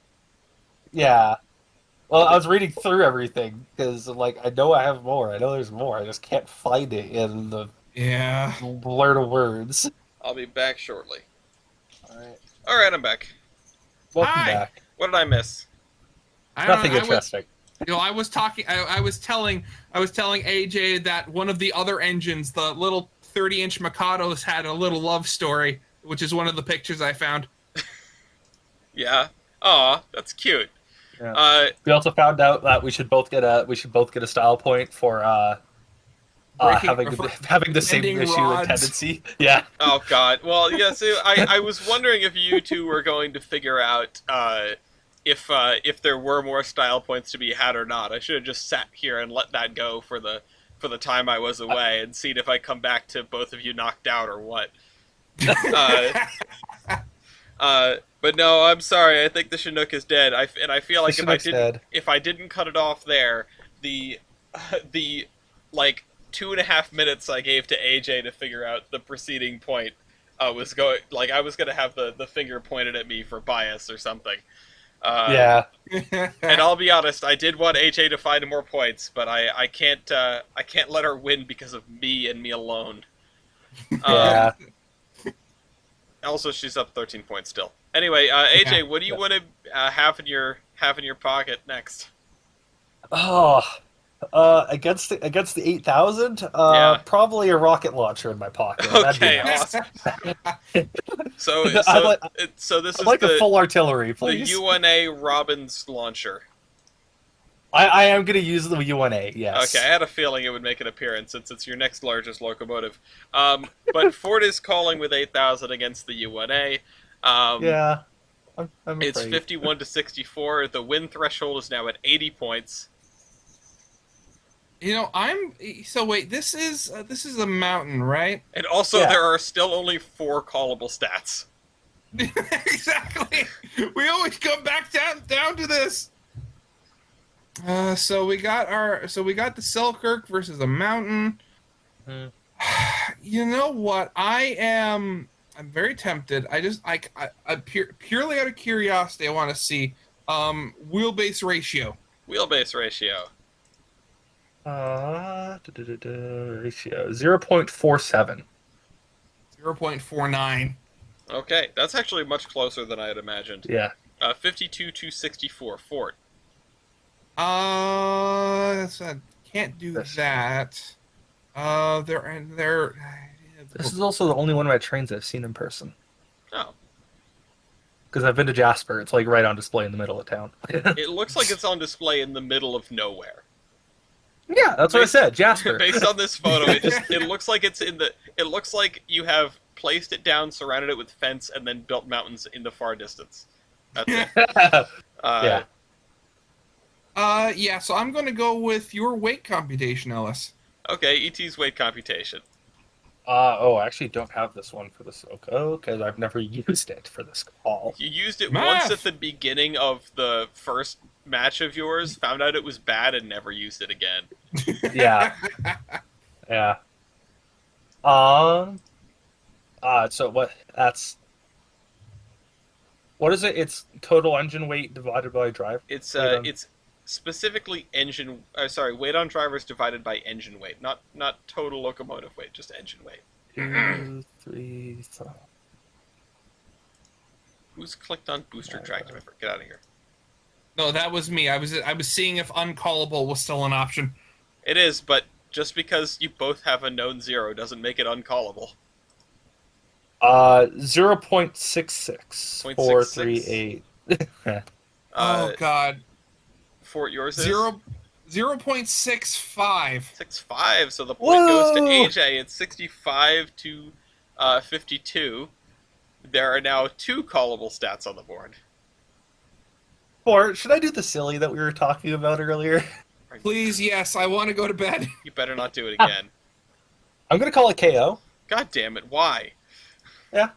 Speaker 2: Yeah. Well, I was reading through everything because, like, I know I have more. I know there's more. I just can't find it in the
Speaker 3: Yeah.
Speaker 2: blur of words.
Speaker 1: I'll be back shortly.
Speaker 2: Alright.
Speaker 1: All right, I'm back.
Speaker 2: Welcome
Speaker 3: Hi.
Speaker 2: back.
Speaker 1: What did I miss?
Speaker 2: Nothing
Speaker 3: I was,
Speaker 2: interesting.
Speaker 3: I was talking. I was telling AJ that one of the other engines, the little 30-inch Mikados, had a little love story, which is one of the pictures I found.
Speaker 1: Yeah. Aw, that's cute.
Speaker 2: Yeah. We also found out that we should both get a style point for having the same
Speaker 3: bending
Speaker 2: issue
Speaker 3: rods.
Speaker 2: and tendency. Yeah.
Speaker 1: Oh God. Well, yeah. So I was wondering if you two were going to figure out if there were more style points to be had or not. I should have just sat here and let that go for for the time I was away and seen if I come back to both of you knocked out or what. Uh, but no, I'm sorry. I think the Chinook is dead. I feel like if I didn't cut it off there, the the like 2.5 minutes I gave to AJ to figure out the preceding point was going like I was gonna have the finger pointed at me for bias or something.
Speaker 2: Yeah.
Speaker 1: And I'll be honest, I did want AJ to find more points, but I can't let her win because of me and me alone.
Speaker 2: Yeah.
Speaker 1: Also, she's up 13 points still. Anyway, AJ, what do you want to have in your pocket next?
Speaker 2: Oh, against the 8,000,
Speaker 1: Yeah.
Speaker 2: probably a rocket launcher in my pocket.
Speaker 1: Okay, awesome. So this is
Speaker 2: like
Speaker 1: the
Speaker 2: a full artillery, please.
Speaker 1: the UNA Robbins launcher.
Speaker 2: I am going to use the UNA, yes.
Speaker 1: Okay, I had a feeling it would make an appearance since it's your next largest locomotive. But Ford is calling with 8,000 against the UNA.
Speaker 2: Yeah, I'm
Speaker 1: It's
Speaker 2: afraid.
Speaker 1: 51 to 64. The win threshold is now at 80 points.
Speaker 3: You know, so wait. This is a mountain, right?
Speaker 1: And also,
Speaker 2: Yeah.
Speaker 1: there are still only 4 callable stats.
Speaker 3: Exactly. We always come back down to this. So we got the Selkirk versus a mountain.
Speaker 2: Mm.
Speaker 3: You know what? I'm very tempted. I purely out of curiosity, I want to see wheelbase ratio.
Speaker 1: Wheelbase ratio.
Speaker 2: Ratio 0.47.
Speaker 3: 0.49.
Speaker 1: Okay, that's actually much closer than I had imagined.
Speaker 2: Yeah.
Speaker 1: 52 to 64. Ford.
Speaker 3: I can't do that. They're.
Speaker 2: This is also the only one of my trains I've seen in person.
Speaker 1: Oh.
Speaker 2: Because I've been to Jasper. It's like right on display in the middle of town.
Speaker 1: It looks like it's on display in the middle of nowhere.
Speaker 2: Yeah, that's what I said. Jasper.
Speaker 1: Based on this photo, it looks like it's in the. It looks like you have placed it down, surrounded it with fence, and then built mountains in the far distance. That's it.
Speaker 2: Yeah.
Speaker 3: Yeah. So I'm going to go with your weight computation, Ellis.
Speaker 1: Okay, ET's weight computation.
Speaker 2: I actually don't have this one for this Loco because I've never used it for this call.
Speaker 1: You used it
Speaker 3: Math.
Speaker 1: once at the beginning of the first match of yours, found out it was bad, and never used it again.
Speaker 2: Yeah. Yeah. So what is it? It's total engine weight divided by drive.
Speaker 1: It's
Speaker 2: Weight on-
Speaker 1: it's specifically weight on drivers divided by engine weight, not total locomotive weight, just engine weight.
Speaker 2: 2, 3, 4.
Speaker 1: Who's clicked on booster track? Get out of here.
Speaker 3: No, that was me. I was seeing if uncallable was still an option.
Speaker 1: It is, but just because you both have a known 0 doesn't make it uncallable.
Speaker 2: 0.66438.
Speaker 3: Oh God.
Speaker 1: Fort, yours is
Speaker 3: 0.65.
Speaker 1: 6.5, so the point goes to
Speaker 2: Whoa!
Speaker 1: AJ. It's 65 to 52. There are now 2 callable stats on the board.
Speaker 2: Or should I do the silly that we were talking about earlier?
Speaker 3: Please, yes. I want to go to bed.
Speaker 1: You better not do it again.
Speaker 2: I'm gonna call it KO.
Speaker 1: God damn it! Why?
Speaker 2: Yeah.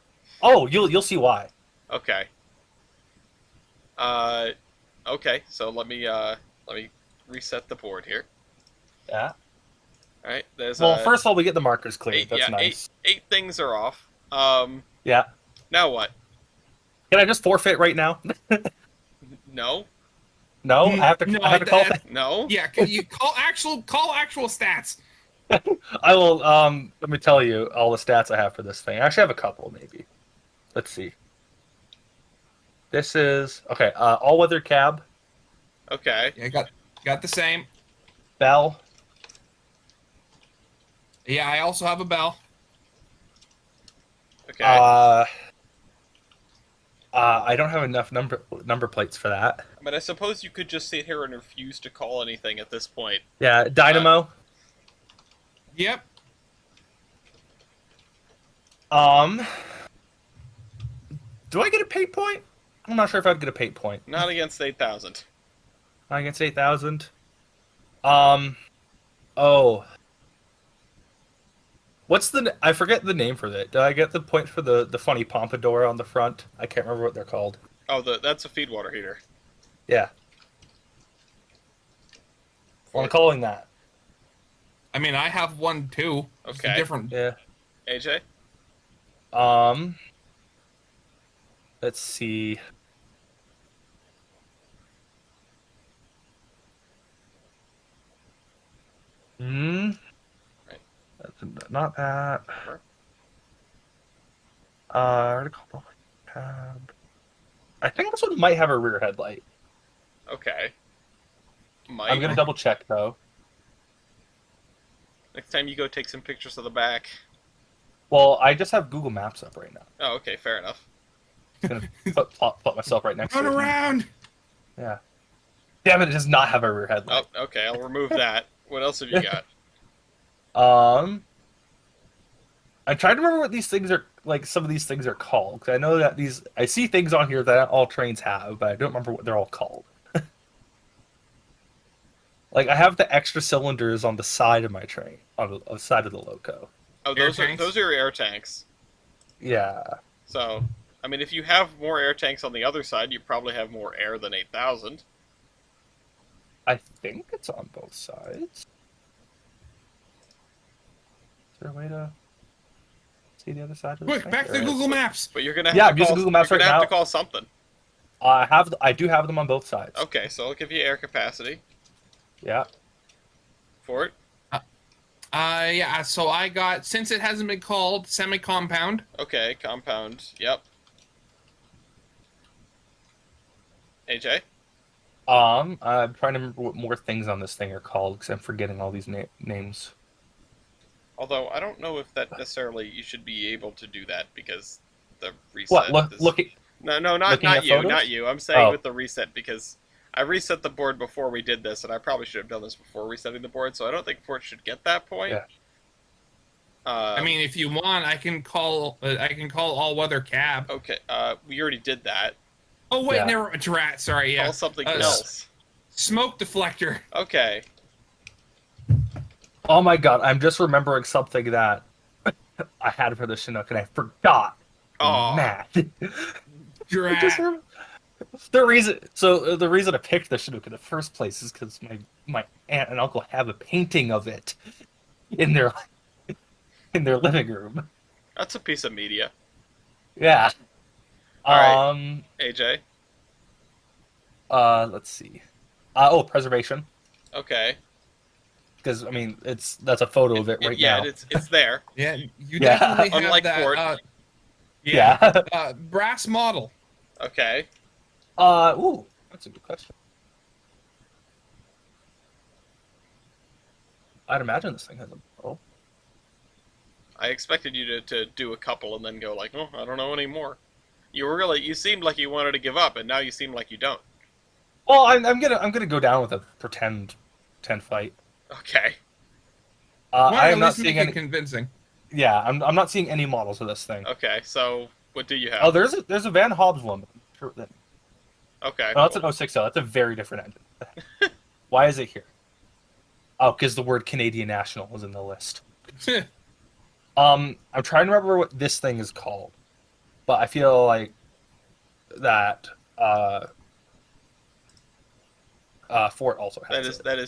Speaker 2: Oh, you'll see why.
Speaker 1: Okay. Okay. So let me reset the board here.
Speaker 2: Yeah.
Speaker 1: All right. There's
Speaker 2: Well, first of all, we get the markers cleared.
Speaker 1: 8,
Speaker 2: That's
Speaker 1: yeah,
Speaker 2: nice.
Speaker 1: eight things are off.
Speaker 2: Yeah.
Speaker 1: Now what?
Speaker 2: Can I just forfeit right now?
Speaker 1: No.
Speaker 2: No, I have to.
Speaker 3: No,
Speaker 2: I have to call.
Speaker 1: No.
Speaker 3: Yeah, can you call actual stats?
Speaker 2: I will. Let me tell you all the stats I have for this thing. I actually have a couple, maybe. Let's see. This is okay. All-weather cab,
Speaker 1: Okay.
Speaker 3: Yeah, got the same.
Speaker 2: bell,
Speaker 3: Yeah, I also have a bell.
Speaker 1: Okay.
Speaker 2: I don't have enough number plates for that.
Speaker 1: But I suppose you could just sit here and refuse to call anything at this point.
Speaker 2: Yeah, dynamo.
Speaker 3: Yep.
Speaker 2: Do I get a pay point? I'm not sure if I'd get a pay point.
Speaker 1: Not against 8,000.
Speaker 2: I guess 8,000. Oh, What's the? I forget the name for it. Did I get the point for the funny pompadour on the front? I can't remember what they're called.
Speaker 1: Oh, that's a feed water heater.
Speaker 2: Yeah, well, I'm
Speaker 1: For
Speaker 2: calling that.
Speaker 3: I mean, I have one too. Just a
Speaker 1: okay,
Speaker 3: different.
Speaker 2: Yeah.
Speaker 1: AJ.
Speaker 2: Um. Let's see. Hmm.
Speaker 1: Right.
Speaker 2: That's not that.
Speaker 1: Sure.
Speaker 2: Article tab. I think this one might have a rear headlight.
Speaker 1: Okay.
Speaker 2: I'm
Speaker 1: Might.
Speaker 2: gonna double check though.
Speaker 1: Next time you go take some pictures of the back.
Speaker 2: Well, I just have Google Maps up right now.
Speaker 1: Oh, okay, fair enough.
Speaker 2: I'm gonna plot myself right next
Speaker 3: Run
Speaker 2: to it.
Speaker 3: around.
Speaker 2: Yeah. Damn it! It does not have a rear
Speaker 1: Oh,
Speaker 2: headlight.
Speaker 1: okay, I'll remove that. What else have you got?
Speaker 2: I'm trying to remember what these things are like. Some of these things are called because I know that I see things on here that all trains have, but I don't remember what they're all called. Like I have the extra cylinders on the side of my train, on the side of the loco.
Speaker 1: Oh,
Speaker 3: Air
Speaker 1: those are
Speaker 3: tanks?
Speaker 1: those are your air tanks.
Speaker 2: Yeah,
Speaker 1: So, I mean, if you have more air tanks on the other side, you probably have more air than 8,000.
Speaker 2: I think it's on both sides. Is there a way to see the other side of this
Speaker 3: Quick,
Speaker 2: thing?
Speaker 3: back to
Speaker 2: There is.
Speaker 3: Google Maps.
Speaker 1: But you're gonna have
Speaker 2: Yeah,
Speaker 1: to
Speaker 2: I'm using
Speaker 1: call.
Speaker 2: Google Maps
Speaker 1: You're gonna
Speaker 2: right
Speaker 1: have
Speaker 2: now.
Speaker 1: to call something.
Speaker 2: I do have them on both sides.
Speaker 1: Okay, so I'll give you air capacity
Speaker 2: Yeah.
Speaker 1: for it.
Speaker 3: Yeah. So I got, since it hasn't been called, semi-compound.
Speaker 1: Okay, compound. Yep. AJ.
Speaker 2: I'm trying to remember what more things on this thing are called because I'm forgetting all these names.
Speaker 1: Although I don't know if that necessarily you should be able to do that because the
Speaker 2: What?
Speaker 1: reset is
Speaker 2: Looking
Speaker 1: no, not
Speaker 2: looking
Speaker 1: not
Speaker 2: at
Speaker 1: you,
Speaker 2: photos?
Speaker 1: not you. I'm saying
Speaker 2: Oh,
Speaker 1: with the reset because I reset the board before we did this, and I probably should have done this before resetting the board. So I don't think Fort should get that point.
Speaker 2: yeah.
Speaker 3: I mean, if you want, I can call all weather cab.
Speaker 1: Okay. We already did that.
Speaker 3: Oh wait,
Speaker 2: Yeah.
Speaker 3: never. It's rat. Sorry. Yeah.
Speaker 1: Call something
Speaker 3: Uh,
Speaker 1: else.
Speaker 3: Smoke deflector.
Speaker 1: Okay.
Speaker 2: Oh my god, I'm just remembering something that I had for the Chinook and I forgot. I'm
Speaker 1: Oh.
Speaker 2: mad. I just
Speaker 3: Drat.
Speaker 2: rem- the reason I picked the Chinook in the first place is because my aunt and uncle have a painting of it in their living room.
Speaker 1: That's a piece of media.
Speaker 2: Yeah.
Speaker 1: All right. AJ.
Speaker 2: Let's see. Preservation.
Speaker 1: Okay.
Speaker 2: Because I mean, that's a photo of it right
Speaker 1: yeah,
Speaker 2: now.
Speaker 1: it's there.
Speaker 3: Yeah, you
Speaker 2: Yeah.
Speaker 3: definitely have
Speaker 1: Unlike
Speaker 3: that.
Speaker 1: Ford.
Speaker 2: Yeah.
Speaker 3: Brass model.
Speaker 1: Okay.
Speaker 2: Ooh, that's a good question. I'd imagine this thing has a model.
Speaker 1: I expected you to do a couple and then go like, oh, I don't know anymore. You seemed like you wanted to give up, and now you seem like you don't.
Speaker 2: Well, I'm gonna go down with a pretend fight.
Speaker 1: Okay.
Speaker 3: Why
Speaker 2: I
Speaker 3: at
Speaker 2: am not
Speaker 3: least
Speaker 2: seeing
Speaker 3: make
Speaker 2: any.
Speaker 3: it convincing?
Speaker 2: Yeah, I'm not seeing any models of this thing.
Speaker 1: Okay. So what do you have?
Speaker 2: Oh, there's a Van Hobbs one. Sure,
Speaker 1: Okay.
Speaker 2: no, that's
Speaker 1: cool.
Speaker 2: an 060. That's a very different engine. Why is it here? Oh, because the word Canadian National was in the list. I'm trying to remember what this thing is called, but I feel like that Fort also has it.
Speaker 1: that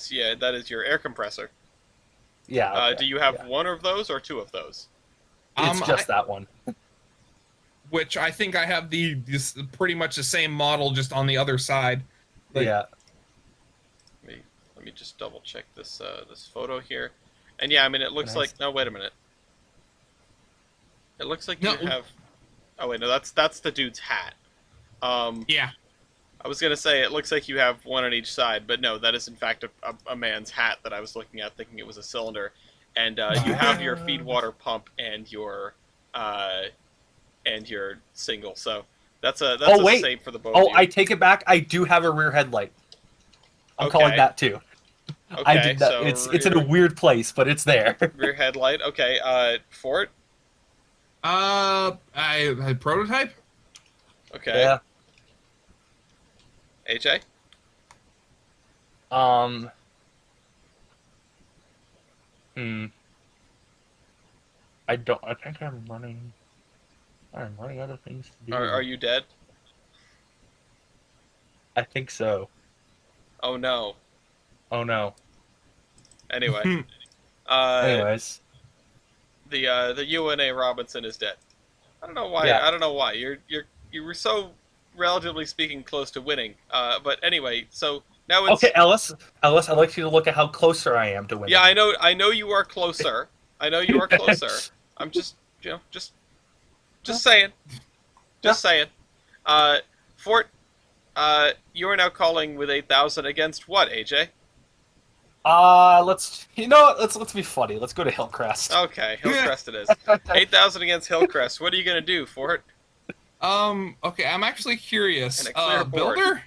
Speaker 1: is your air compressor.
Speaker 2: Yeah. Okay,
Speaker 1: Do you have
Speaker 2: yeah.
Speaker 1: one of those or two of those?
Speaker 2: It's just that one.
Speaker 3: Which I think I have this pretty much the same model, just on the other side. Like,
Speaker 2: Yeah.
Speaker 1: Let me just double check this this photo here, and yeah, I mean it looks
Speaker 2: Nice.
Speaker 1: like. No, wait a minute. It looks like
Speaker 3: No.
Speaker 1: you have. Oh wait, no, that's the dude's hat.
Speaker 3: Yeah.
Speaker 1: I was gonna say it looks like you have one on each side, but no, that is in fact a man's hat that I was looking at, thinking it was a cylinder, and you have your feed water pump and your single. So that's a
Speaker 2: wait.
Speaker 1: same for the both.
Speaker 2: Oh,
Speaker 1: of you.
Speaker 2: I take it back. I do have a rear headlight. I'm
Speaker 1: Okay.
Speaker 2: calling that too. I
Speaker 1: Okay,
Speaker 2: did that.
Speaker 1: so
Speaker 2: It's in a weird place, but it's there.
Speaker 1: rear headlight. Okay, Fort.
Speaker 3: I prototype.
Speaker 1: Okay.
Speaker 2: Yeah.
Speaker 1: AJ.
Speaker 2: Hmm. I don't. I think I'm running. I'm running out of things to do.
Speaker 1: Are you dead?
Speaker 2: I think so.
Speaker 1: Oh no.
Speaker 2: Oh no.
Speaker 1: Anyway, uh,
Speaker 2: Anyways,
Speaker 1: the UNA Robinson is dead. I don't know why.
Speaker 2: yeah.
Speaker 1: I don't know why. You were so relatively speaking close to winning. But anyway, so now it's
Speaker 2: Okay, Ellis. Ellis, I'd like you to look at how closer I am to winning.
Speaker 1: yeah. I know you are closer. I know you are closer. I'm just just saying. Just saying. Fort. You are now calling with 8,000 against what, AJ?
Speaker 2: Let's. You know what? Let's be funny. Let's go to Hillcrest.
Speaker 1: Okay, Hillcrest it is. 8,000 against Hillcrest. What are you gonna do, Fort?
Speaker 3: Okay, I'm actually curious.
Speaker 1: And a clear board.
Speaker 3: Builder?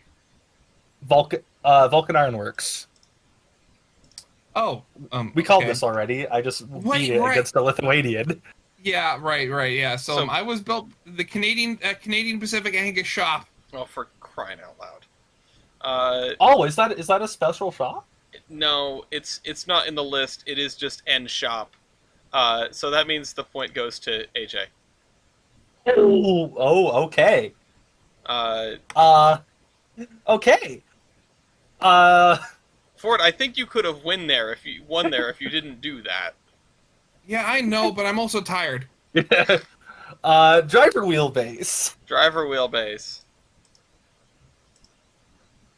Speaker 2: Vulcan Ironworks.
Speaker 3: Oh,
Speaker 2: We called
Speaker 3: okay.
Speaker 2: this already. I just
Speaker 3: Wait,
Speaker 2: beat it
Speaker 3: right.
Speaker 2: against a Lithuanian.
Speaker 3: Yeah, right, yeah. So,
Speaker 1: So-
Speaker 3: I was built the Canadian Pacific Angus shop.
Speaker 1: Oh, for crying out loud.
Speaker 2: Oh, is that a special shop?
Speaker 1: No, it's not in the list. It is just end shop. So that means the point goes to AJ.
Speaker 2: Okay.
Speaker 1: Uh,
Speaker 2: Okay.
Speaker 1: Ford, I think you could have won there if you didn't do that.
Speaker 3: Yeah, I know, but I'm also tired.
Speaker 2: Driver wheelbase.
Speaker 1: Driver wheelbase.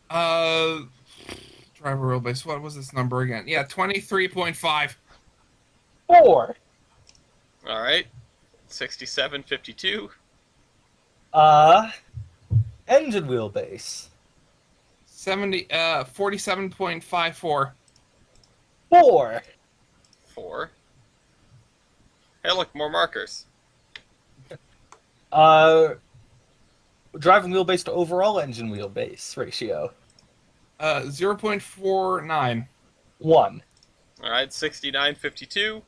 Speaker 3: Driver wheelbase. What was this number again? Yeah, 23.5.
Speaker 2: 4.
Speaker 1: All right. 6752.
Speaker 2: Engine wheelbase.
Speaker 3: 47.54.
Speaker 2: 4.
Speaker 1: 4. Hey, look, more markers.
Speaker 2: Driving wheelbase to overall engine wheelbase ratio.
Speaker 3: 0.49.
Speaker 2: 1.
Speaker 1: All right, 6952.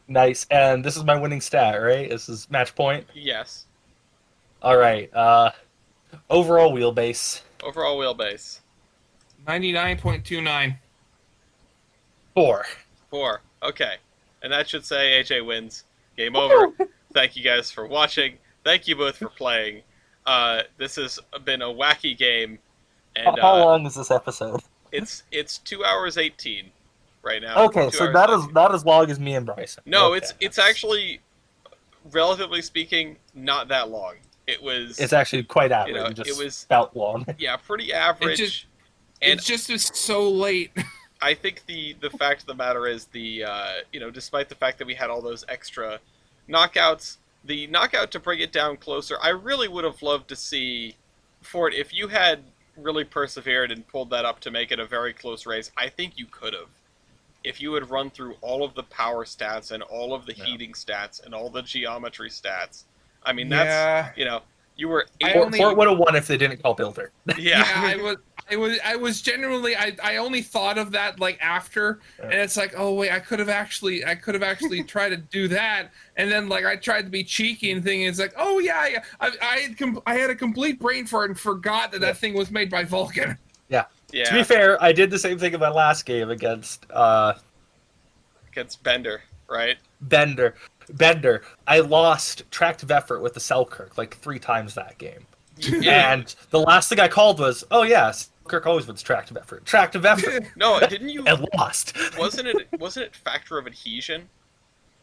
Speaker 2: Nice. And this is my winning stat, right? This is match point.
Speaker 1: Yes.
Speaker 2: All right. Overall wheelbase.
Speaker 1: Overall wheelbase.
Speaker 3: 99.29.
Speaker 2: 4.
Speaker 1: 4. Okay. And that should say AJ wins. Game over. Thank you guys for watching. Thank you both for playing. This has been a wacky game, and
Speaker 2: How long is this episode?
Speaker 1: it's 2 hours 18 right now.
Speaker 2: Okay,
Speaker 1: 2
Speaker 2: so
Speaker 1: hours
Speaker 2: that is
Speaker 1: 19.
Speaker 2: not as long as me and Bryson.
Speaker 1: No,
Speaker 2: Okay.
Speaker 1: it's actually, relatively speaking, not that long.
Speaker 2: It's actually quite average.
Speaker 1: You know,
Speaker 2: just
Speaker 1: it was-
Speaker 2: about long.
Speaker 1: yeah, pretty average.
Speaker 3: It
Speaker 1: And
Speaker 3: just was so late.
Speaker 1: I think the fact of the matter is despite the fact that we had all those extra knockouts, the knockout to bring it down closer, I really would have loved to see, Ford, if you had really persevered and pulled that up to make it a very close race, I think you could have. If you had run through all of the power stats and all of the heating stats and all the geometry stats, I mean, that's, you were
Speaker 2: Fort would have won if they didn't call Builder.
Speaker 1: yeah.
Speaker 3: I was genuinely I only thought of that like after, and it's like, oh wait, I could have actually tried to do that, and then like I tried to be cheeky and thinking it's like, oh yeah, I had a complete brain fart and forgot that thing was made by Vulcan.
Speaker 2: Yeah.
Speaker 1: Yeah.
Speaker 2: To be fair, I did the same thing in my last game against
Speaker 1: Bender, right?
Speaker 2: Bender. I lost tract of effort with the Selkirk like 3 times that game. And the last thing I called was, oh yes, Selkirk always wins tract of effort. Tract of effort.
Speaker 1: No, didn't you?
Speaker 2: And lost.
Speaker 1: Wasn't it factor of adhesion?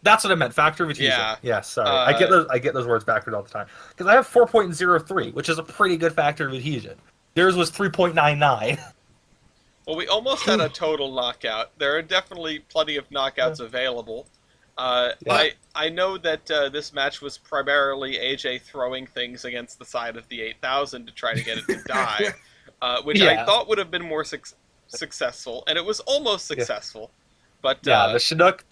Speaker 2: That's what I meant. Factor of adhesion.
Speaker 1: Yeah.
Speaker 2: Yeah, sorry. I get those words backwards all the time. Because I have 4.03, which is a pretty good factor of adhesion. Theirs was 3.99.
Speaker 1: Well, we almost had a total knockout. There are definitely plenty of knockouts available. I know that this match was primarily AJ throwing things against the side of the 8,000 to try to get it to die, which I thought would have been more successful, and it was almost successful. But
Speaker 2: yeah, the Chinook,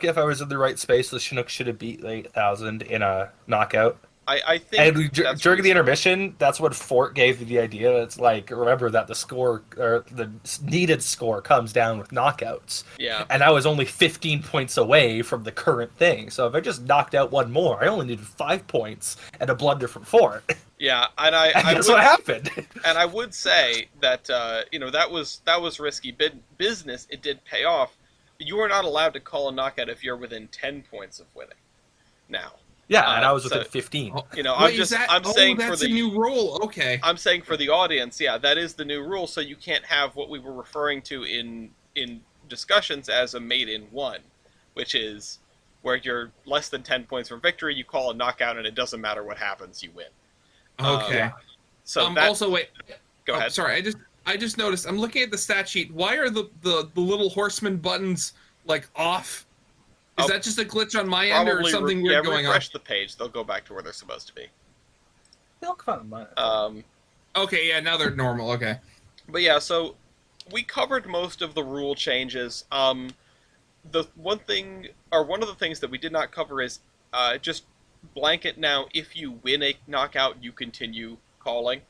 Speaker 2: if I was in the right space, the Chinook should have beat the 8,000 in a knockout.
Speaker 1: I think
Speaker 2: and during the intermission, that's what Fort gave me the idea. It's like, remember that the score, or the needed score, comes down with knockouts.
Speaker 1: Yeah.
Speaker 2: And I was only 15 points away from the current thing. So if I just knocked out one more, I only needed 5 points and a blunder from Fort.
Speaker 1: Yeah, and
Speaker 2: that's what happened.
Speaker 1: And I would say that that was risky business. It did pay off. You are not allowed to call a knockout if you're within 10 points of winning. now.
Speaker 2: Yeah, and I was
Speaker 1: so,
Speaker 2: within 15.
Speaker 3: Oh,
Speaker 1: You know,
Speaker 3: wait, is that?
Speaker 1: I'm saying
Speaker 3: that's
Speaker 1: for
Speaker 3: a new rule. Okay.
Speaker 1: I'm saying for the audience, yeah, that is the new rule. So you can't have what we were referring to in discussions as a mate in one, which is where you're less than 10 points from victory, you call a knockout, and it doesn't matter what happens, you win.
Speaker 3: Okay.
Speaker 1: So that
Speaker 3: Also, wait.
Speaker 1: go
Speaker 3: Oh,
Speaker 1: ahead.
Speaker 3: sorry. I just noticed. I'm looking at the stat sheet. Why are the little horseman buttons like off? Is
Speaker 1: Oh,
Speaker 3: that just a glitch on my end, or
Speaker 1: Probably
Speaker 3: something weird going on?
Speaker 1: refresh the page. They'll go back to where they're supposed to be.
Speaker 2: They'll come on mine.
Speaker 3: Okay, yeah, now they're normal. Okay.
Speaker 1: But yeah, so we covered most of the rule changes. The one thing, or one of the things that we did not cover is just blanket now. If you win a knockout, you continue calling.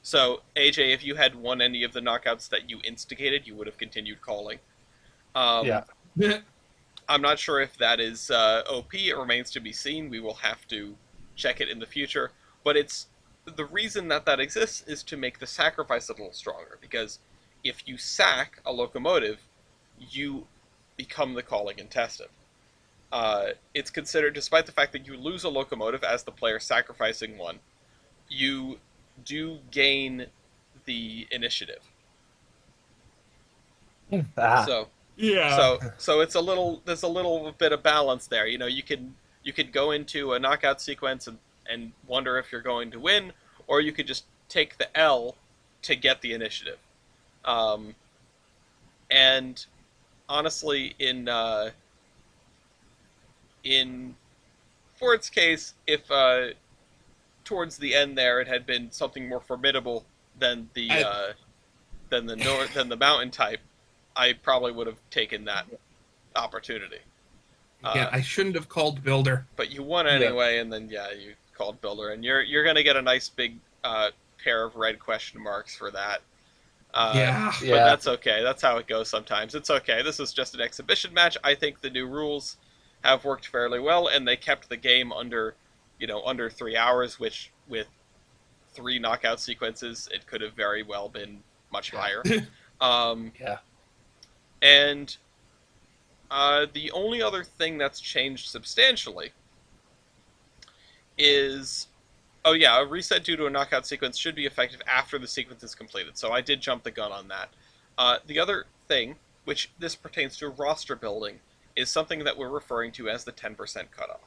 Speaker 1: So AJ, if you had won any of the knockouts that you instigated, you would have continued calling.
Speaker 2: Yeah.
Speaker 1: I'm not sure if that is OP. It remains to be seen. We will have to check it in the future. But it's the reason that that exists is to make the sacrifice a little stronger. Because if you sack a locomotive, you become the calling intestine. It's considered, despite the fact that you lose a locomotive as the player sacrificing one, you do gain the initiative. So
Speaker 3: Yeah.
Speaker 1: so it's a little, there's a little bit of balance there. You know, you could go into a knockout sequence and wonder if you're going to win, or you could just take the L to get the initiative. And honestly, in Ford's case, if towards the end there it had been something more formidable than the mountain type, I probably would have taken that opportunity.
Speaker 3: Yeah, I shouldn't have called Builder.
Speaker 1: But you won anyway, and then yeah, you called Builder, and you're gonna get a nice big pair of red question marks for that.
Speaker 3: Yeah.
Speaker 1: But that's okay. That's how it goes sometimes. It's okay. This is just an exhibition match. I think the new rules have worked fairly well, and they kept the game under 3 hours, which with 3 knockout sequences, it could have very well been much higher.
Speaker 2: Yeah.
Speaker 1: And the only other thing that's changed substantially is, a reset due to a knockout sequence should be effective after the sequence is completed. So I did jump the gun on that. The other thing, which this pertains to roster building, is something that we're referring to as the 10% cutoff,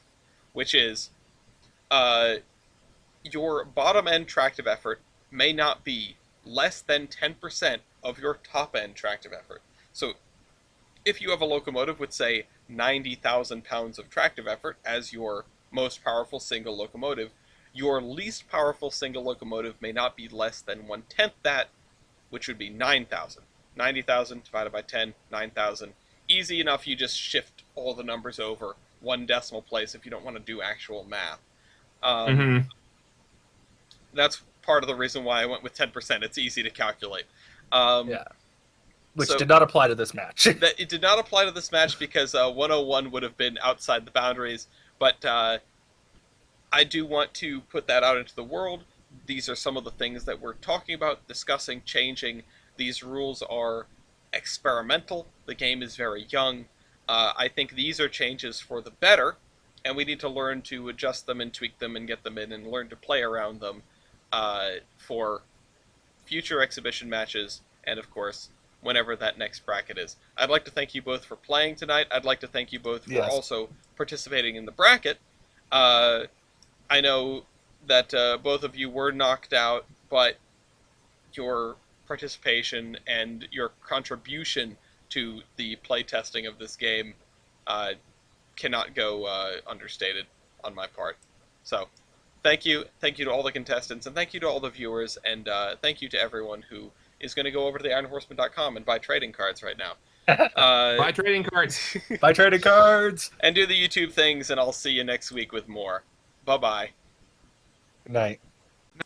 Speaker 1: which is your bottom end tractive effort may not be less than 10% of your top end tractive effort. So if you have a locomotive with, say, 90,000 pounds of tractive effort as your most powerful single locomotive, your least powerful single locomotive may not be less than 1/10 that, which would be 9,000. 90,000 divided by 10, 9,000. Easy enough, you just shift all the numbers over one decimal place if you don't want to do actual math. That's part of the reason why I went with 10%. It's easy to calculate.
Speaker 2: Which did not apply to this match.
Speaker 1: It did not apply to this match because 101 would have been outside the boundaries, but I do want to put that out into the world. These are some of the things that we're talking about, discussing, changing. These rules are experimental. The game is very young. I think these are changes for the better, and we need to learn to adjust them and tweak them and get them in and learn to play around them for future exhibition matches and, of course, whenever that next bracket is. I'd like to thank you both for playing tonight. I'd like to thank you both for also participating in the bracket. I know that both of you were knocked out, but your participation and your contribution to the playtesting of this game cannot go understated on my part. So, thank you to all the contestants, and thank you to all the viewers, and thank you to everyone who is going to go over to the ironhorseman.com and buy trading cards right now.
Speaker 3: Buy trading cards.
Speaker 2: Buy trading cards.
Speaker 1: And do the YouTube things, and I'll see you next week with more. Bye-bye.
Speaker 2: Good night.